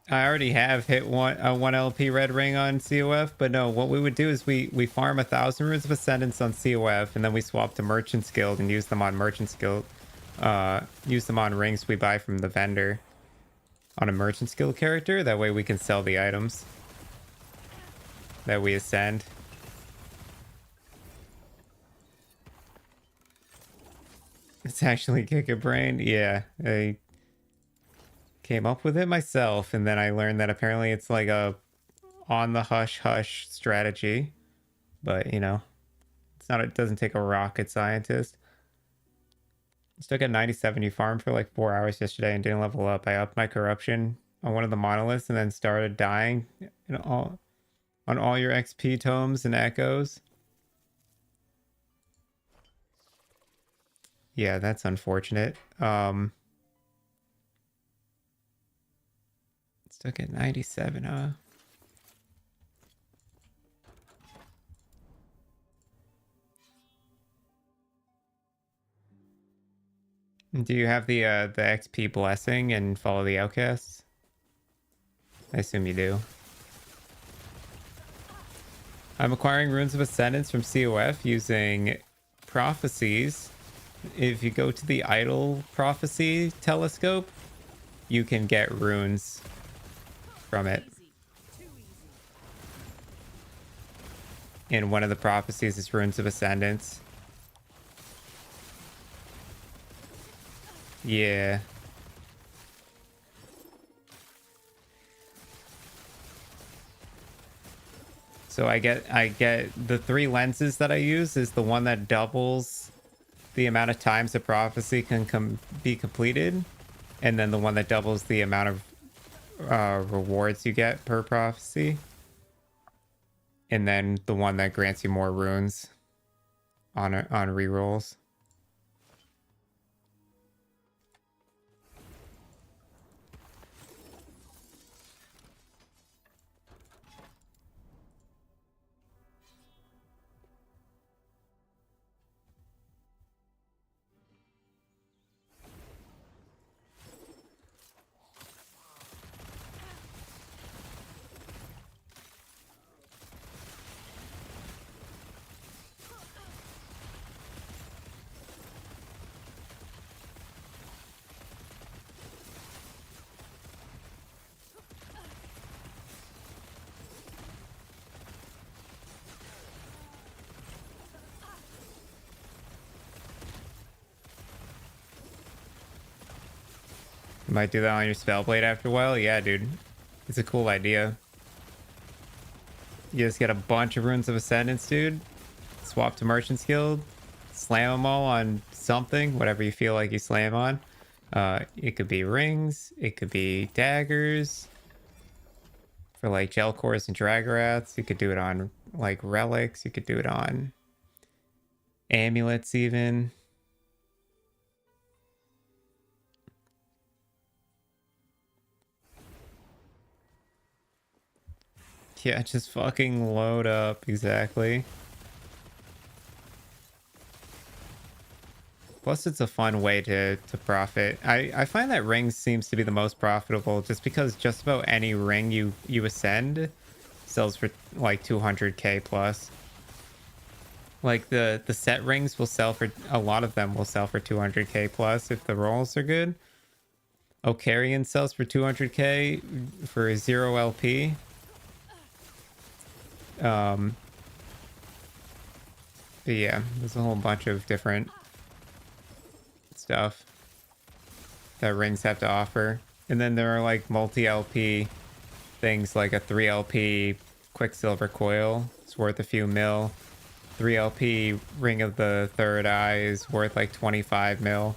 A: I already have hit a 1 LP red ring on COF, but no, what we would do is we farm 1,000 runes of Ascendance on COF, and then we swap to Merchant's Guild and use them on Merchant's Guild. Use them on rings we buy from the vendor on a Merchant's Guild character. That way we can sell the items that we ascend. It's actually Kick a Brain. Yeah, I came up with it myself, and then I learned that apparently it's like a on the hush hush strategy, but you know, it's not, it doesn't take a rocket scientist. Stuck at 97. You farmed for like 4 hours yesterday and didn't level up. I upped my corruption on one of the monoliths and then started dying on all your XP tomes and echoes. Yeah, that's unfortunate. Stuck at 97, huh? Do you have the XP blessing and follow the outcasts? I assume you do. I'm acquiring runes of ascendance from COF using prophecies. If you go to the idle prophecy telescope, you can get runes from it.
D: Easy. Too easy.
A: And one of the prophecies is runes of ascendance. Yeah. So I get the 3 lenses that I use is the one that doubles the amount of times a prophecy can be completed, and then the one that doubles the amount of rewards you get per prophecy, and then the one that grants you more runes on rerolls. You might do that on your spellblade after a while. Yeah, dude. It's a cool idea. You just get a bunch of runes of ascendance, dude. Swap to Merchant's Guild. Slam them all on something, whatever you feel like you slam on. It could be rings. It could be daggers. For like Jelkhors and Dragoraths. You could do it on like relics. You could do it on amulets even. Yeah, just fucking load up. Exactly. Plus, it's a fun way to profit. I find that rings seems to be the most profitable just because just about any ring you ascend sells for like 200k plus. Like the set rings will sell for, a lot of them will sell for 200k plus if the rolls are good. Ocarian sells for 200k for 0 LP. But yeah, there's a whole bunch of different stuff that rings have to offer. And then there are like multi-LP things like a 3 LP Quicksilver Coil. It's worth a few mil. 3 LP Ring of the Third Eye is worth like 25 mil.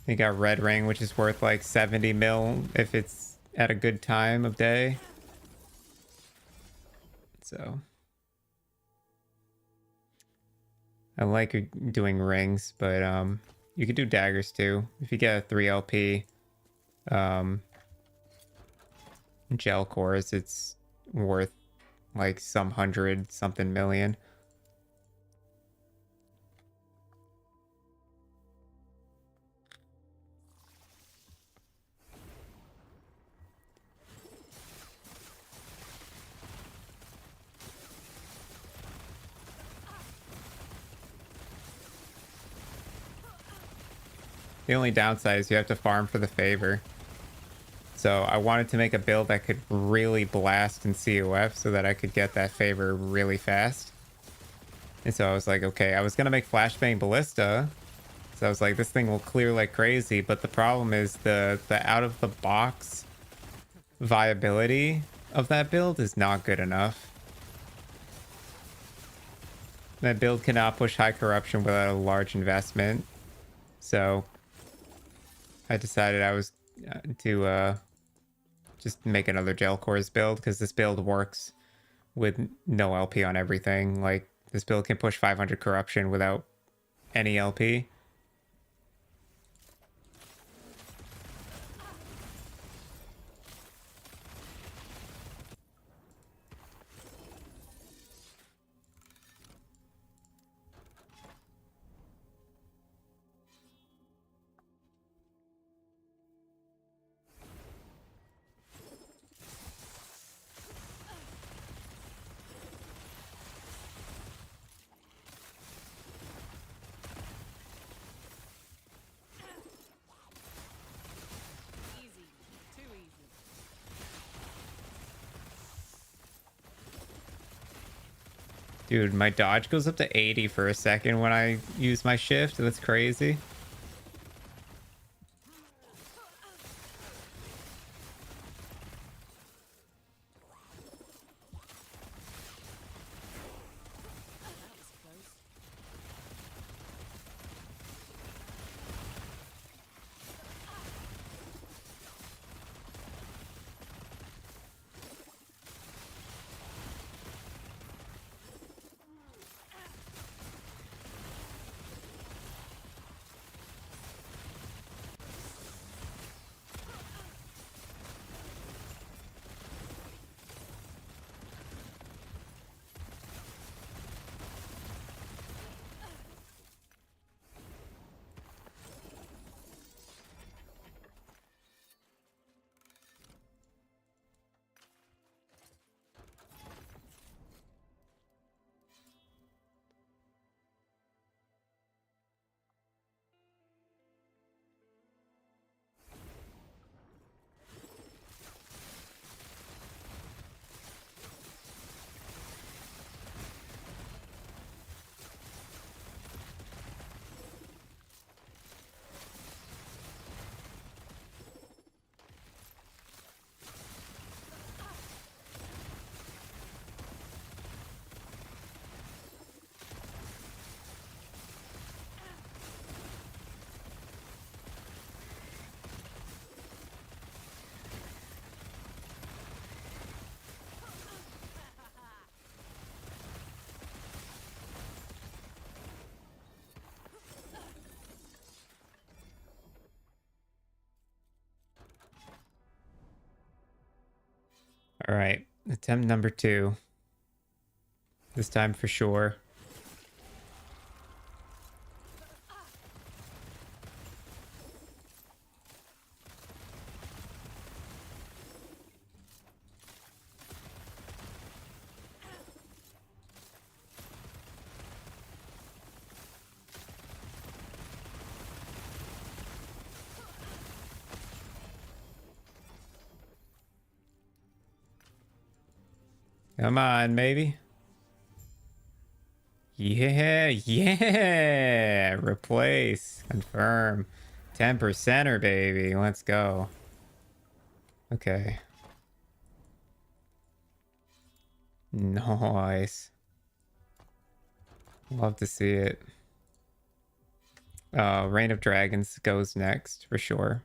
A: You got Red Ring, which is worth like 70 mil if it's at a good time of day. So I like doing rings, but you could do daggers too. If you get a 3 LP Jelkhors, it's worth like some 100 something million. The only downside is you have to farm for the favor. So I wanted to make a build that could really blast in COF so that I could get that favor really fast. And so I was like, okay, I was going to make Flashbang Ballista. So I was like, this thing will clear like crazy. But the problem is the out-of-the-box viability of that build is not good enough. That build cannot push high corruption without a large investment. So I decided I was to just make another Jelkhor's build, because this build works with no LP on everything. Like, this build can push 500 corruption without any LP.
D: Easy. Too easy.
A: Dude, my dodge goes up to 80 for a second when I use my shift. That's crazy. All right, attempt number 2. This time for sure. Come on, maybe. Yeah, yeah. Replace. Confirm. 10%er, baby. Let's go. Okay. Nice. Love to see it. Reign of Dragons goes next for sure.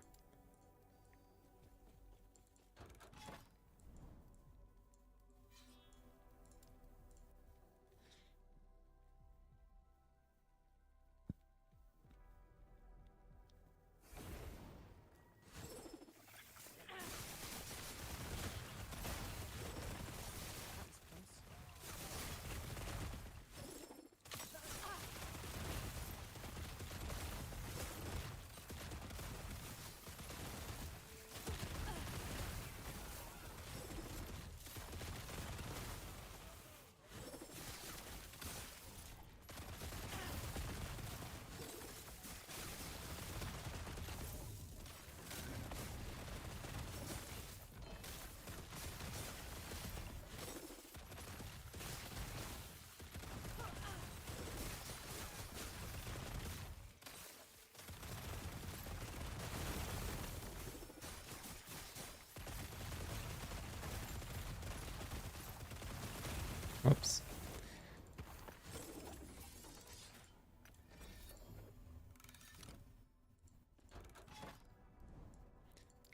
A: Whoops.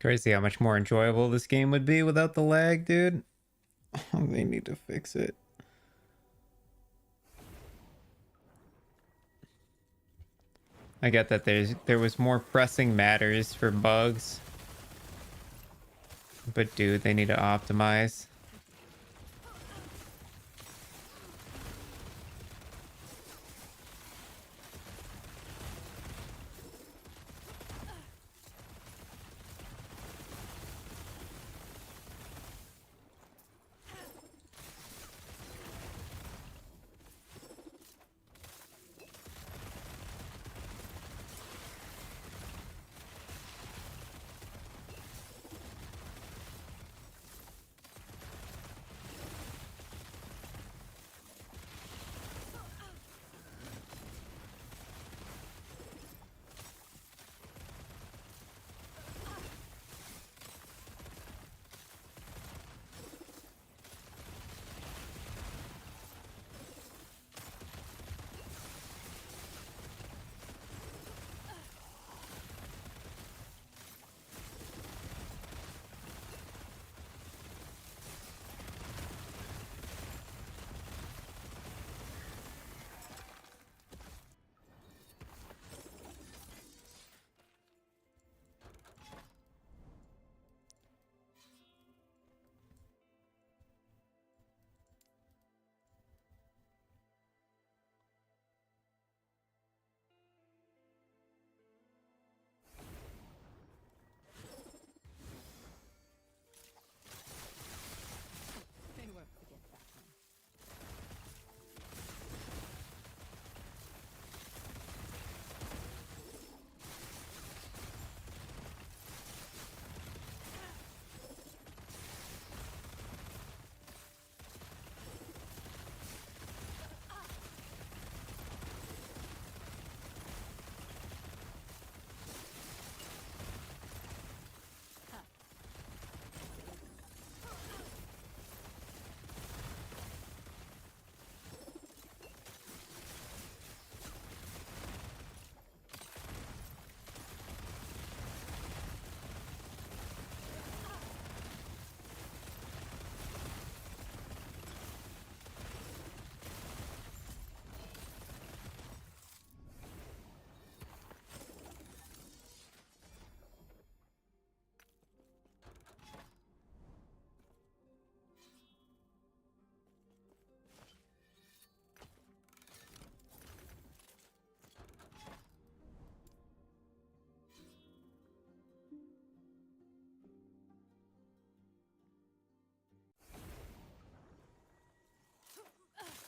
A: Crazy how much more enjoyable this game would be without the lag, dude. They need to fix it. I get that there was more pressing matters for bugs. But dude, they need to optimize.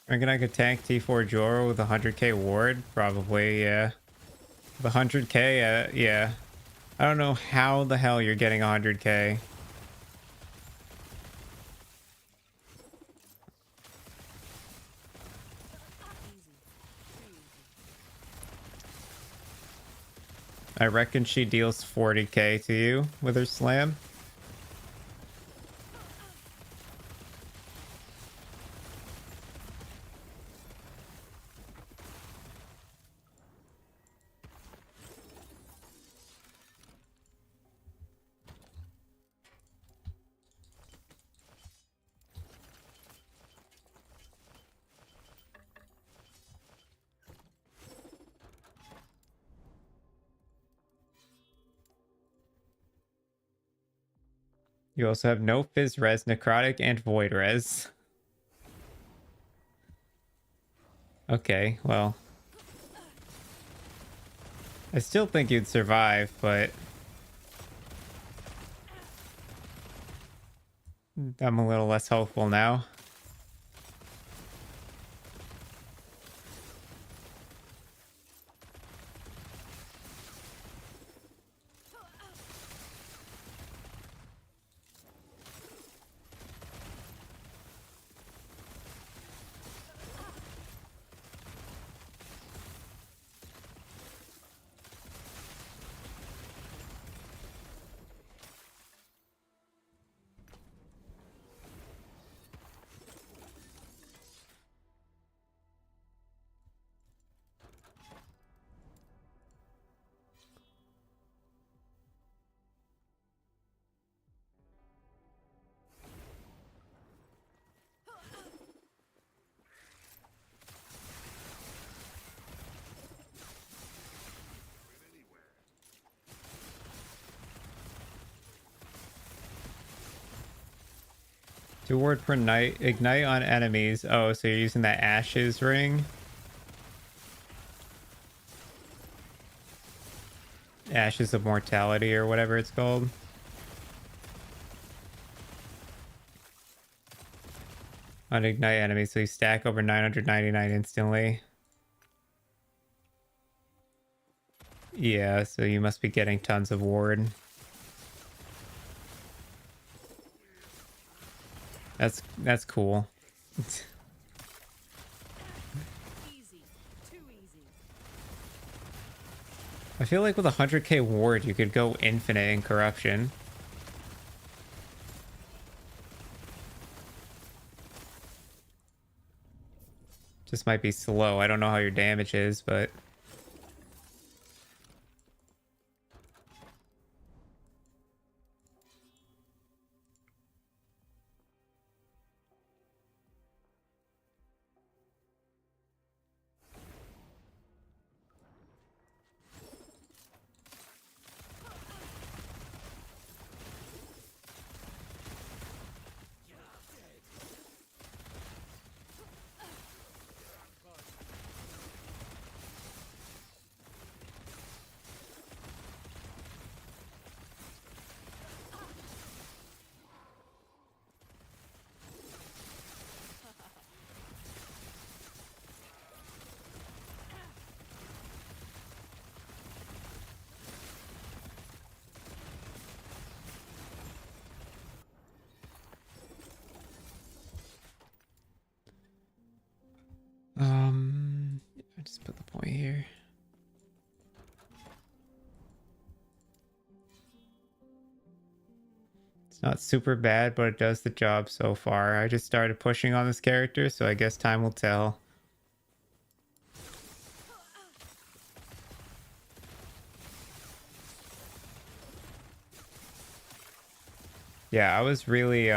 A: Reckon I could tank T4 Joro with 100k ward? Probably, yeah. The 100k, yeah. I don't know how the hell you're getting 100k. I reckon she deals 40k to you with her slam. You also have no Fizz Res, Necrotic, and Void Res. Okay, well. I still think you'd survive, but I'm a little less hopeful now. Two ward per night. Ignite on enemies. Oh, so you're using that Ashes ring? Ashes of Mortality or whatever it's called. On ignite enemies, so you stack over 999 instantly. Yeah, so you must be getting tons of ward. That's cool.
D: Easy. Too easy.
A: I feel like with 100k ward, you could go infinite in corruption. Just might be slow. I don't know how your damage is, but I just put the point here. It's not super bad, but it does the job so far. I just started pushing on this character, so I guess time will tell. Yeah, I was really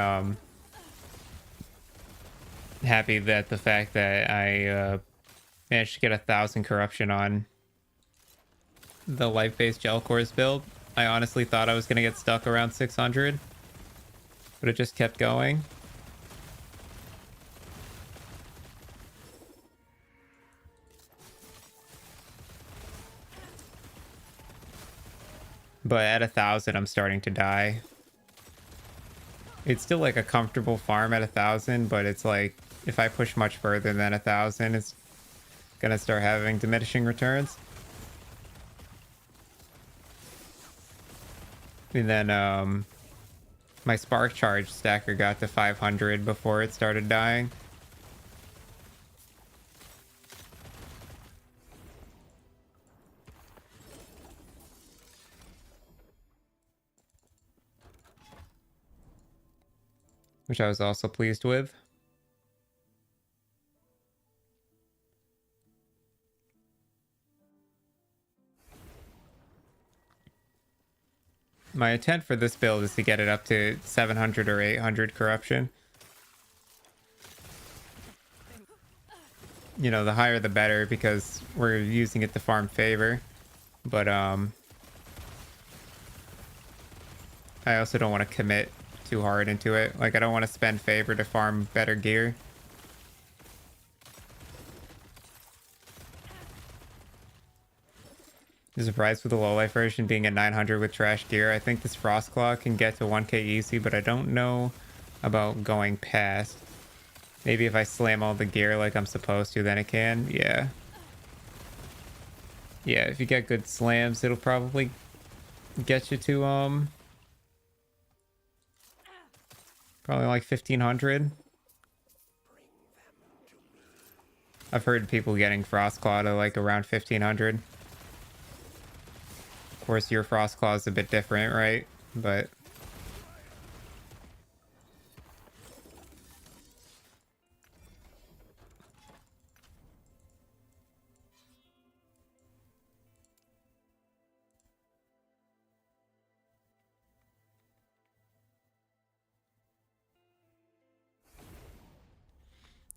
A: happy that the fact that I managed to get 1,000 corruption on the life-based Jelkhor's build. I honestly thought I was going to get stuck around 600, but it just kept going. But at 1,000, I'm starting to die. It's still like a comfortable farm at 1,000, but it's like if I push much further than 1,000, it's gonna start having diminishing returns. And then my spark charge stacker got to 500 before it started dying. Which I was also pleased with. My intent for this build is to get it up to 700 or 800 corruption. You know, the higher the better, because we're using it to farm favor. But I also don't want to commit too hard into it. Like, I don't want to spend favor to farm better gear. I'm surprised with the low life version being at 900 with trash gear. I think this Frostclaw can get to 1k easy, but I don't know about going past. Maybe if I slam all the gear like I'm supposed to, then it can. Yeah. Yeah, if you get good slams, it'll probably get you to probably like 1500. I've heard people getting Frostclaw to like around 1500. Of course, your Frostclaw is a bit different, right? But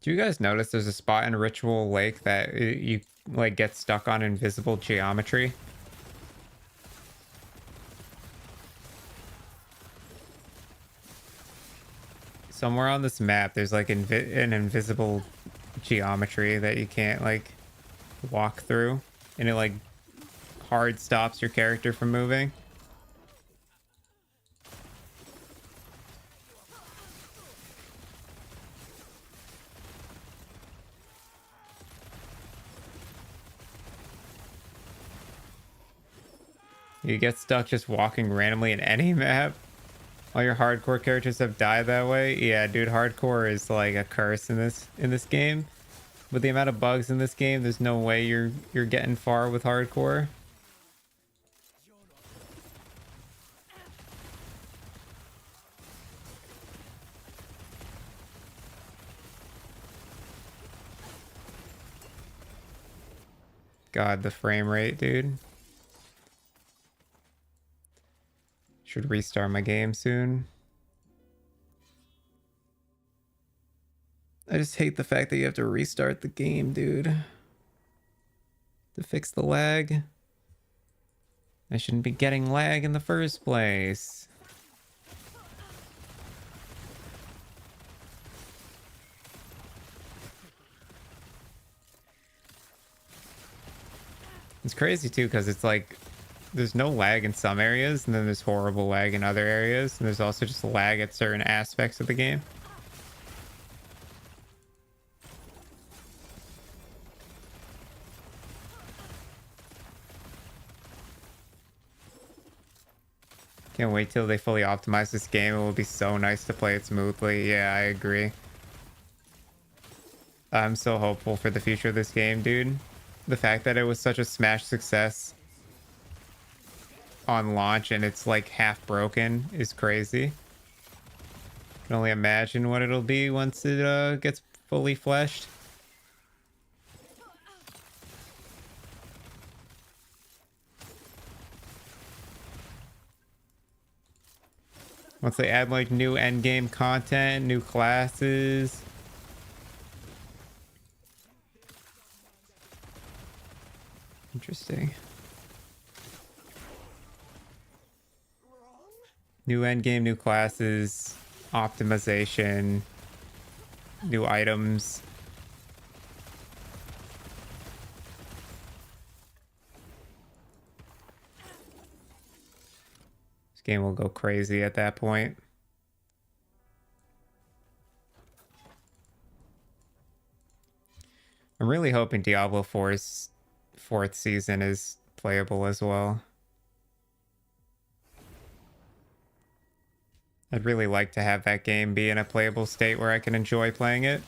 A: do you guys notice there's a spot in Ritual Lake that you like get stuck on invisible geometry? Somewhere on this map, there's like an invisible geometry that you can't like walk through, and it like hard stops your character from moving. You get stuck just walking randomly in any map. All your hardcore characters have died that way. Yeah, dude, hardcore is like a curse in this game. With the amount of bugs in this game, there's no way you're getting far with hardcore. God, the frame rate, dude. Should restart my game soon. I just hate the fact that you have to restart the game, dude. To fix the lag. I shouldn't be getting lag in the first place. It's crazy too, because it's like there's no lag in some areas, and then there's horrible lag in other areas, and there's also just lag at certain aspects of the game. Can't wait till they fully optimize this game. It will be so nice to play it smoothly. Yeah, I agree. I'm so hopeful for the future of this game, dude. The fact that it was such a smash success on launch and it's like half broken is crazy. Can only imagine what it'll be once it gets fully fleshed. Once they add like new endgame content, new classes. Interesting. New endgame, new classes, optimization, new items. This game will go crazy at that point. really hoping Diablo 4's fourth season is playable as well. I'd really like to have that game be in a playable state where I can enjoy playing it.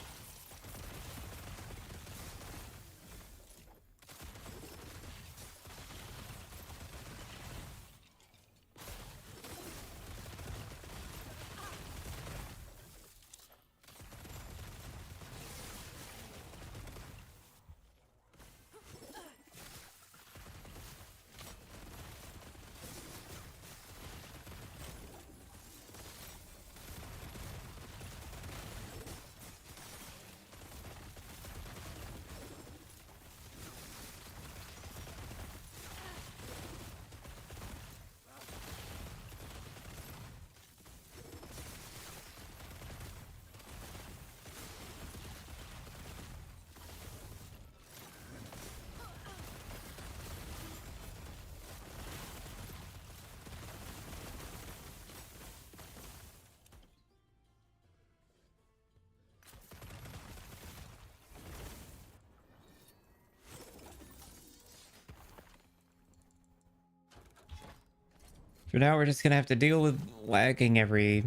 A: For now, we're just gonna have to deal with lagging every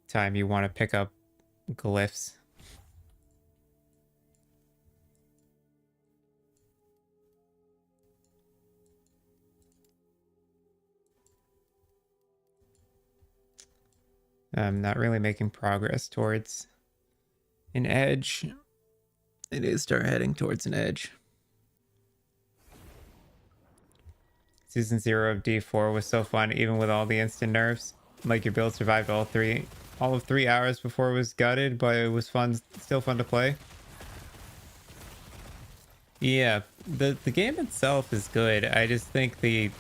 A: time you want to pick up glyphs. I'm not really making progress towards an edge. It is start heading towards an edge. Season 0 of D4 was so fun, even with all the instant nerfs. Like, your build survived all of 3 hours before it was gutted, but it was fun, still fun to play. Yeah, the game itself is good. I just think the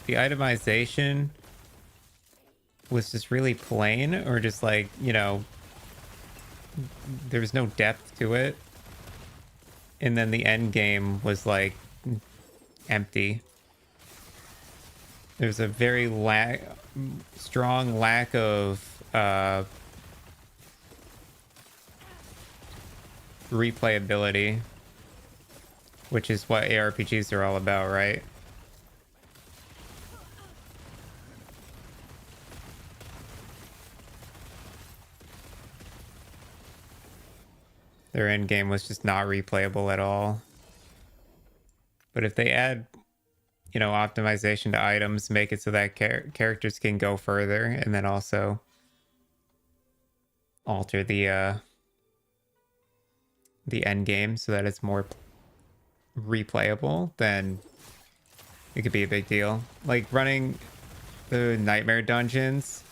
A: itemization was just really plain, or just like, you know, there was no depth to it. And then the end game was like empty. There's a very strong lack of replayability, which is what ARPGs are all about, right? Their end game was just not replayable at all. But if they add, you know, optimization to items, make it so that characters can go further, and then also alter the end game so that it's more replayable, then it could be a big deal. Like, running the nightmare dungeons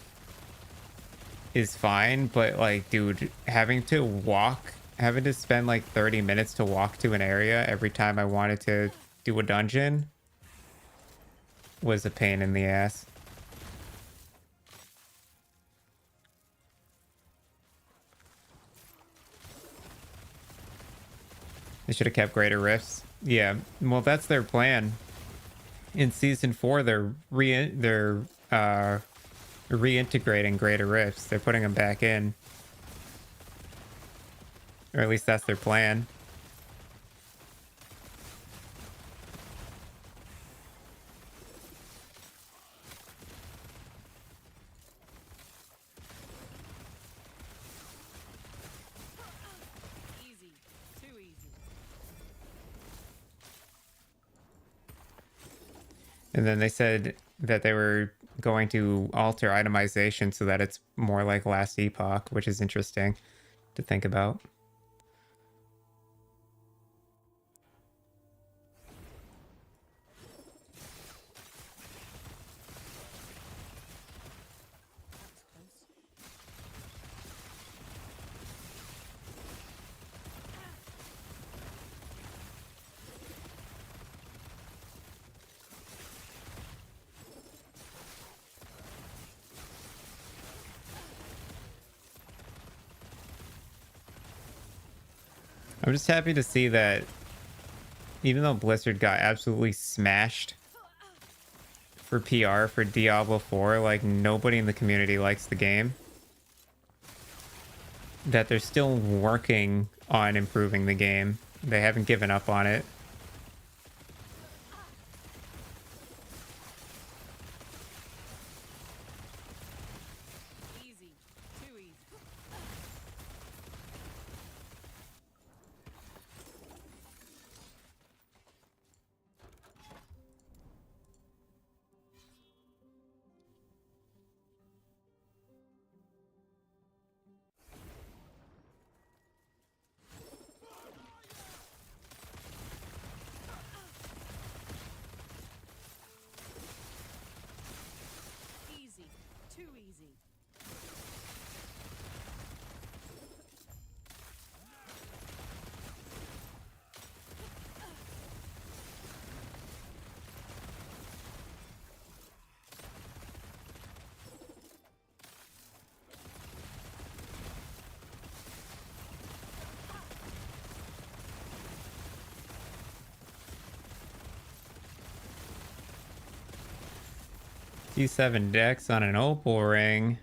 A: is fine, but like, dude, having to spend like 30 minutes to walk to an area every time I wanted to do a dungeon was a pain in the ass. They should have kept greater rifts. Yeah, well, that's their plan. In season 4, they're reintegrating greater rifts. They're putting them back in, or at least that's their plan.
D: Easy. Too easy.
A: And then they said that they were going to alter itemization so that it's more like last Epoch, which is interesting to think about. I'm just happy to see that even though Blizzard got absolutely smashed for PR for Diablo 4, like, nobody in the community likes the game, that they're still working on improving the game. They haven't given up on it.
D: Easy. Too easy. Easy. Too easy.
A: D7 Dex on an opal ring.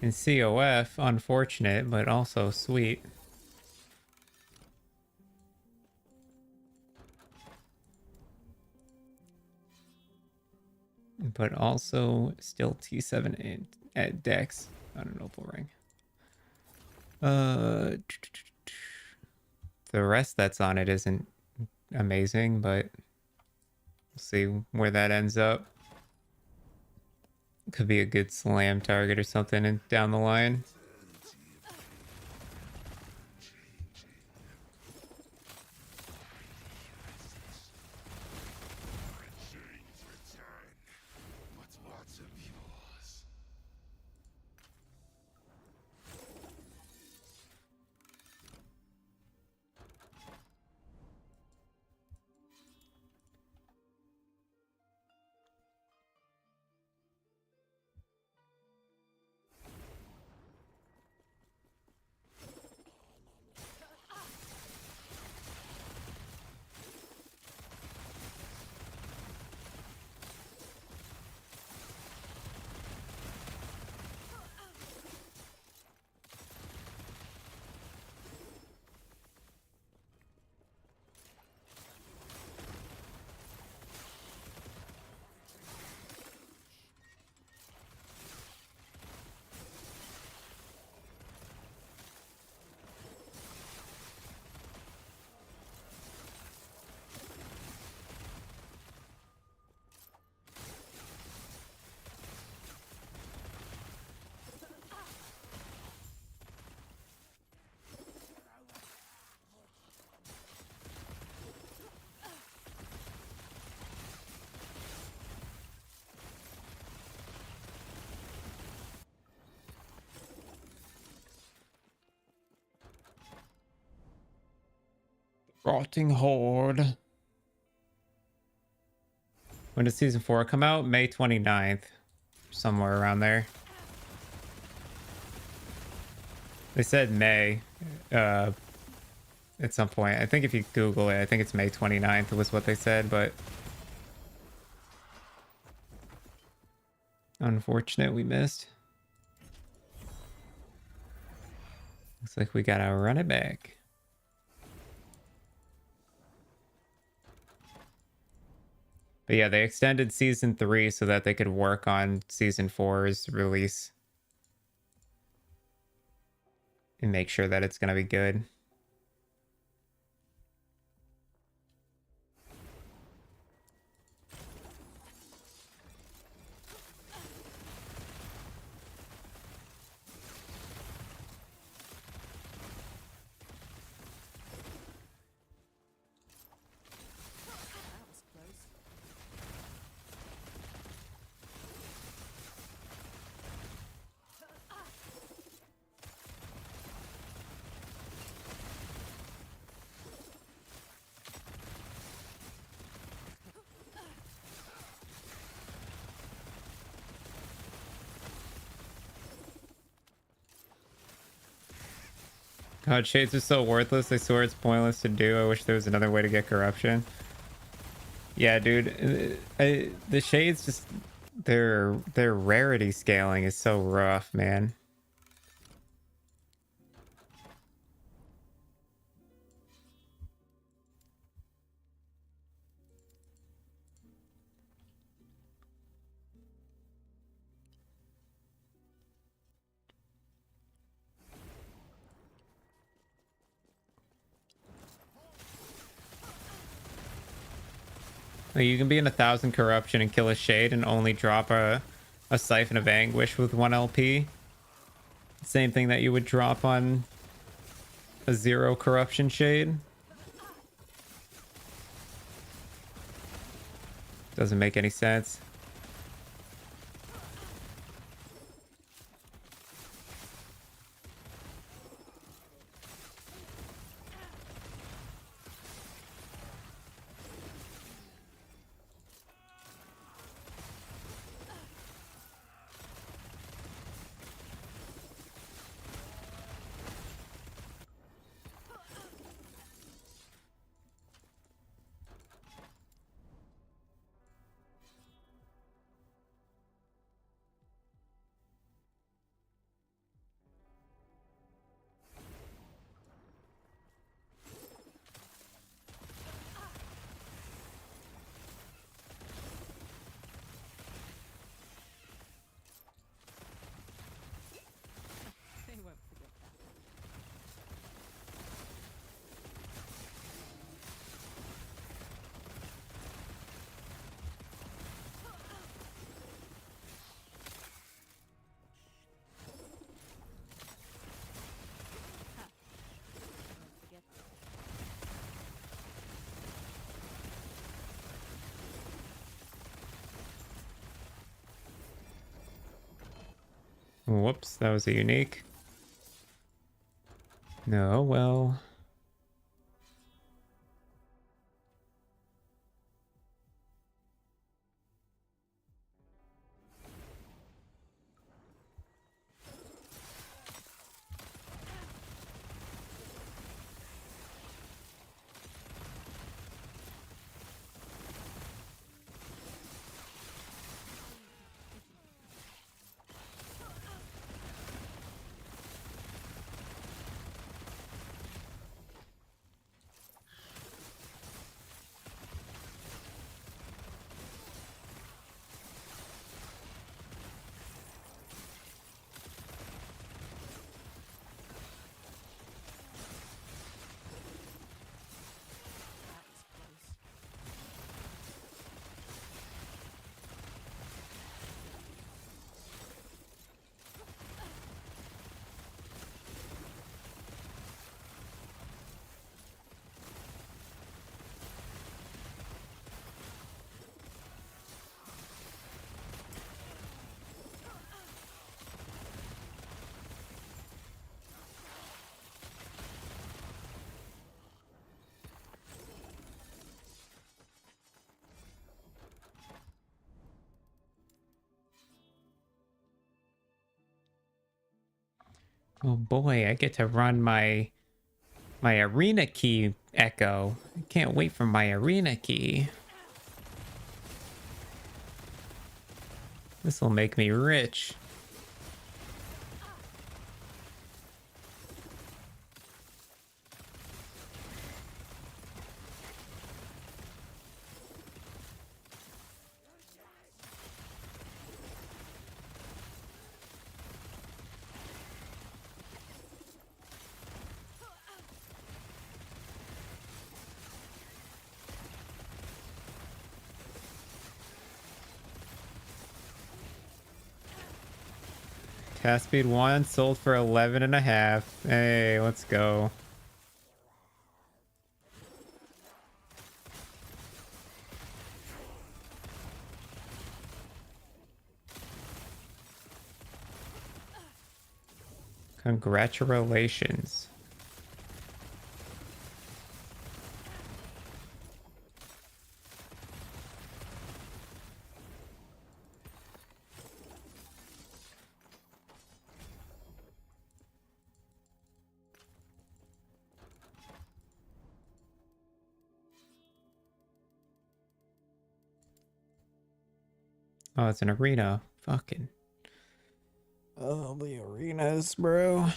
A: In COF, unfortunate, but also sweet. But also still T7 at Dex on an opal ring. The rest that's on it isn't amazing, but we'll see where that ends up. Could be a good slam target or something down the line. Rotting Horde. When does season 4 come out? May 29th. Somewhere around there. They said May at some point. I think if you Google it, I think it's May 29th was what they said, but unfortunate we missed. Looks like we gotta run it back. But yeah, they extended season 3 so that they could work on season 4's release and make sure that it's gonna be good.
D: That was close.
A: God, Shades are so worthless. I swear it's pointless to do. I wish there was another way to get corruption. Yeah, dude. The Shades just... Their rarity scaling is so rough, man. Like, you can be in 1,000 corruption and kill a shade and only drop a Siphon of Anguish with 1 LP. Same thing that you would drop on a 0 corruption shade. Doesn't make any sense.
D: They won't forget that. Forget that.
A: Whoops, that was a unique. No, well.
D: That was close.
A: Oh boy, I get to run my arena key echo. I can't wait for my arena key. This will make me rich. Cast speed 1 sold for 11.5. Hey, let's go. Congratulations. Oh, it's an arena. Fucking. Oh, the arenas, bro.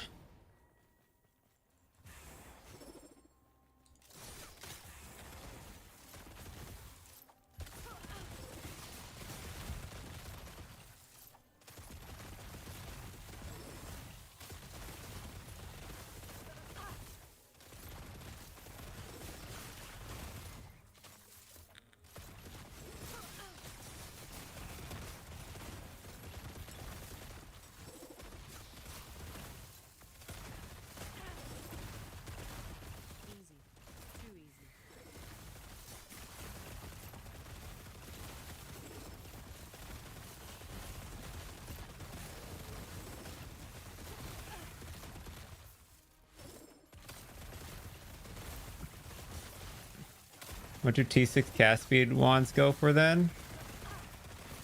A: What do T6 cast speed wands go for then?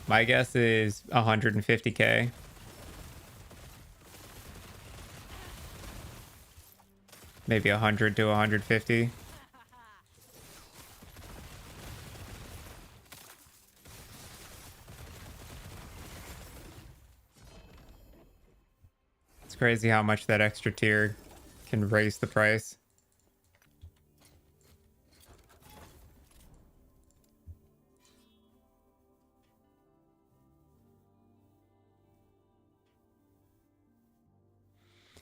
A: My guess is 150k. Maybe 100 to 150. It's crazy how much that extra tier can raise the price.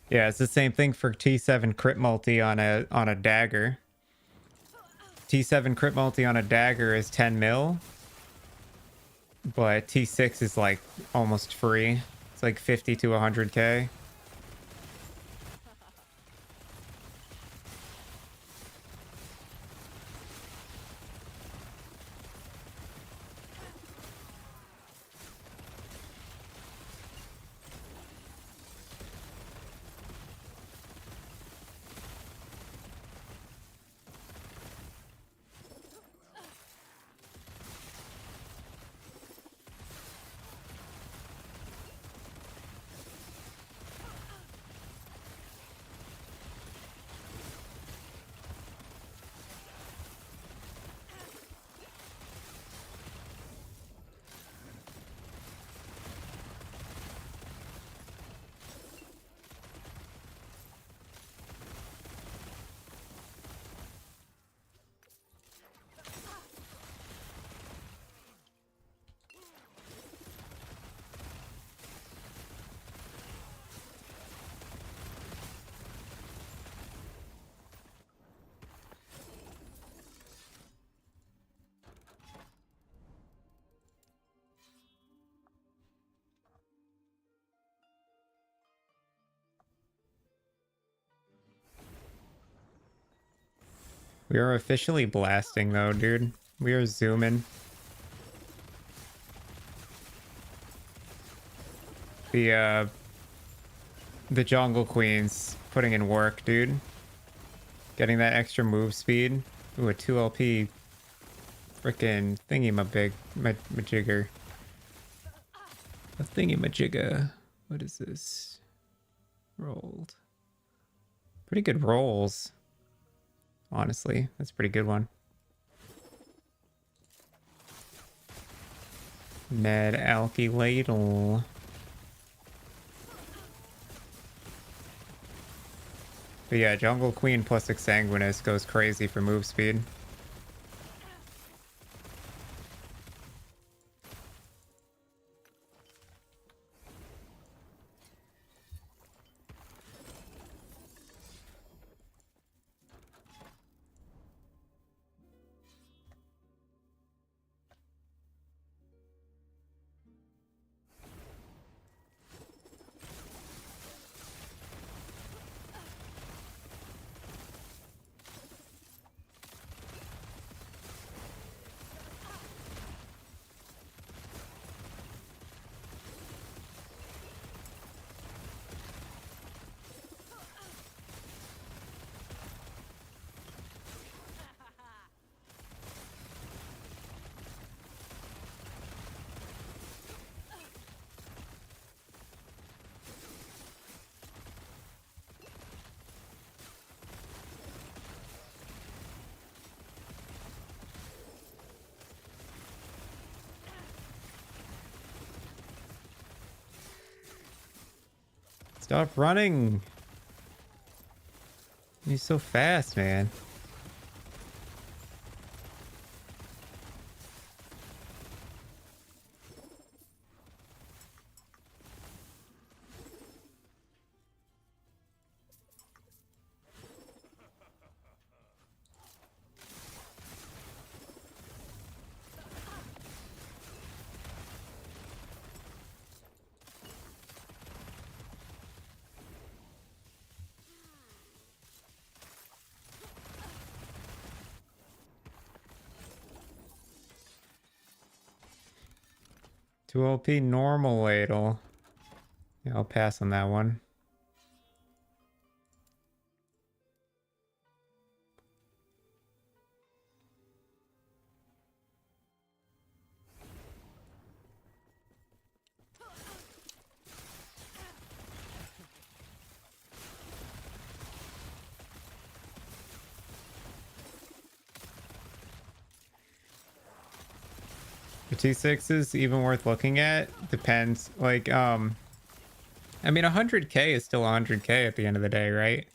A: Yeah, it's the same thing for T7 crit multi on a dagger. T7 crit multi on a dagger is 10 mil, but T6 is like almost free. It's like 50 to 100k. We are officially blasting though, dude. We are zooming. The jungle queen's putting in work, dude. Getting that extra move speed. Ooh, a 2LP frickin' majigger. A thingy-majigger. What is this? Rolled. Pretty good rolls. Honestly, that's a pretty good one. Med Alky Ladle. But yeah, Jungle Queen plus Exsanguinous goes crazy for move speed. Stop running! You're so fast, man. Two LP normal ladle. Yeah, I'll pass on that one. The T6 is even worth looking at. Depends. Like, I mean, 100k is still 100k at the end of the day, right?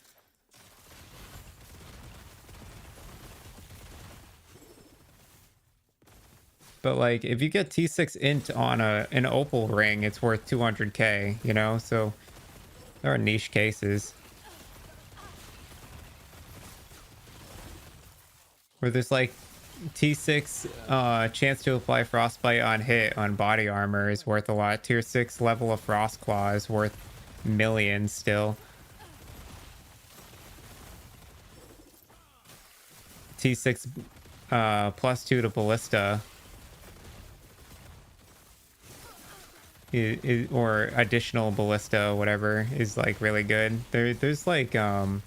A: But like, if you get T6 int on an opal ring, it's worth 200k, you know? So there are niche cases where there's like T6 chance to apply frostbite on hit on body armor is worth a lot. Tier 6 level of frost claw is worth millions still. T6 +2 to ballista or additional ballista, whatever, is like really good. There's like you know,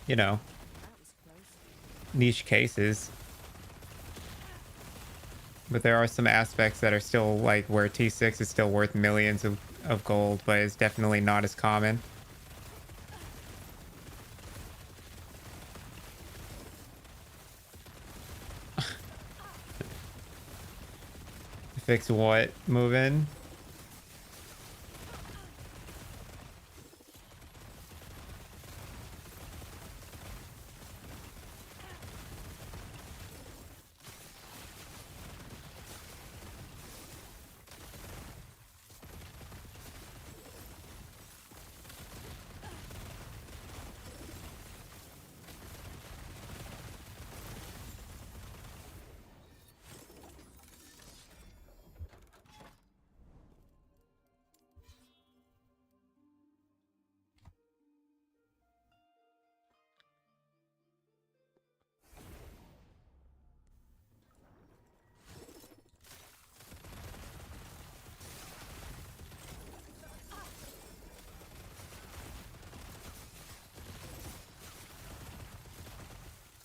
D: That was close.
A: niche cases, but there are some aspects that are still like where T6 is still worth millions of gold, but it's definitely not as common. Fix what? Move in?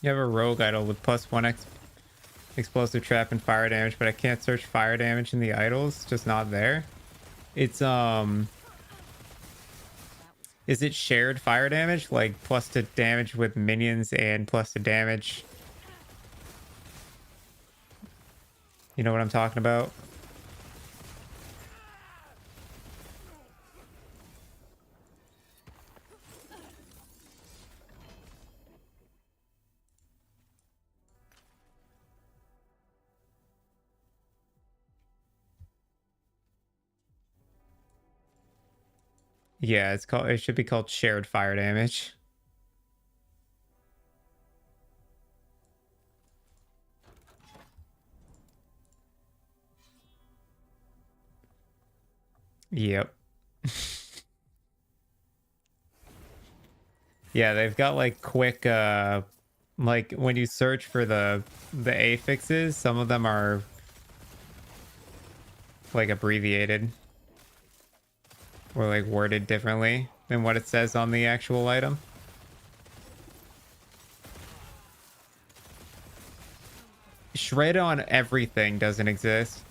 A: You have a rogue idol with +1 explosive trap and fire damage, but I can't search fire damage in the idols. It's just not there. It's is it shared fire damage, like plus to damage with minions and plus to damage? You know what I'm talking about? Yeah, it should be called shared fire damage. Yep. Yeah, they've got like quick like when you search for the affixes, some of them are like abbreviated or like worded differently than what it says on the actual item. Shred on everything doesn't exist.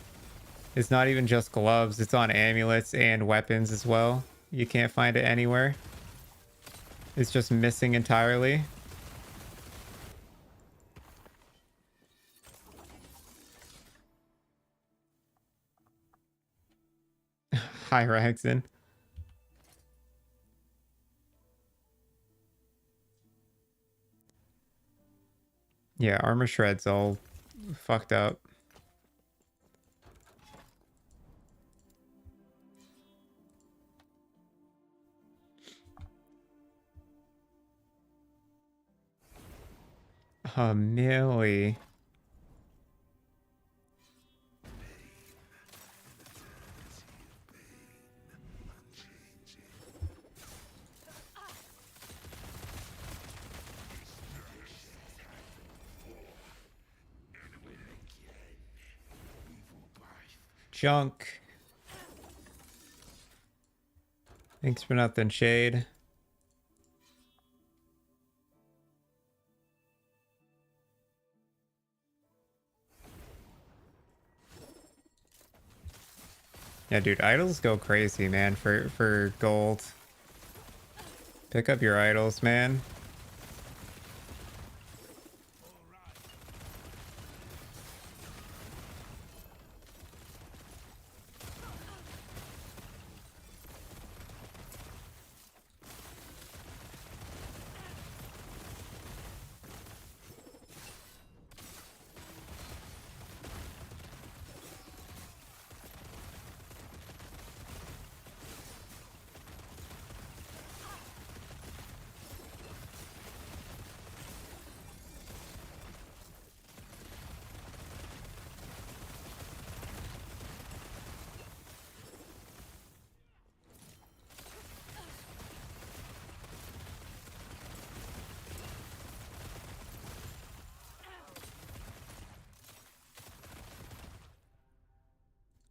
A: It's not even just gloves, it's on amulets and weapons as well. You can't find it anywhere. It's just missing entirely. Hi, Raxon. Yeah, armor shred's all fucked up. Millie. Junk. Thanks for nothing, Shade. Yeah, dude, idols go crazy, man, for gold. Pick up your idols, man.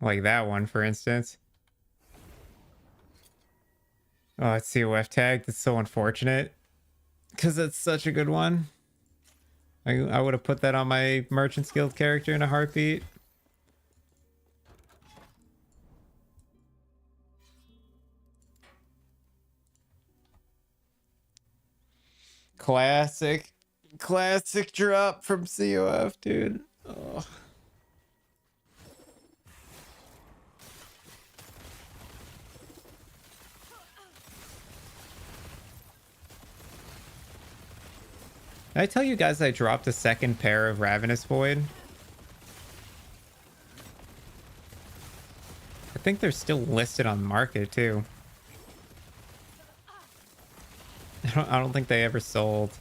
A: Like that one, for instance. Oh, it's COF tag. That's so unfortunate. Because it's such a good one. I would have put that on my Merchant's Guild character in a heartbeat. Classic. Classic drop from COF, dude. Oh. Did I tell you guys I dropped a second pair of Ravenous Void? I think they're still listed on market too. I don't think they ever sold.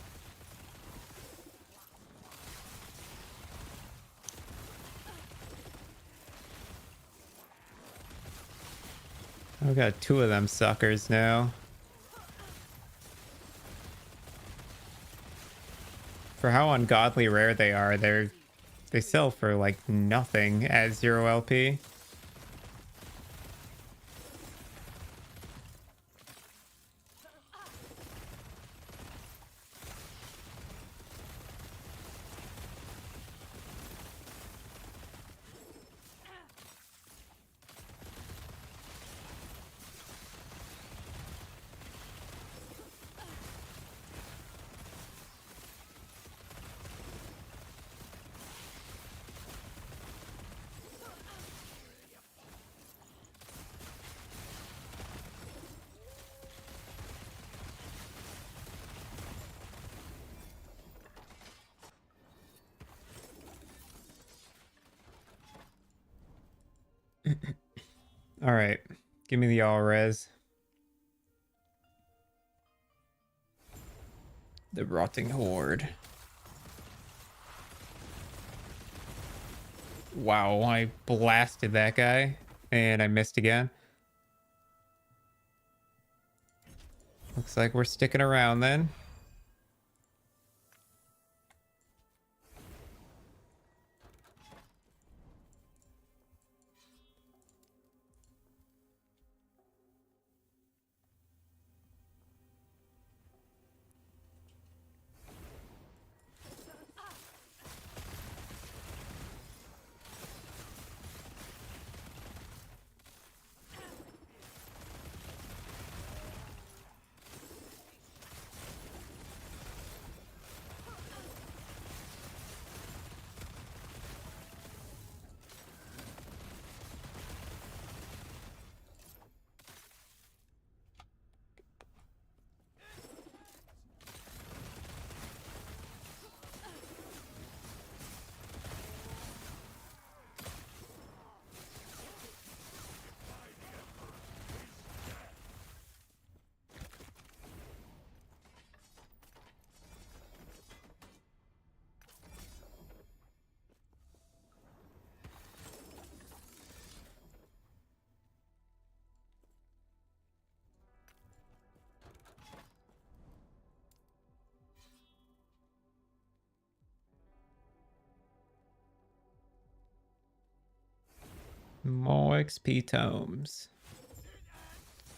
A: I've got 2 of them suckers now. For how ungodly rare they are, they sell for like nothing at 0 LP. All right, give me the all res. The rotting horde. Wow, I blasted that guy and I missed again. Looks like we're sticking around then. More XP tomes.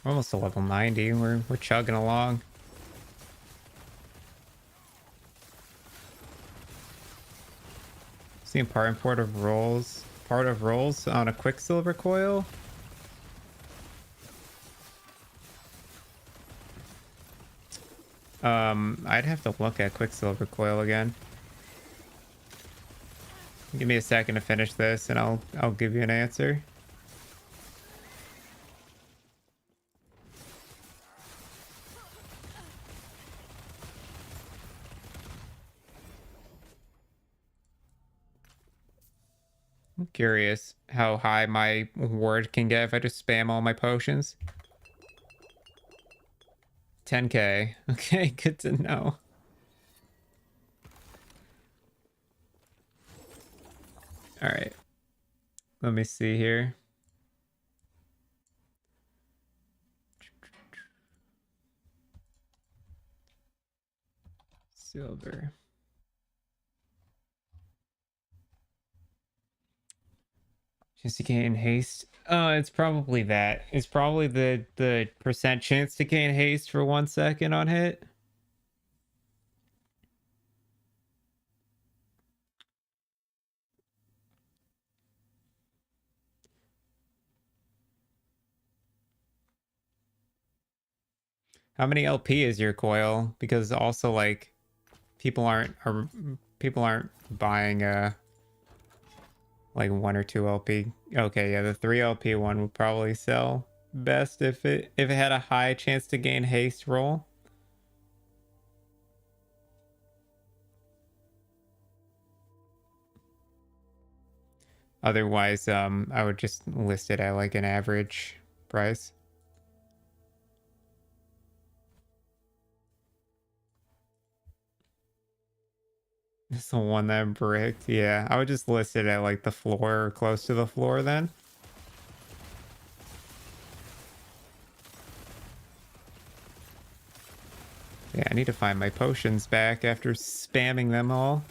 A: We're almost to level 90. We're chugging along. Seeing part and part of rolls on a Quicksilver coil. I'd have to look at Quicksilver coil again. Give me a second to finish this and I'll give you an answer. I'm curious how high my ward can get if I just spam all my potions. 10k. Okay, good to know. All right. Let me see here. Silver. Just to gain haste. It's probably that. It's probably the percent chance to gain haste for 1 second on hit. How many LP is your coil? Because also like people aren't buying like 1 or 2 LP. Okay, yeah, the 3 LP one would probably sell best if it had a high chance to gain haste roll. Otherwise, I would just list it at like an average price. It's the one that bricked. Yeah, I would just list it at like the floor or close to the floor then. Yeah, I need to find my potions back after spamming them all.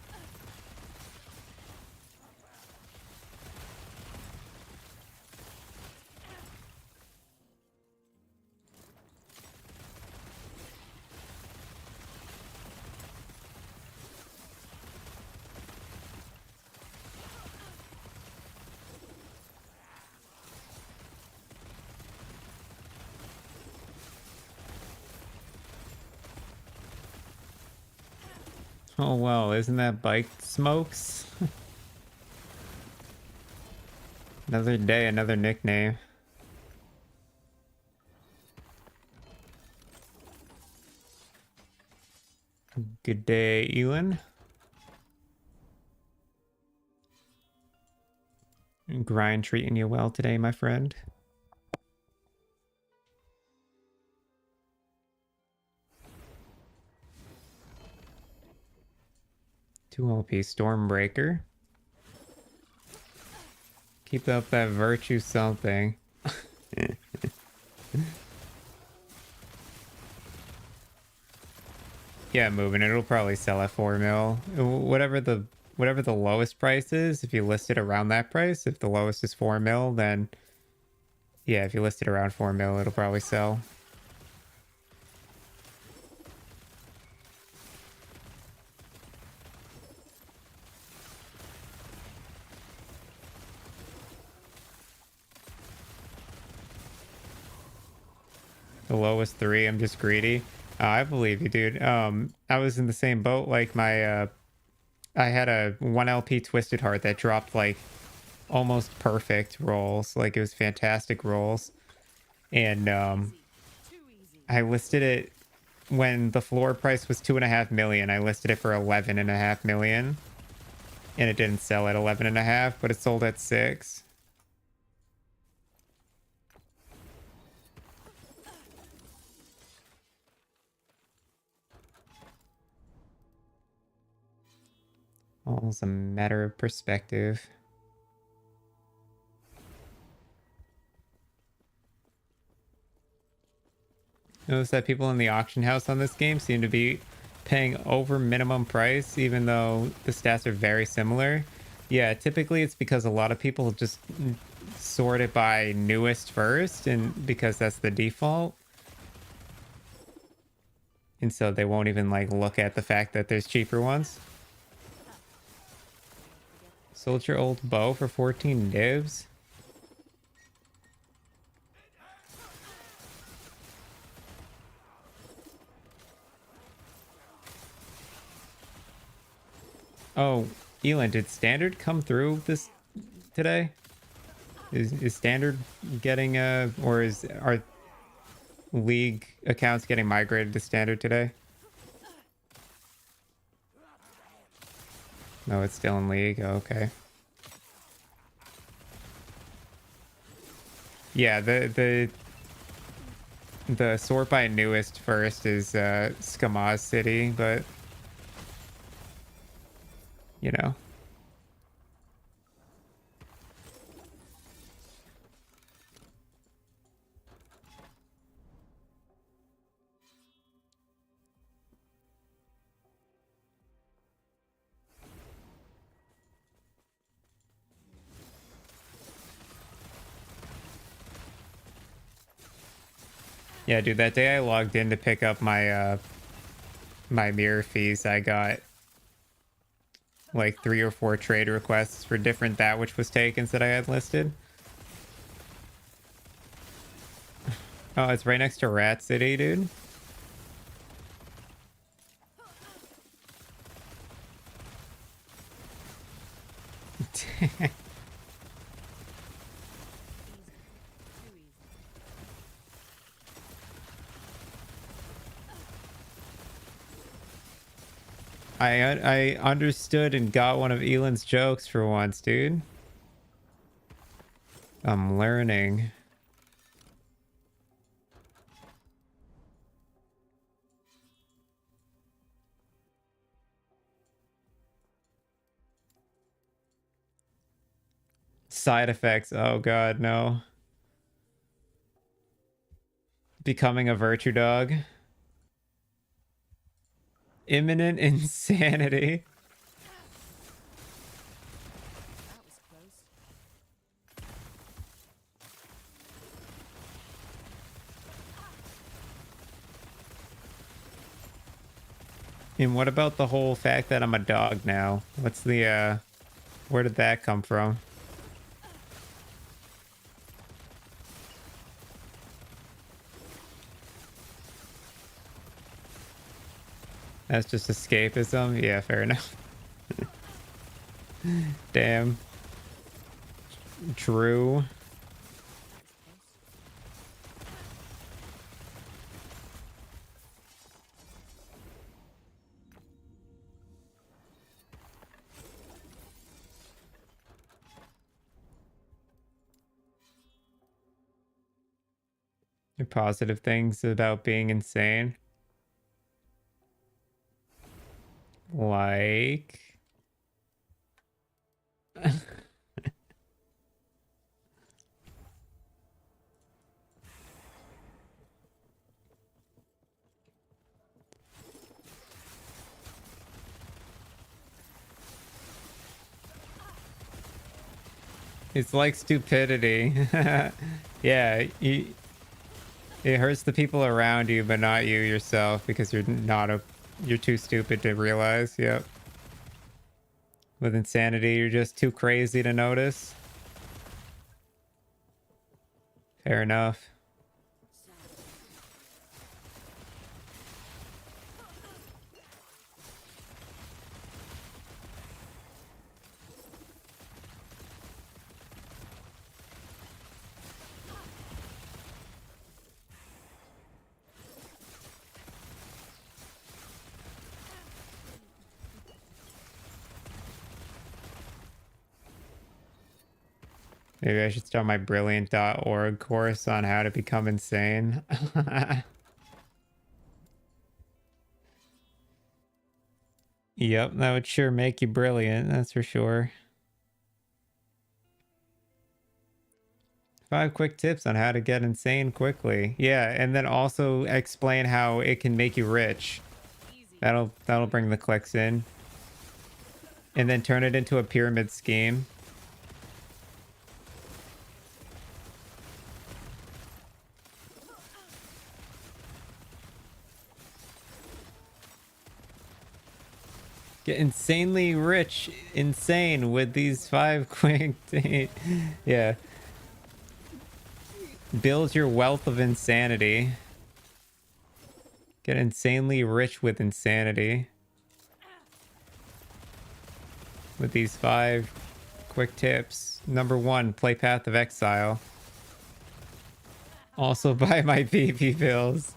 A: Oh well, isn't that bike smokes? Another day, another nickname. Good day, Elon. Grind treating you well today, my friend. 2 LP Stormbreaker. Keep up that virtue something. Yeah, moving. It'll probably sell at 4 mil. Whatever the lowest price is, if you list it around that price, if the lowest is 4 mil, then yeah, if you list it around 4 mil, it'll probably sell. The lowest 3, I'm just greedy. I believe you, dude. I was in the same boat. Like I had a 1 LP Twisted Heart that dropped like almost perfect rolls. Like it was fantastic rolls. And
D: Too easy.
A: I listed it when the floor price was 2.5 million. I listed it for 11.5 million, and it didn't sell at 11.5, but it sold at 6. All is a matter of perspective. Notice that people in the auction house on this game seem to be paying over minimum price, even though the stats are very similar. Yeah, typically it's because a lot of people just sort it by newest first, and because that's the default. And so they won't even like look at the fact that there's cheaper ones. Sold your old bow for 14 divs. Oh, Elon, did standard come through this today? Is standard getting or are league accounts getting migrated to standard today? No, it's still in league. Oh, okay. Yeah, the sort by newest first is Skamaz City, but you know. Yeah, dude, that day I logged in to pick up my my mirror fees, I got like 3 or 4 trade requests for different that which was taken that I had listed. Oh, it's right next to Rat City, dude.
D: Too easy.
A: I understood and got one of Elon's jokes for once, dude. I'm learning. Side effects. Oh god, no. Becoming a virtue dog. Imminent insanity.
D: That was close.
A: And what about the whole fact that I'm a dog now? What's the where did that come from? That's just escapism? Yeah, fair enough. Damn. True. Positive things about being insane. Like... It's like stupidity. Yeah, it hurts the people around you, but not you yourself, because you're too stupid to realize. Yep. With insanity, you're just too crazy to notice. Fair enough. Maybe I should start my brilliant.org course on how to become insane. Yep, that would sure make you brilliant, that's for sure. 5 quick tips on how to get insane quickly. Yeah, and then also explain how it can make you rich.
D: Easy.
A: That'll bring the clicks in. And then turn it into a pyramid scheme. Get insanely rich, insane with these 5 quick... Yeah. Build your wealth of insanity. Get insanely rich with insanity. With these 5 quick tips. Number 1, play Path of Exile. Also buy my PP pills.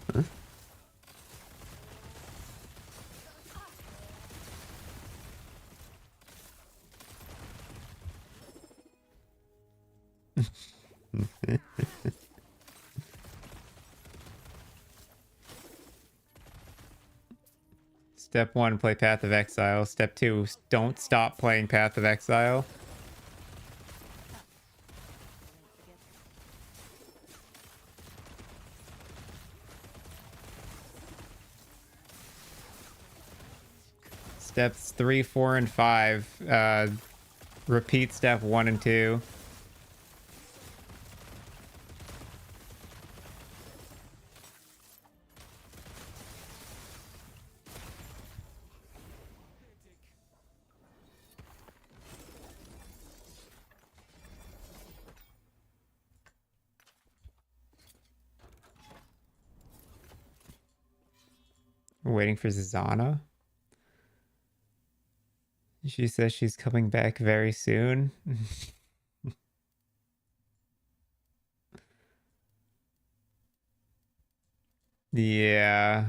A: Step 1, play Path of Exile. Step 2, don't stop playing Path of Exile. Steps 3, 4, and 5. Repeat step 1 and 2. waiting for Zana. She says she's coming back very soon. Yeah.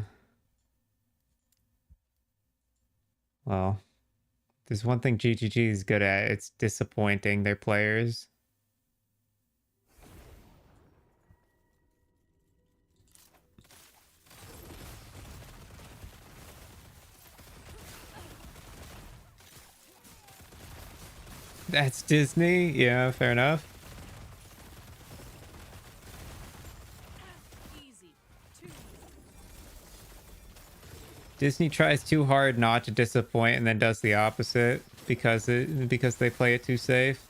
A: Well, there's one thing GGG is good at. It's disappointing their players. That's Disney. Yeah, fair enough.
D: Easy. Too easy.
A: Disney tries too hard not to disappoint and then does the opposite because they play it too safe.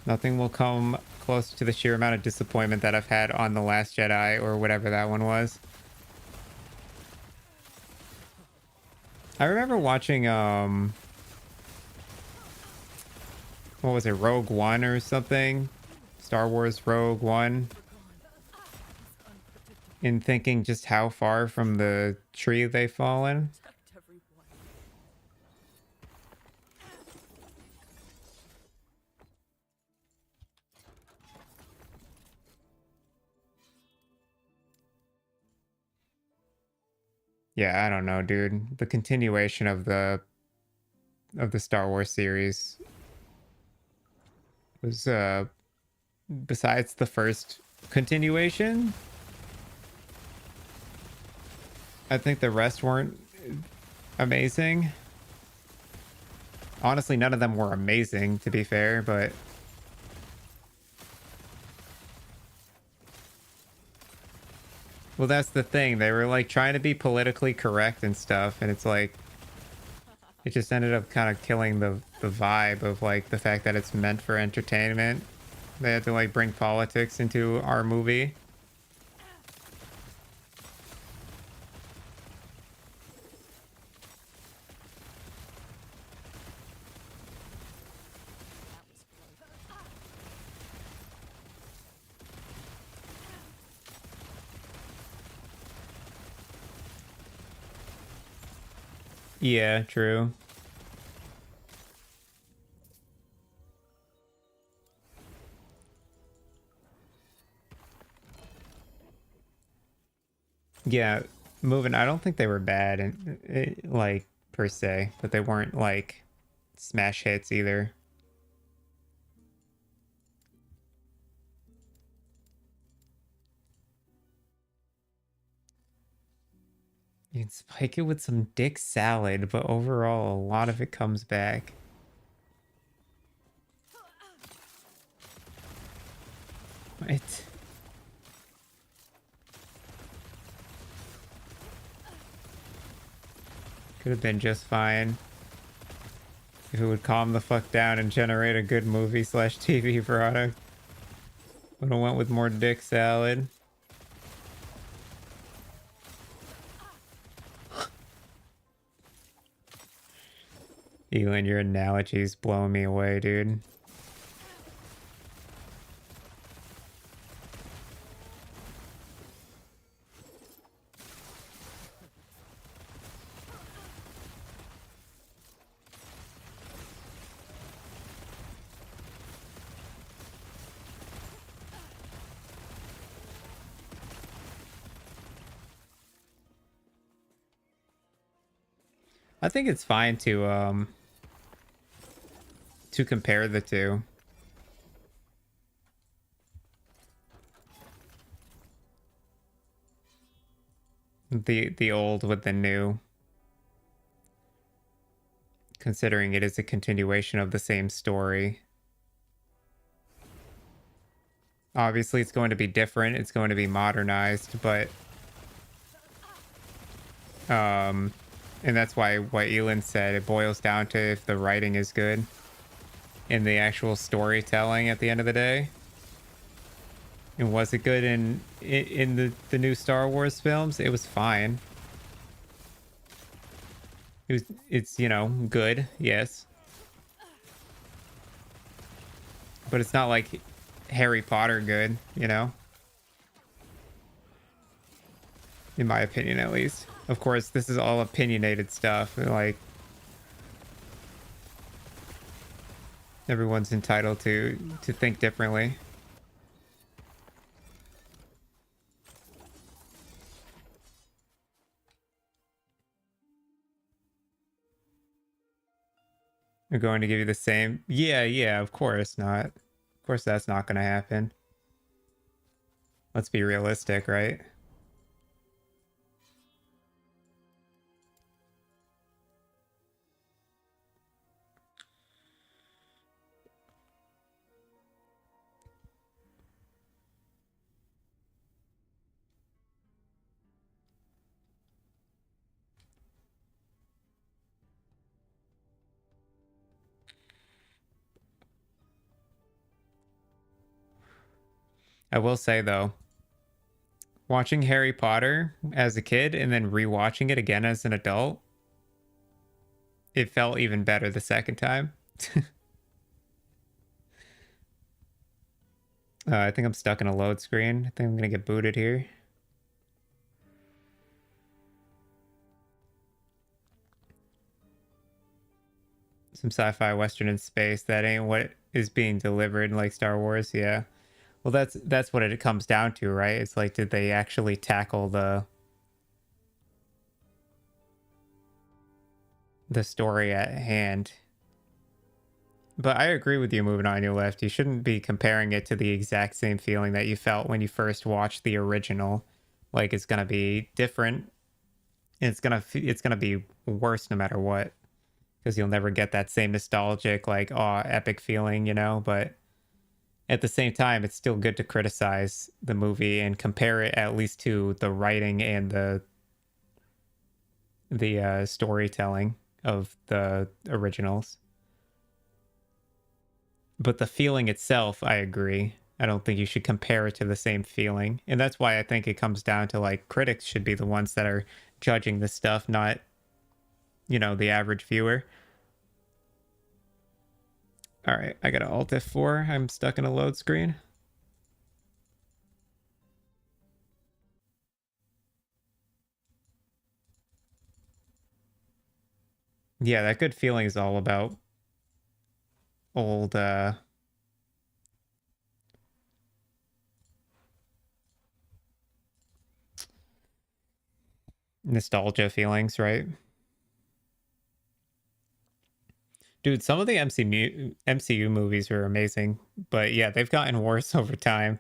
A: Nothing will come close to the sheer amount of disappointment that I've had on The Last Jedi or whatever that one was. I remember watching what was it, Rogue One or something? Star Wars Rogue One. And thinking just how far from the tree they've fallen.
D: Protect everyone.
A: Yeah, I don't know, dude. The continuation of the Star Wars series was besides the first continuation, I think the rest weren't amazing. Honestly, none of them were amazing, to be fair, but well, that's the thing. They were like trying to be politically correct and stuff, and it's like it just ended up kind of killing the vibe of like the fact that it's meant for entertainment. They had to like bring politics into our movie.
D: That was close.
A: Yeah, true. Yeah, moving. I don't think they were bad and like per se, but they weren't like smash hits either. You can spike it with some dick salad, but overall, a lot of it comes back. What? Could have been just fine if it would calm the fuck down and generate a good movie slash TV product. Would have went with more dick salad. Elin, your analogy's blowing me away, dude. I think it's fine to compare the two. The old with the new. Considering it is a continuation of the same story. Obviously it's going to be different, it's going to be modernized, but and that's why what Elin said, it boils down to if the writing is good in the actual storytelling at the end of the day. And was it good in the new Star Wars films? It was fine. It's, you know, good, yes. But it's not like Harry Potter good, you know? In my opinion, at least. Of course, this is all opinionated stuff. Like, everyone's entitled to think differently. They're going to give you the same. Yeah, of course not. Of course, that's not going to happen. Let's be realistic, right? I will say, though, watching Harry Potter as a kid and then rewatching it again as an adult, it felt even better the second time. I think I'm stuck in a load screen. I think I'm going to get booted here. Some sci-fi western in space. That ain't what is being delivered like Star Wars. Yeah. Well, that's what it comes down to, right? It's like, did they actually tackle the story at hand? But I agree with you moving on your left. You shouldn't be comparing it to the exact same feeling that you felt when you first watched the original. Like, it's gonna be different. It's gonna be worse no matter what, because you'll never get that same nostalgic, like, oh, epic feeling, you know. But at the same time, it's still good to criticize the movie and compare it at least to the writing and the storytelling of the originals. But the feeling itself, I agree. I don't think you should compare it to the same feeling. And that's why I think it comes down to, like, critics should be the ones that are judging this stuff, not, you know, the average viewer. All right, I got an Alt F4. I'm stuck in a load screen. Yeah, that good feeling is all about old nostalgia feelings, right? Dude, some of the MCU movies are amazing, but yeah, they've gotten worse over time.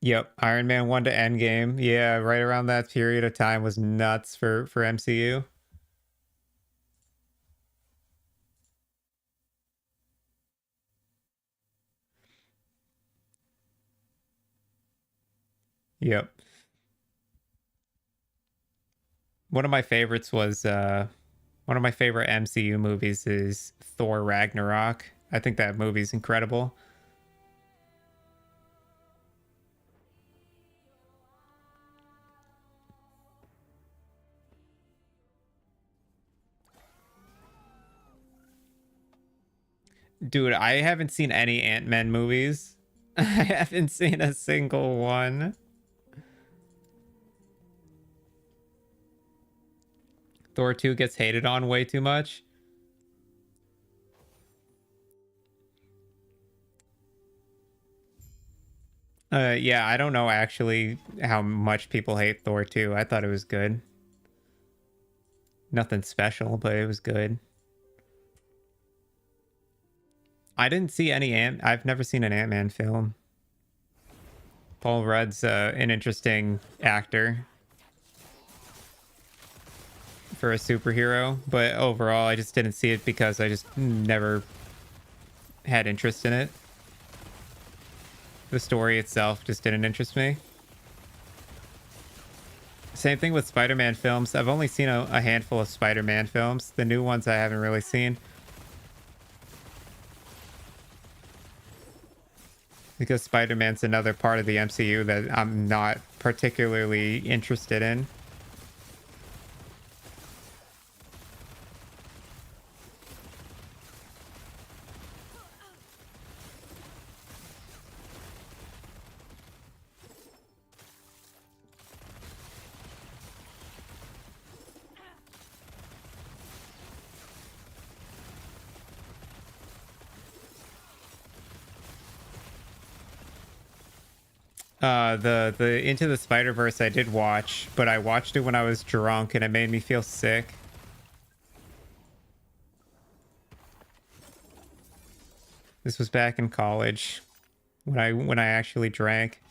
A: Yep, Iron Man 1 to Endgame. Yeah, right around that period of time was nuts for MCU. Yep. One of my favorites was one of my favorite MCU movies is Thor Ragnarok. I think that movie's incredible. Dude, I haven't seen any Ant-Man movies. I haven't seen a single one. Thor 2 gets hated on way too much. Yeah, I don't know actually how much people hate Thor 2. I thought it was good. Nothing special, but it was good. I didn't see any I've never seen an Ant-Man film. Paul Rudd's an interesting actor for a superhero, but overall I just didn't see it because I just never had interest in it. The story itself just didn't interest me. Same thing with Spider-Man films. I've only seen a handful of Spider-Man films. The new ones I haven't really seen. Because Spider-Man's another part of the MCU that I'm not particularly interested in. The Into the Spider-Verse I did watch, but I watched it when I was drunk and it made me feel sick. This was back in college when I actually drank.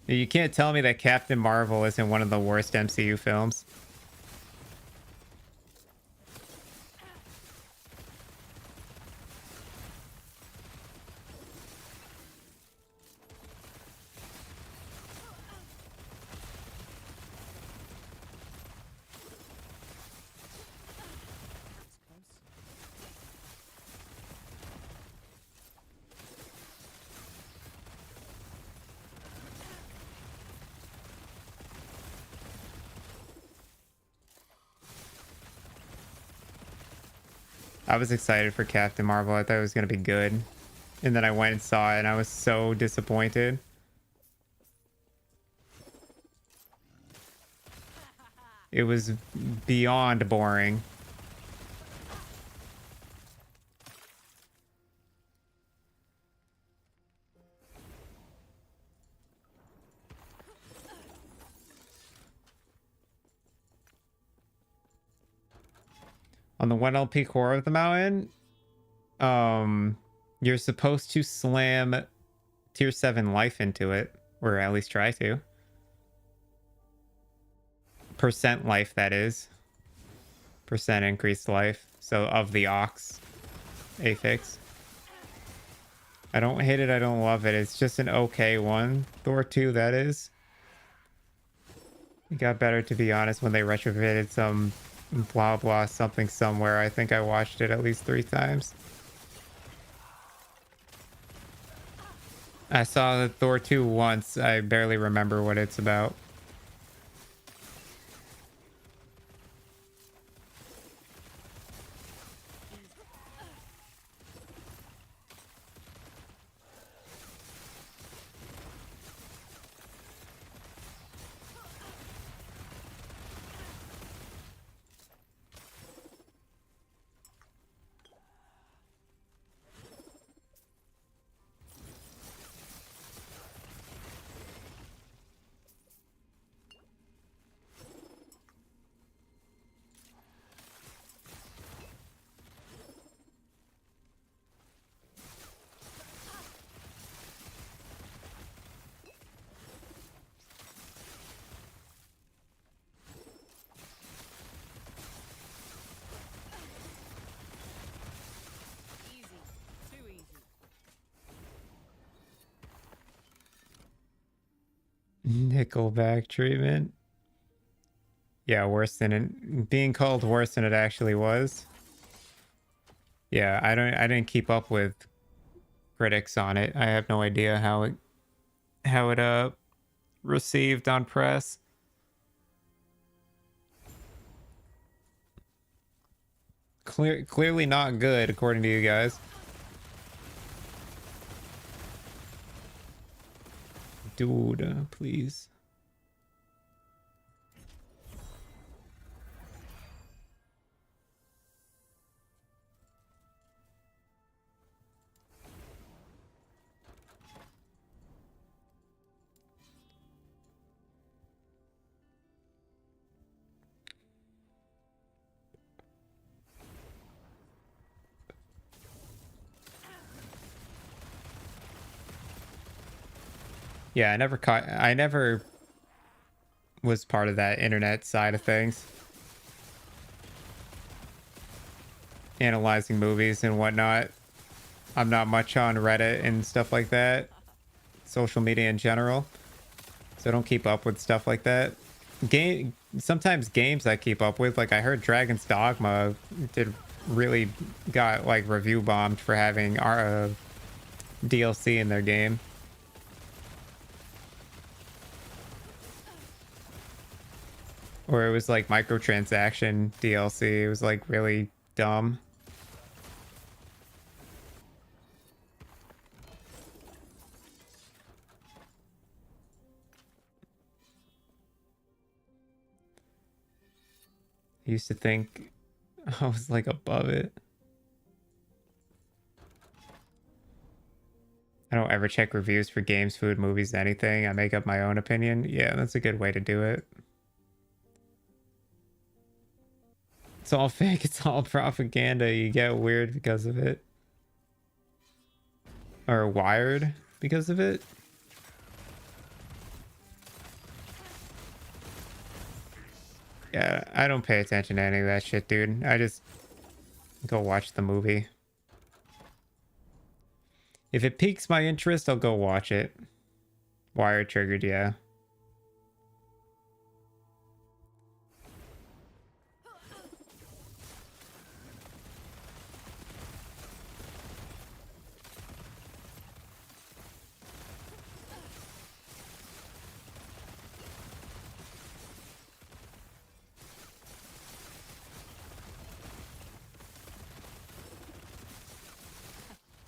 A: You can't tell me that Captain Marvel isn't one of the worst MCU films. I was excited for Captain Marvel. I thought it was going to be good. And then I went and saw it and I was so disappointed. It was beyond boring. On the 1LP core of the mountain, you're supposed to slam tier 7 life into it, or at least try to. Percent life, that is. Percent increased life. So of the Ox affix. I don't hate it, I don't love it. It's just an okay one. Thor 2, that is. It got better, to be honest, when they retrofitted some blah blah something somewhere. I think I watched it at least 3 times. I saw the Thor 2 once. I barely remember what it's about. Nickelback treatment. Yeah, worse than it being called worse than it actually was. Yeah, I didn't keep up with critics on it. I have no idea how it received on press. Clearly not good according to you guys. Dude, please. Yeah, I never was part of that internet side of things. analyzing movies and whatnot. I'm not much on Reddit and stuff like that, social media in general, so I don't keep up with stuff like that. Sometimes games I keep up with, like I heard Dragon's Dogma did really got like review bombed for having our DLC in their game. Or it was like microtransaction DLC. It was like really dumb. I used to think I was like above it. I don't ever check reviews for games, food, movies, anything. I make up my own opinion. Yeah, that's a good way to do it. It's all fake. It's all propaganda. You get weird because of it. Or wired because of it. Yeah, I don't pay attention to any of that shit, dude. I just go watch the movie. If it piques my interest, I'll go watch it. Wire triggered, yeah.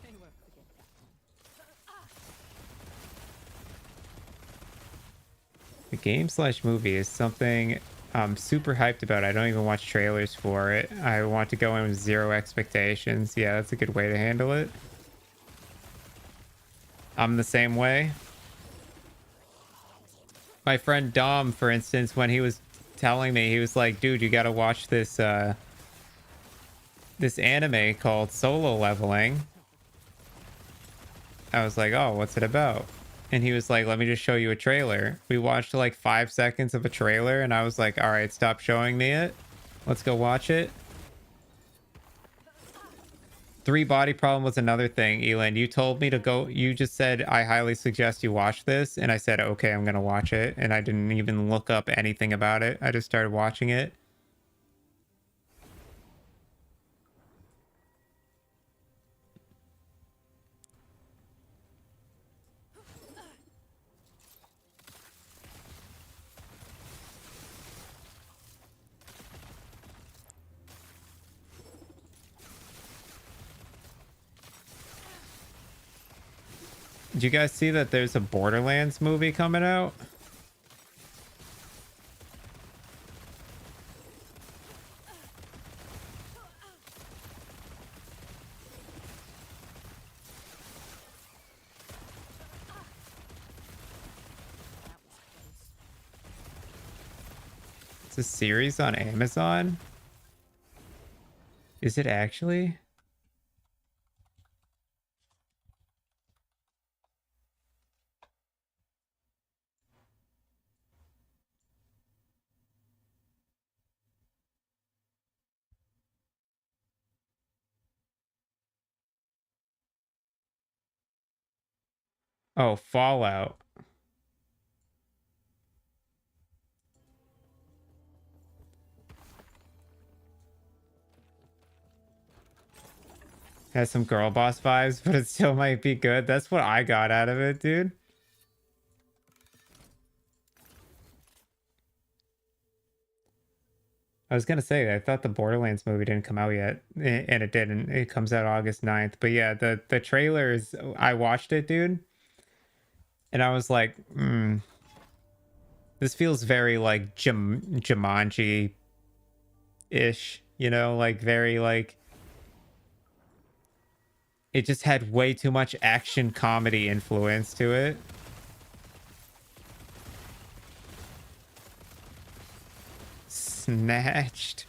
D: They won't forget that.
A: The game/movie is something I'm super hyped about. I don't even watch trailers for it. I want to go in with zero expectations. Yeah, that's a good way to handle it. I'm the same way. My friend Dom, for instance, when he was telling me, he was like, dude, you gotta watch this this anime called Solo Leveling. I was like, oh, what's it about? And he was like, let me just show you a trailer. We watched like 5 seconds of a trailer and I was like, all right, stop showing me it. Let's go watch it. 3 body problem was another thing, Elin. You told me to go. You just said, I highly suggest you watch this. And I said, okay, I'm going to watch it. And I didn't even look up anything about it. I just started watching it. Did you guys see that there's a Borderlands movie coming out?
D: That was close.
A: It's a series on Amazon. Is it actually? Oh, Fallout. Has some girl boss vibes, but it still might be good. That's what I got out of it, dude. I was gonna say, I thought the Borderlands movie didn't come out yet, and it didn't. It comes out August 9th. But yeah, the trailers, I watched it, dude, and I was like, this feels very like Jumanji-ish, you know, like very like it just had way too much action comedy influence to it. Snatched.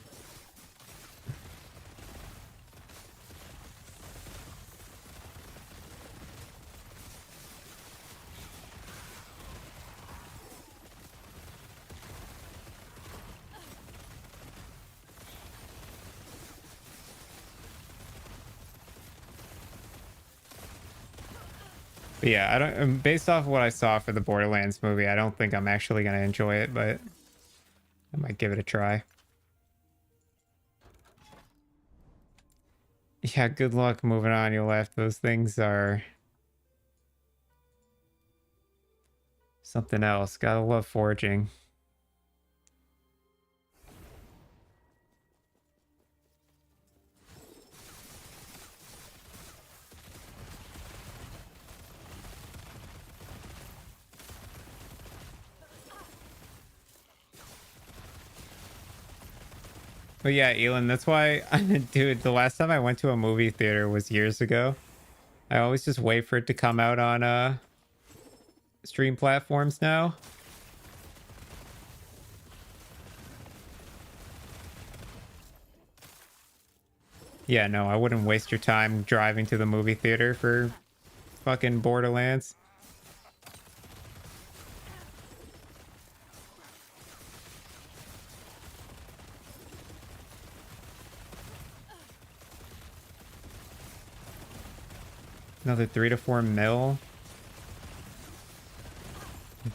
A: But yeah, I don't. Based off of what I saw for the Borderlands movie, I don't think I'm actually gonna enjoy it, but I might give it a try. Yeah, good luck moving on. You left. Those things are something else. Gotta love forging. But yeah, Elon, that's why, dude, the last time I went to a movie theater was years ago. I always just wait for it to come out on stream platforms now. Yeah, no, I wouldn't waste your time driving to the movie theater for fucking Borderlands. Another 3 to 4 mil.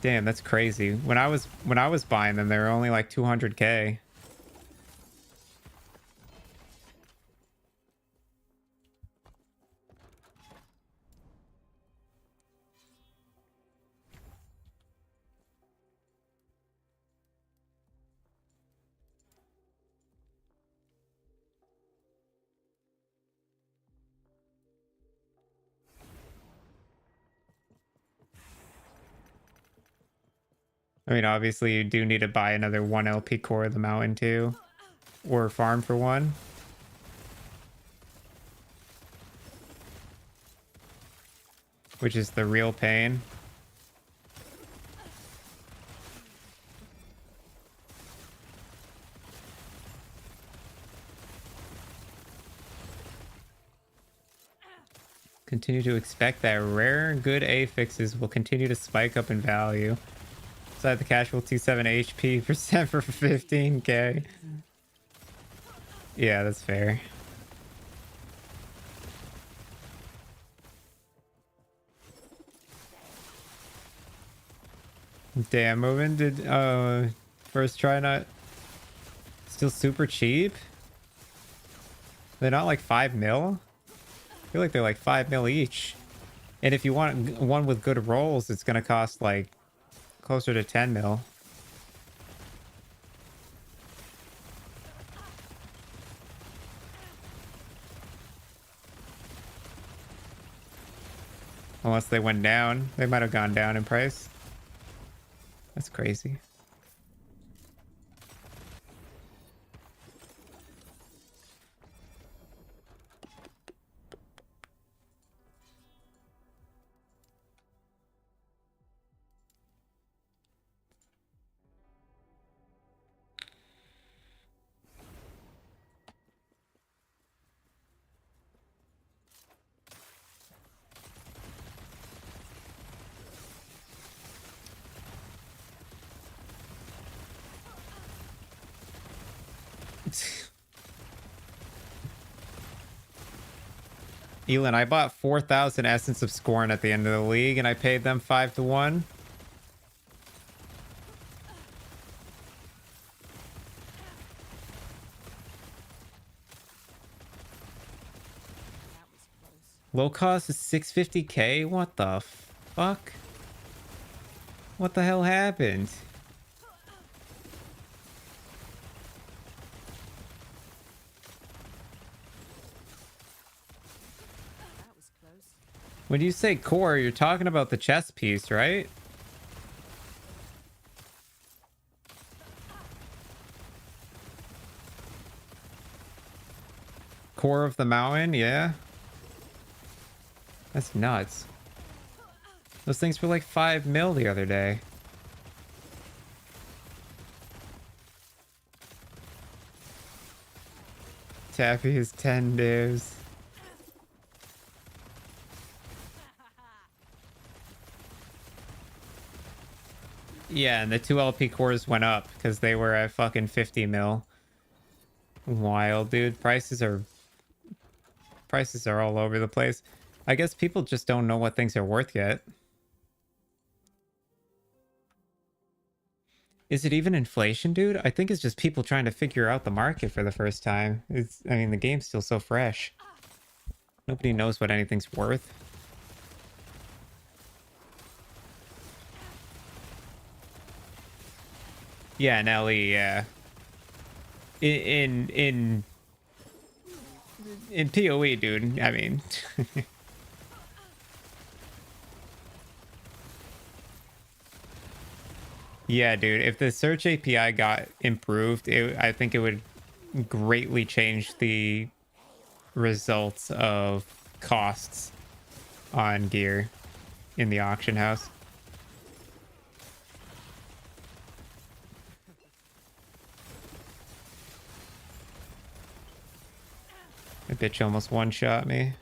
A: Damn, that's crazy. When I was buying them, they were only like 200K. I mean, obviously you do need to buy another 1 LP core of the mountain too, or farm for one. Which is the real pain. Continue to expect that rare and good affixes will continue to spike up in value. Inside the casual 27 HP percent for 15K. Yeah, that's fair. Damn, moving did first try not still super cheap. They're not like 5 mil. I feel like they're like 5 mil each. And if you want one with good rolls, it's gonna cost like closer to 10 mil. Unless they went down. They might have gone down in price. That's crazy. Elon, I bought 4,000 Essence of Scorn at the end of the league, and I paid them 5 to 1.
D: That was close.
A: Low cost is 650K? What the fuck? What the hell happened?
D: That was close.
A: When you say core, you're talking about the chest piece, right? Core of the mountain, yeah. That's nuts. Those things were like 5 mil the other day. Taffy is 10 divs. Yeah, and the 2 LP cores went up because they were at fucking 50 mil. Wild, dude. Prices are all over the place. I guess people just don't know what things are worth yet. Is it even inflation, dude? I think it's just people trying to figure out the market for the first time. I mean, the game's still so fresh. Nobody knows what anything's worth. Yeah, Nelly, yeah. In PoE, dude. I mean, yeah, dude. If the search API got improved, I think it would greatly change the results of costs on gear in the auction house. That bitch almost one-shot me.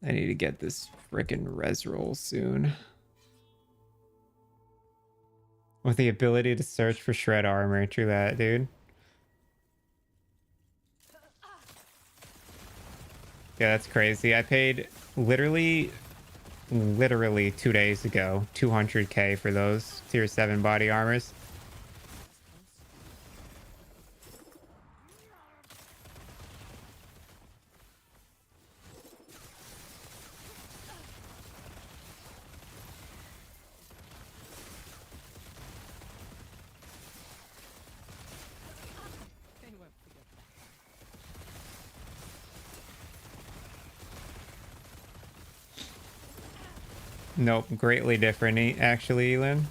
A: I need to get this frickin' res roll soon. With the ability to search for shred armor. True that, dude. Yeah, that's crazy. I paid literally 2 days ago 200k for those tier 7 body armors.
D: They won't forget that.
A: Nope, greatly different actually, Elin.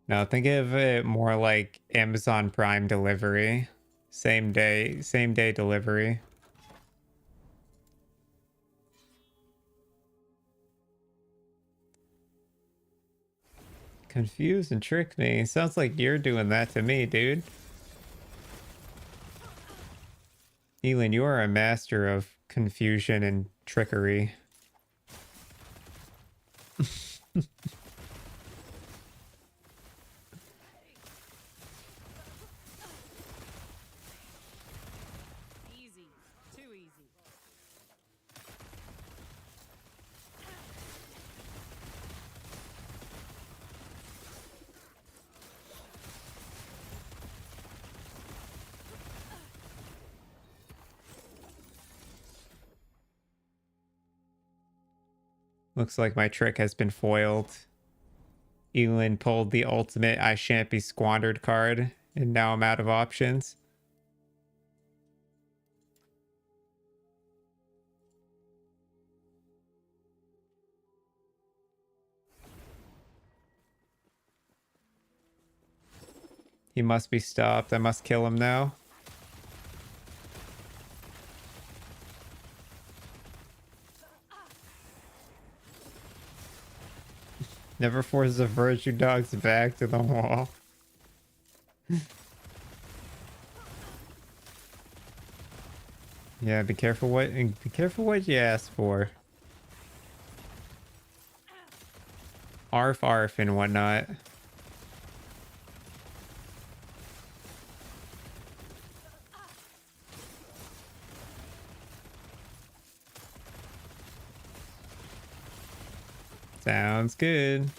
A: No, think of it more like Amazon Prime delivery. Same day delivery. Confuse and trick me. Sounds like you're doing that to me, dude. Elin, you are a master of confusion and trickery.
D: Easy. Too easy.
A: Looks like my trick has been foiled. Elin pulled the ultimate I shan't be squandered card, and now I'm out of options. He must be stopped. I must kill him now. Never forces a virtue dog's back to the wall. Yeah, be careful what you ask for. Arf arf and whatnot. Sounds good.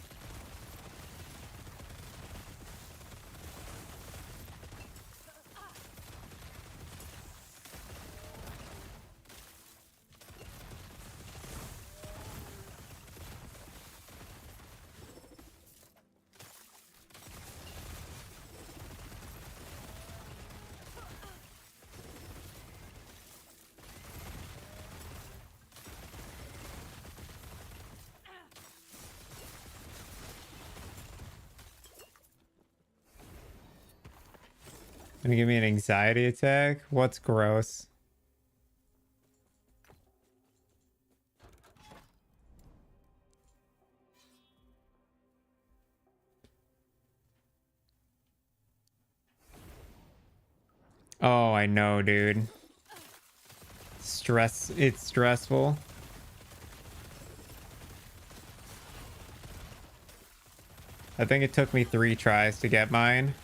A: Gonna give me an anxiety attack? What's gross? Oh, I know, dude. It's stressful. I think it took me 3 tries to get mine.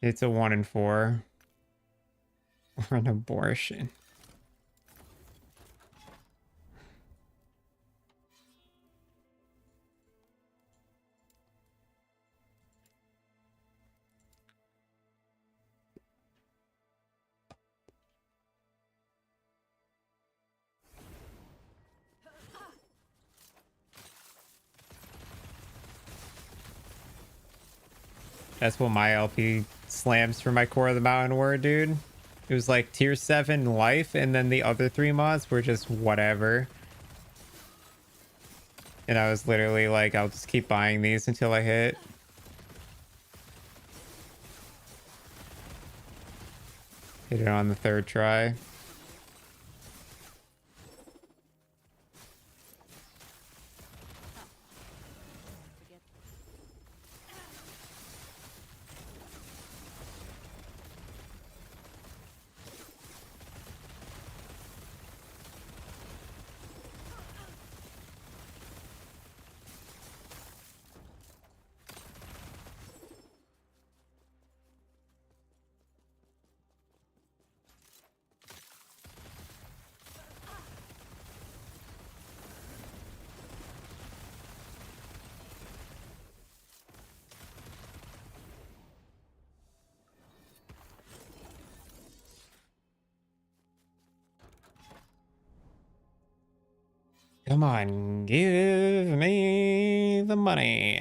A: It's a 1 in 4. Or an abortion. That's what my LP slams for my Core of the Mountain were, dude. It was like tier 7 life, and then the other 3 mods were just whatever. And I was literally like, I'll just keep buying these until I hit. Hit it on the 3rd try.
D: Forget
A: Come on, give me the money.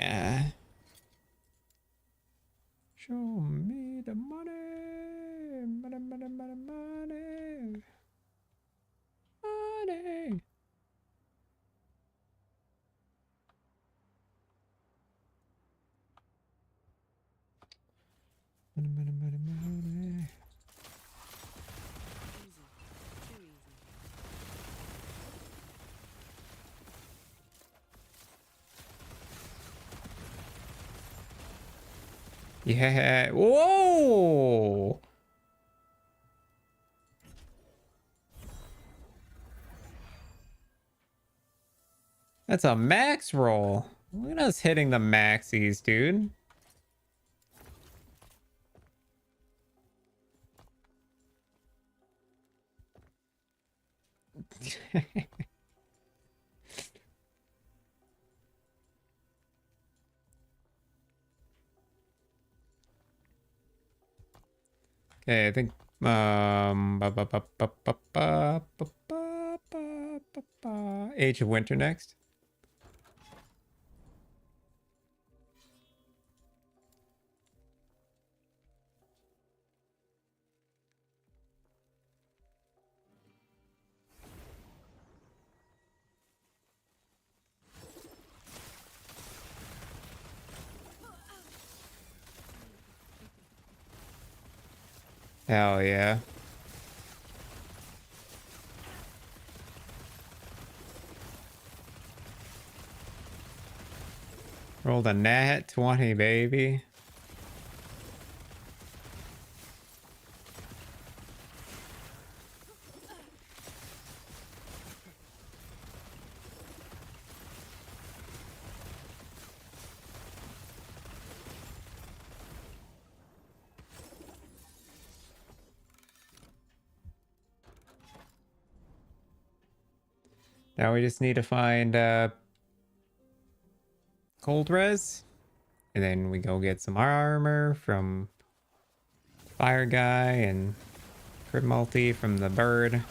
A: Show me the money. Money, money, money, money. Money. Money, money, money, money.
D: easy. Too easy.
A: Yeah. Whoa. That's a max roll. Look at us hitting the maxis, dude. Okay, I think Age of Winter next. Hell yeah. Rolled a nat 20, baby. Now we just need to find cold res And then we go get some armor from Fire Guy and crit multi from the bird.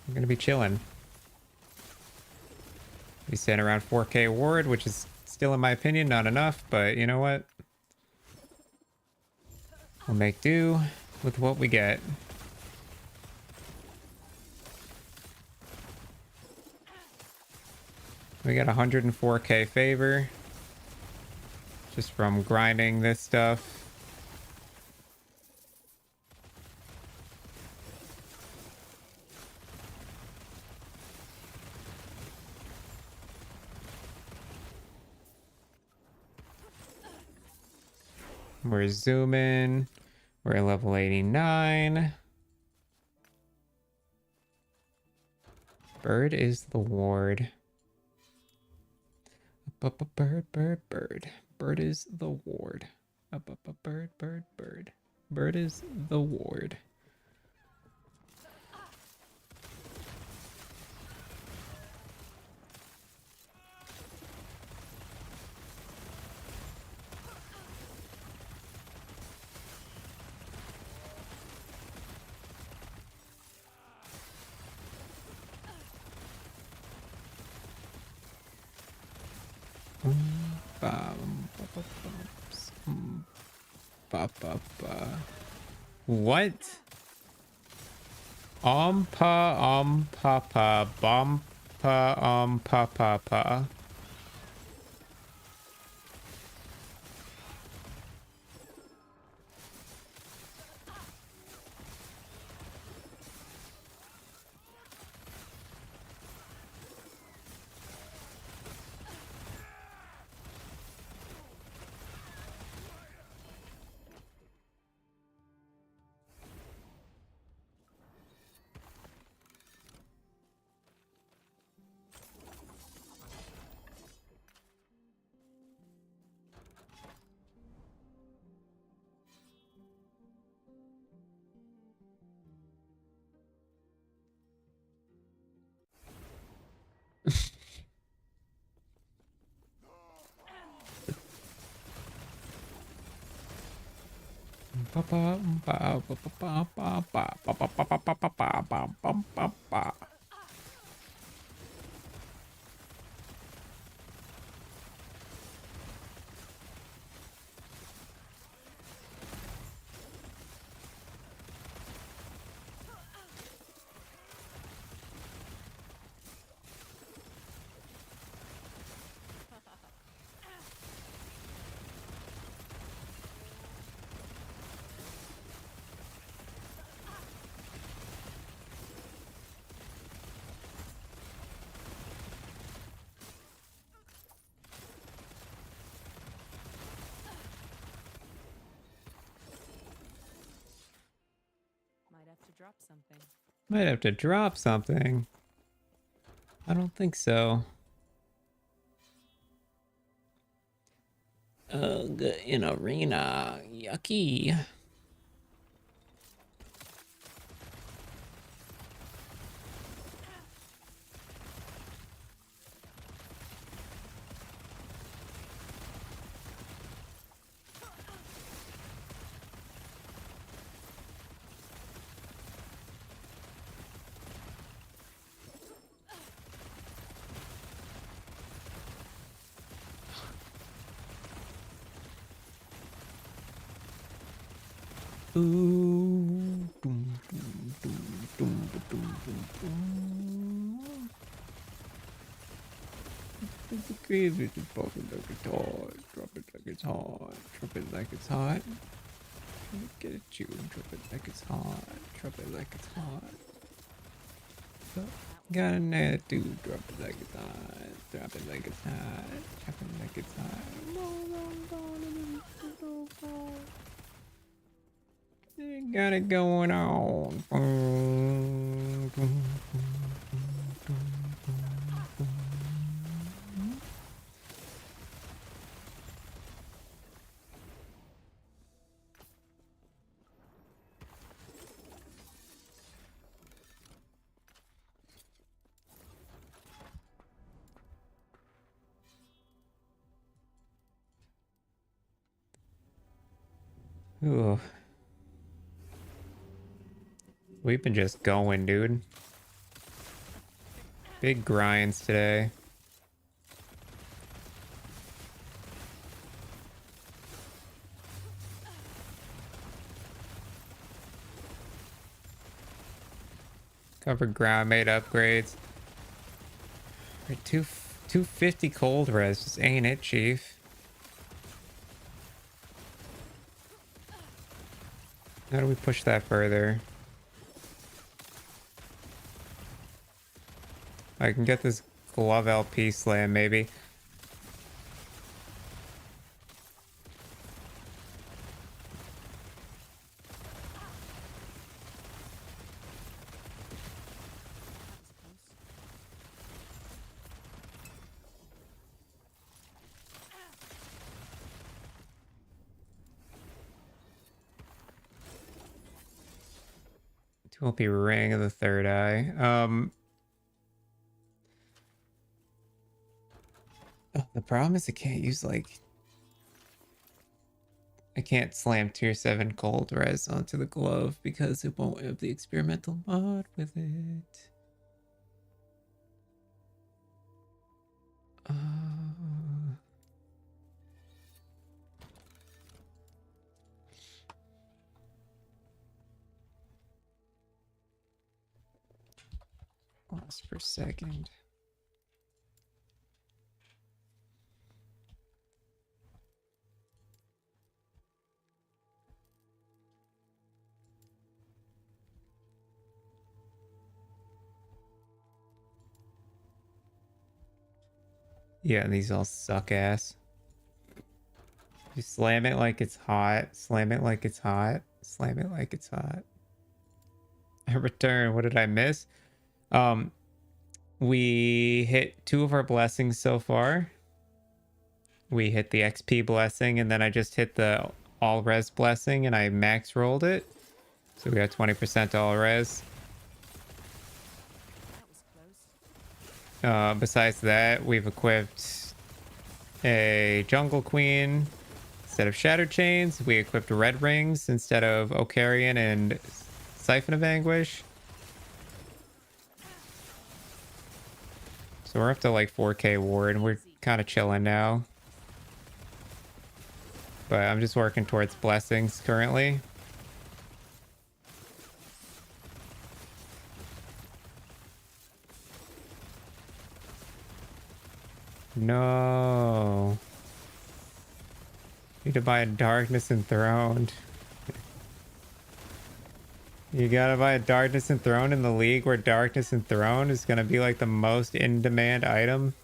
A: I'm gonna be chilling. We stand around 4K ward, which is still, in my opinion, not enough, but you know what? We'll make do with what we get. We got 104K favor just from grinding this stuff. We're zooming. We're at level 89. Bird is the ward. Bird, bird, bird. Bird is the ward. Bird, bird, bird. Bird is the ward. What? Papa, papa.
D: Might have to drop something.
A: Might have to drop something. I don't think so. Ugh, in arena. Yucky. Ooh. It's a crazy to pop it like it's hot. Drop it like it's hot. Drop it like it's hot. Get at you. Drop it like it's hot. Drop it like it's hot. Got an attitude. Drop it like it's hot. Drop it like it's hot. Drop it like it's hot. Got it going on. Ooh. We've been just going, dude. Big grinds today. Covered ground, made upgrades. Right, 250 cold res, just ain't it, chief? How do we push that further? I can get this glove LP slam, maybe. Won't be ring of the third eye. The problem is I can't use like I can't slam tier 7 cold res onto the glove because it won't have the experimental mod with it. Lost per second. Yeah, these all suck ass. You slam it like it's hot. Slam it like it's hot. Slam it like it's hot. I return. What did I miss? We hit 2 of our blessings so far. We hit the XP blessing, and then I just hit the all res blessing, and I max rolled it. So we got 20% all res. Besides that, we've equipped a jungle queen instead of shattered chains. We equipped red rings instead of Ocarian and siphon of anguish. So we're up to like 4k ward, and we're kind of chilling now. But I'm just working towards blessings currently. No. Need to buy a Darkness Enthroned. You gotta buy a Darkness Enthroned in the league where Darkness Enthroned is gonna be like the most in-demand item.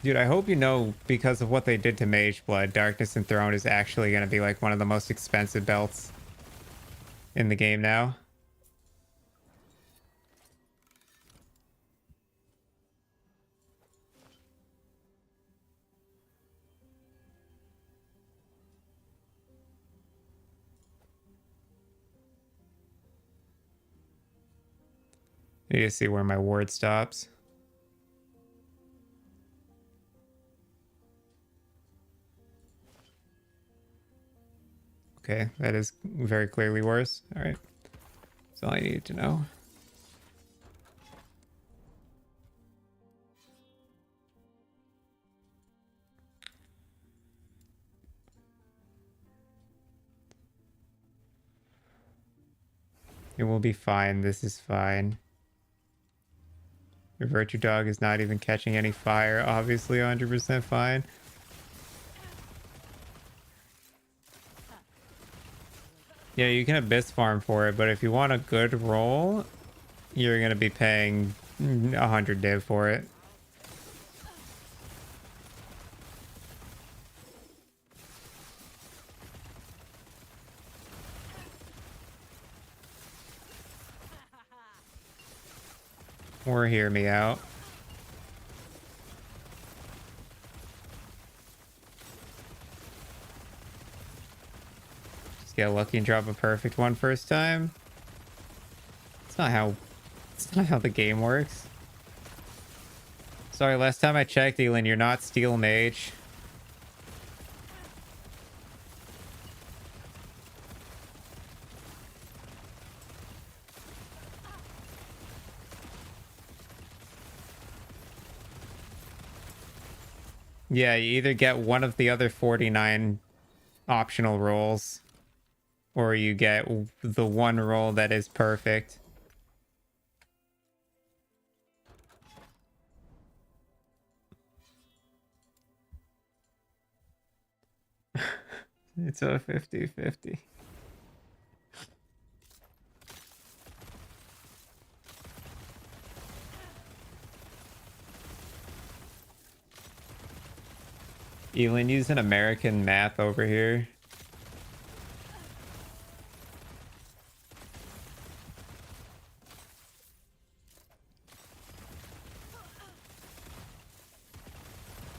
A: Dude, I hope you know, because of what they did to Mage Blood, Darkness Enthroned is actually going to be like one of the most expensive belts in the game now. Need to see where my ward stops. Okay, that is very clearly worse. All right. That's all I needed to know. It will be fine. This is fine. Your virtue dog is not even catching any fire. Obviously 100% fine. Yeah, you can abyss farm for it, but if you want a good roll, you're going to be paying 100 div for it. Or hear me out. Get lucky and drop a perfect one first time. It's not how the game works. Sorry, last time I checked, Elin, you're not Steel Mage. Yeah, you either get one of the other 49 optional rolls, or you get the one roll that is perfect. It's a 50-50. Elin using American math over here.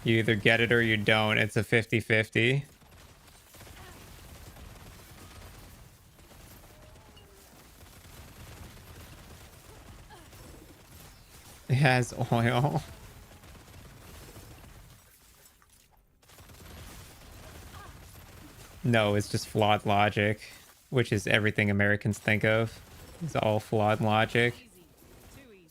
A: You either get it or you don't. It's a 50-50. It has oil. No, it's just flawed logic, which is everything Americans think of. It's all flawed logic.
D: Easy. Too easy.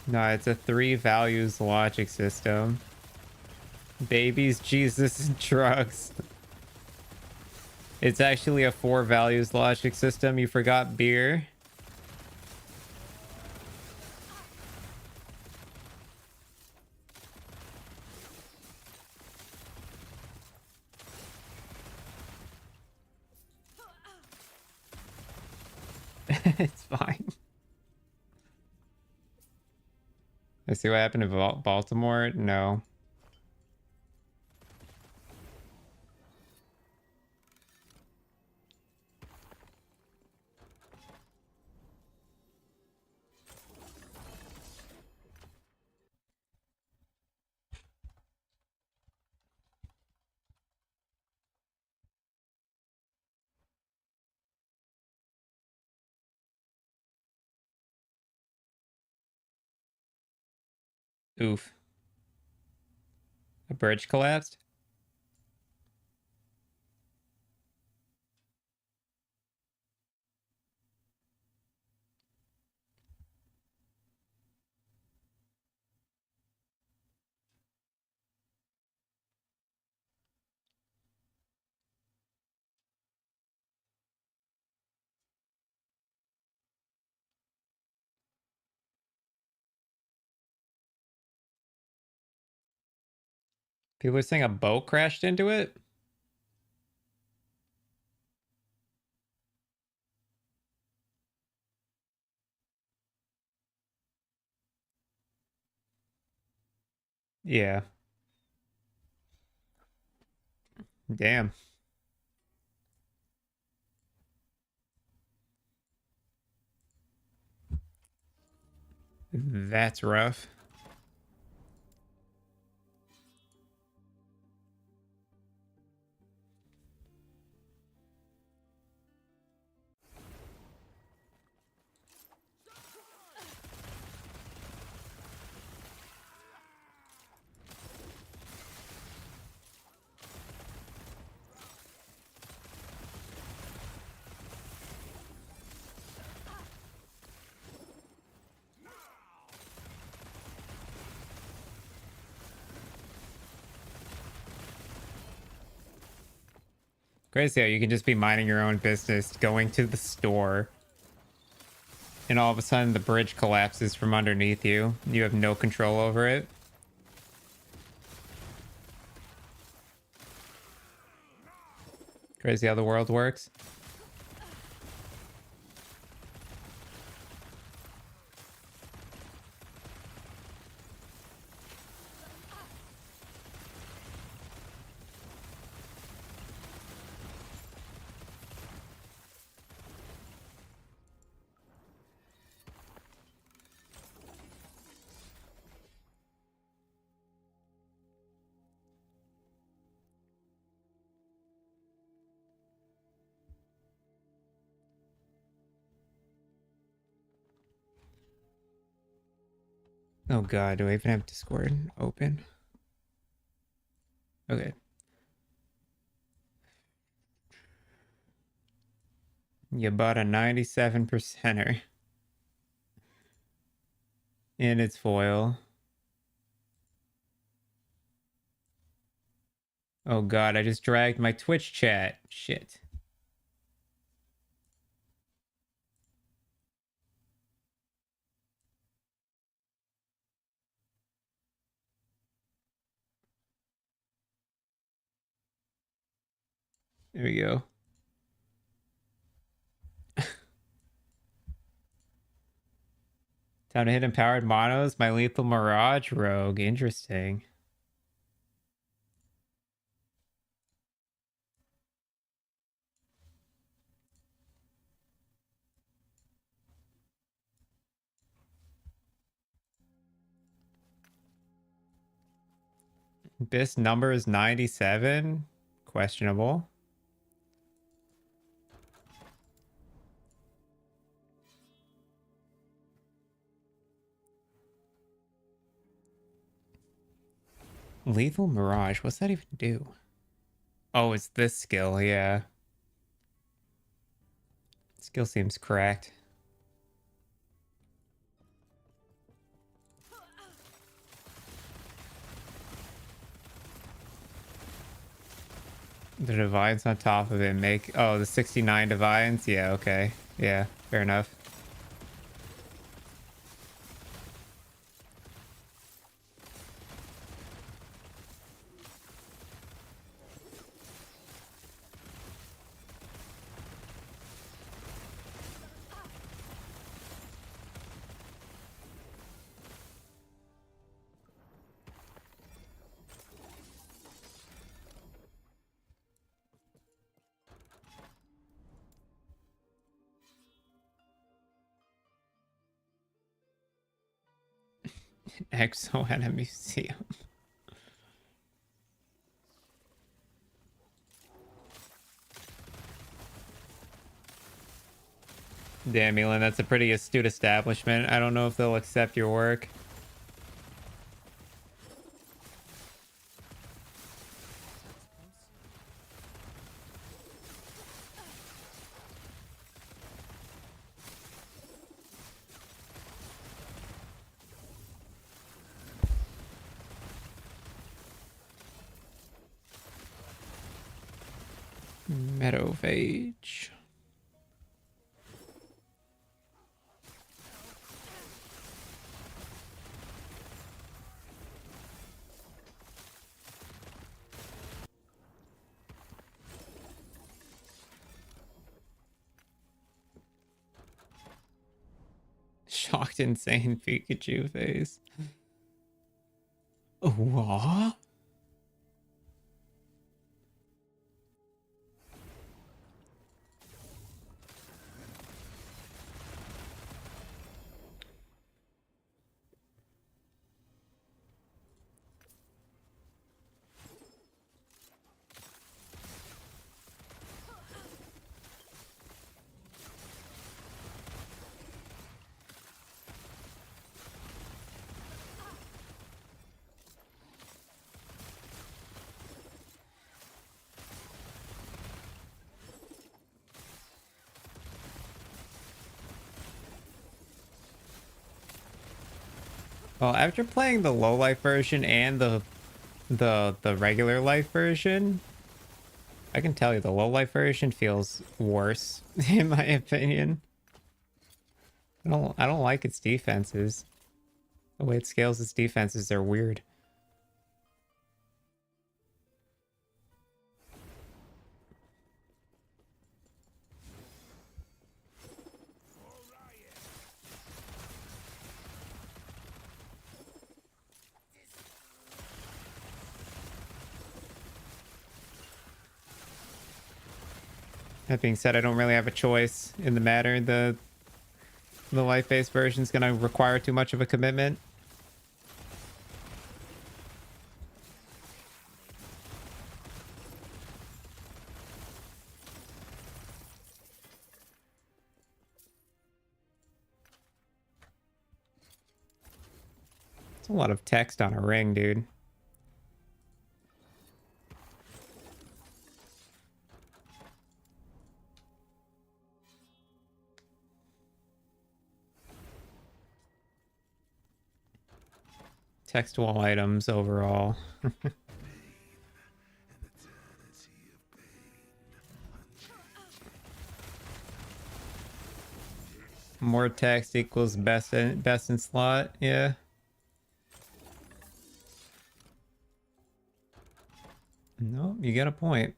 A: No, it's a 3 values logic system. Babies, Jesus, and drugs. It's actually a 4 values logic system. You forgot beer. It's fine. Let's see what happened to Baltimore. No. Oof. A bridge collapsed? People are saying a boat crashed into it? Yeah. Damn. That's rough. Crazy how you can just be minding your own business, going to the store, and all of a sudden the bridge collapses from underneath you. You have no control over it. Crazy how the world works. Oh god, do I even have Discord open? Okay. You bought a 97%er. And it's foil. Oh god, I just dragged my Twitch chat. Shit. There we go. Time to hit empowered monos. My lethal mirage rogue. Interesting. This number is 97. Questionable. Lethal mirage. What's that even do? Oh, it's this skill. Yeah. Skill seems cracked. The divines on top of it make... Oh, the 69 divines? Yeah, okay. Yeah, fair enough. Exo at a museum. Damn, Elon, that's a pretty astute establishment. I don't know if they'll accept your work. Meadowphage. Shocked, insane Pikachu face. What? Well, after playing the low life version and the regular life version, I can tell you the low life version feels worse in my opinion. I don't like its defenses. The way it scales its defenses are weird. That being said, I don't really have a choice in the matter. The life-based version is going to require too much of a commitment. It's a lot of text on a ring, dude. Text wall items overall. More text equals best in slot. Yeah. No, you got a point.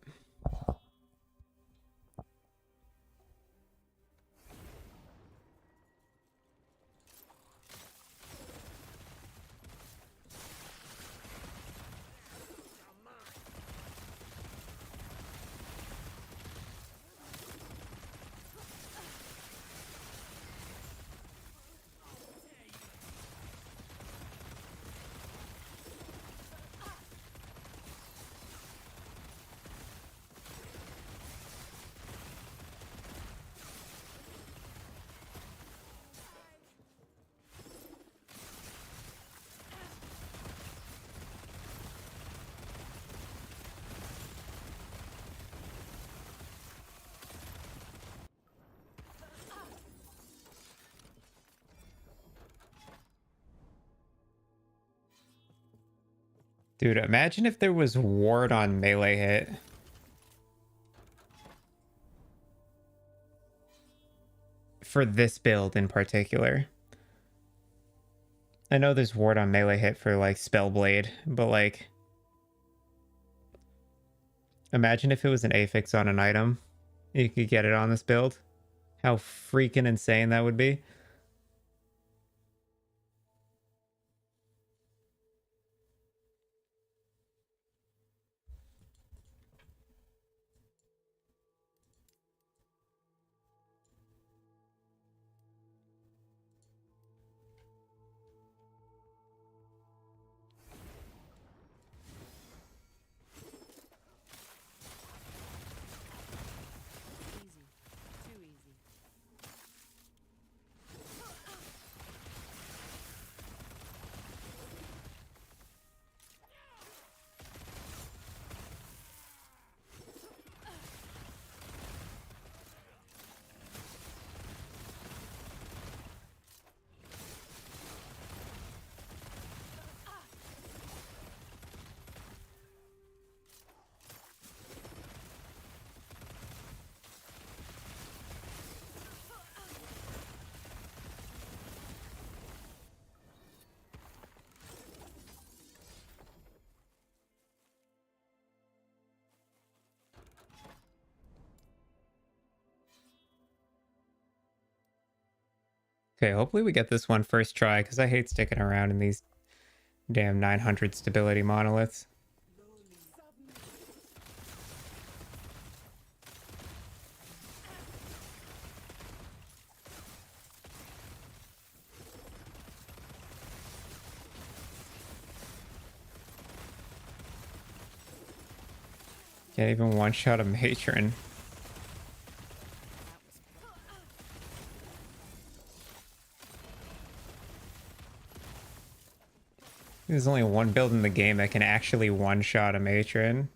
A: Dude, imagine if there was ward on melee hit. For this build in particular. I know there's ward on melee hit for like Spellblade, but like imagine if it was an affix on an item. You could get it on this build. How freaking insane that would be.
D: Easy. Too easy.
A: Okay, hopefully we get this one first try, because I hate sticking around in these damn 900 stability monoliths. Can't even one-shot a matron. There's only one build in the game that can actually one-shot a matron.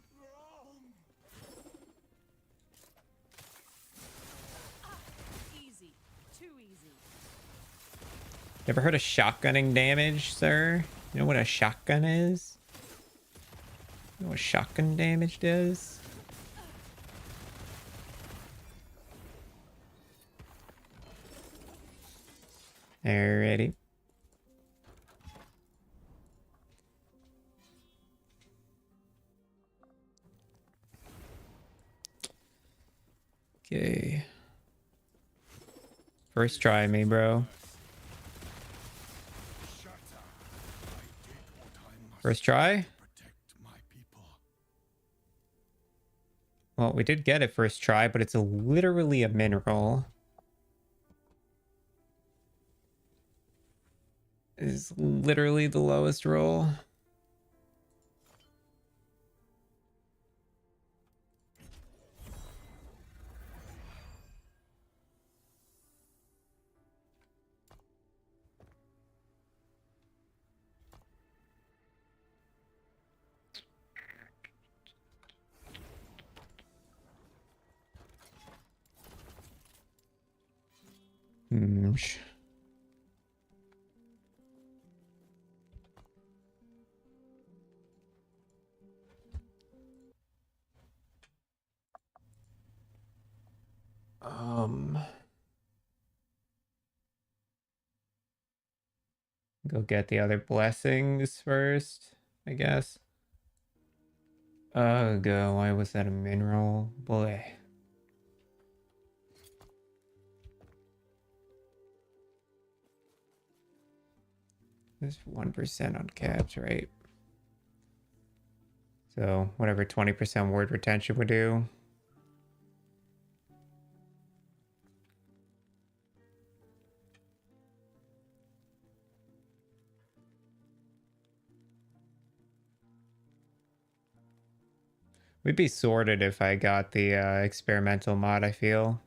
D: Easy. Too easy.
A: You ever heard of shotgunning damage, sir? You know what a shotgun is? You know what shotgun damage does? Alrighty. Okay. First try me, bro. First try? Well, we did get it first try, but it's literally a mineral. Is literally the lowest roll. Range. Go get the other blessings first, I guess. Go. Why was that a mineral? Boy. There's 1% on caps, right? So whatever 20% word retention would do. We'd be sorted if I got the experimental mod, I feel.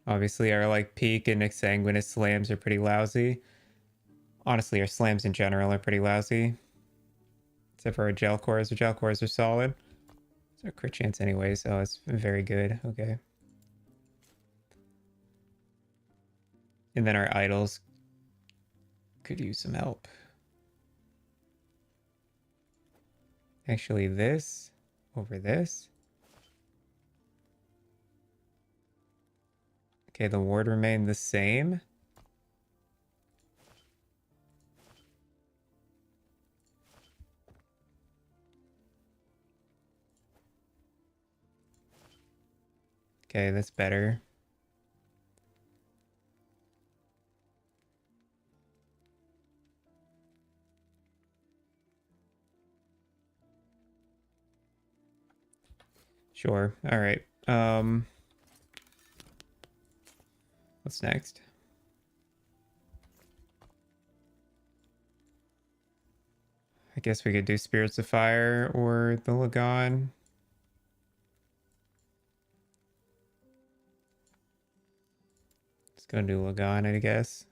A: Obviously, our like peak and exsanguinous slams are pretty lousy. Honestly, our slams in general are pretty lousy. Except for our Jelkhors. Our Jelkhors are solid. It's our crit chance anyway, so it's very good. Okay. And then our idols could use some help. Actually, this over this. Okay, the ward remained the same. Okay, that's better. Sure. All right. What's next? I guess we could do Spirits of Fire or the Lagan. Let's go do Lagan, I guess.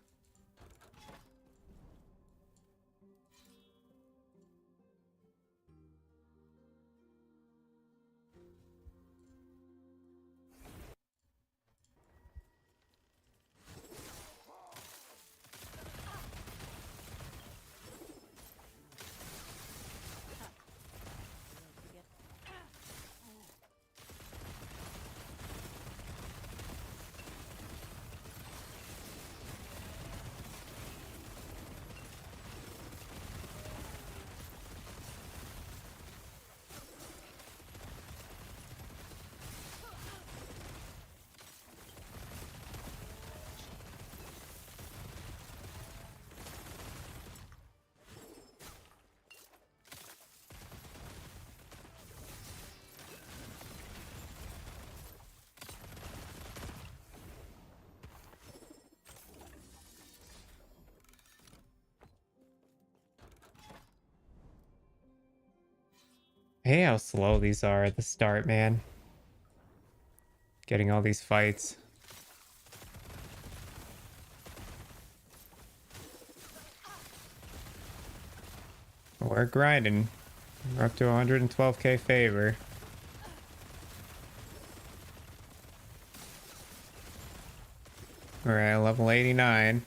A: Hey, how slow these are at the start, man. Getting all these fights. We're grinding. We're up to 112k favor. We're at level 89.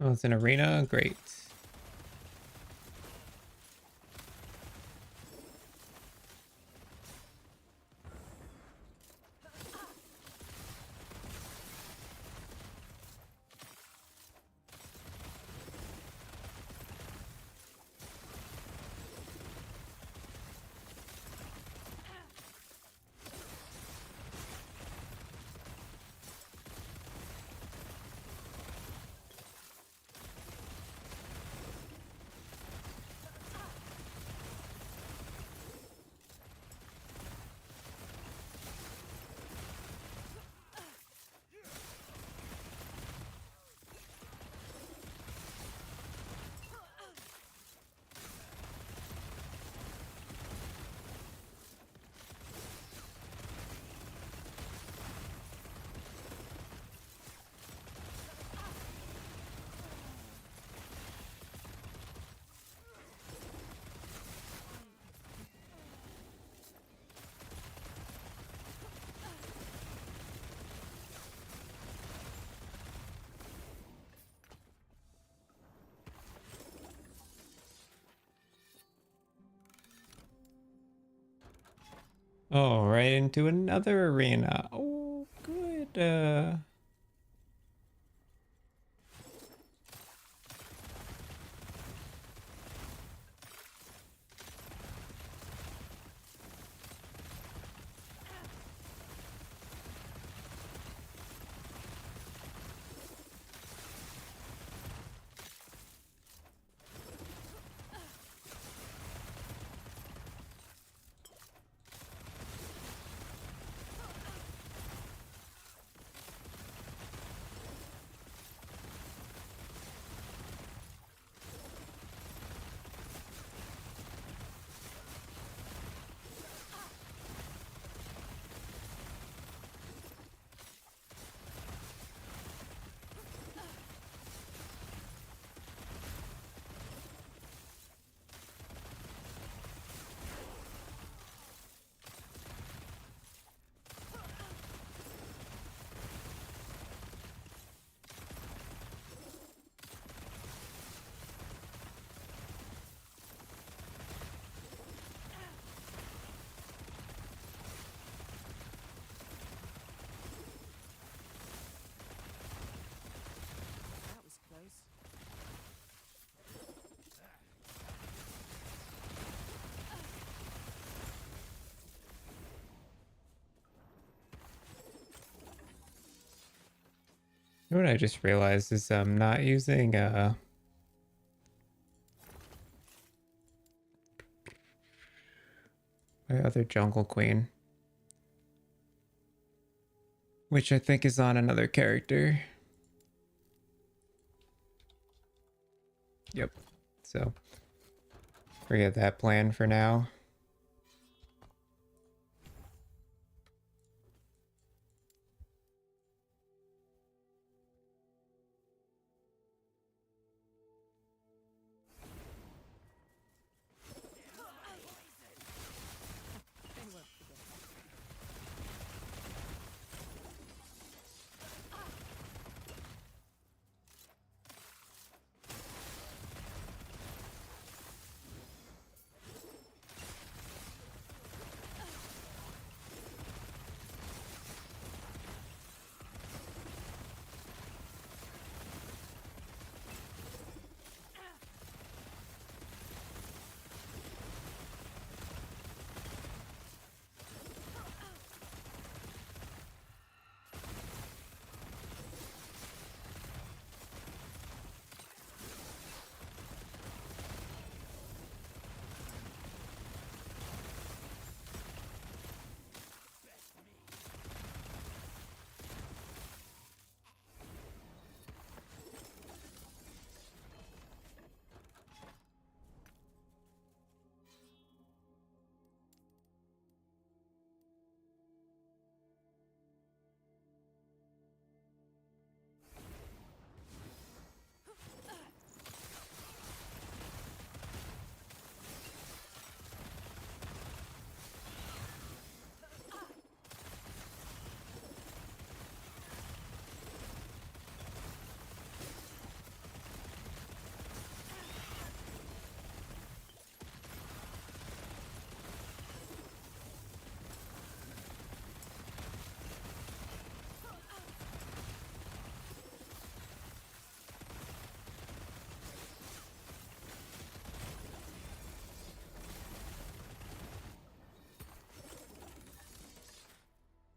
A: Oh, it's an arena? Great. Oh, right into another arena. Oh, good.
D: That was close.
A: You know what I just realized is I'm not using my other jungle queen, which I think is on another character. Yep. So forget that plan for now.
D: They won't forget.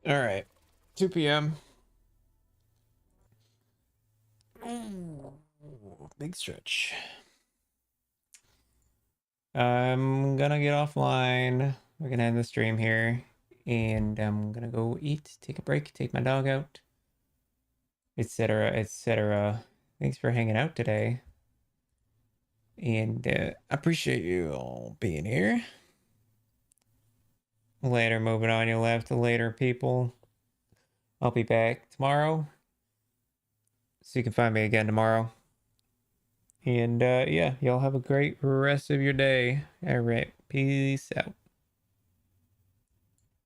A: All right. 2 p.m. Big stretch. I'm gonna get offline. We're gonna end the stream here. And I'm gonna go eat, take a break, take my dog out, etc., etc. Thanks for hanging out today. And I appreciate you all being here. Later, moving on. You left. Later, people. I'll be back tomorrow. So you can find me again tomorrow. And yeah, y'all have a great rest of your day. All right. Peace out.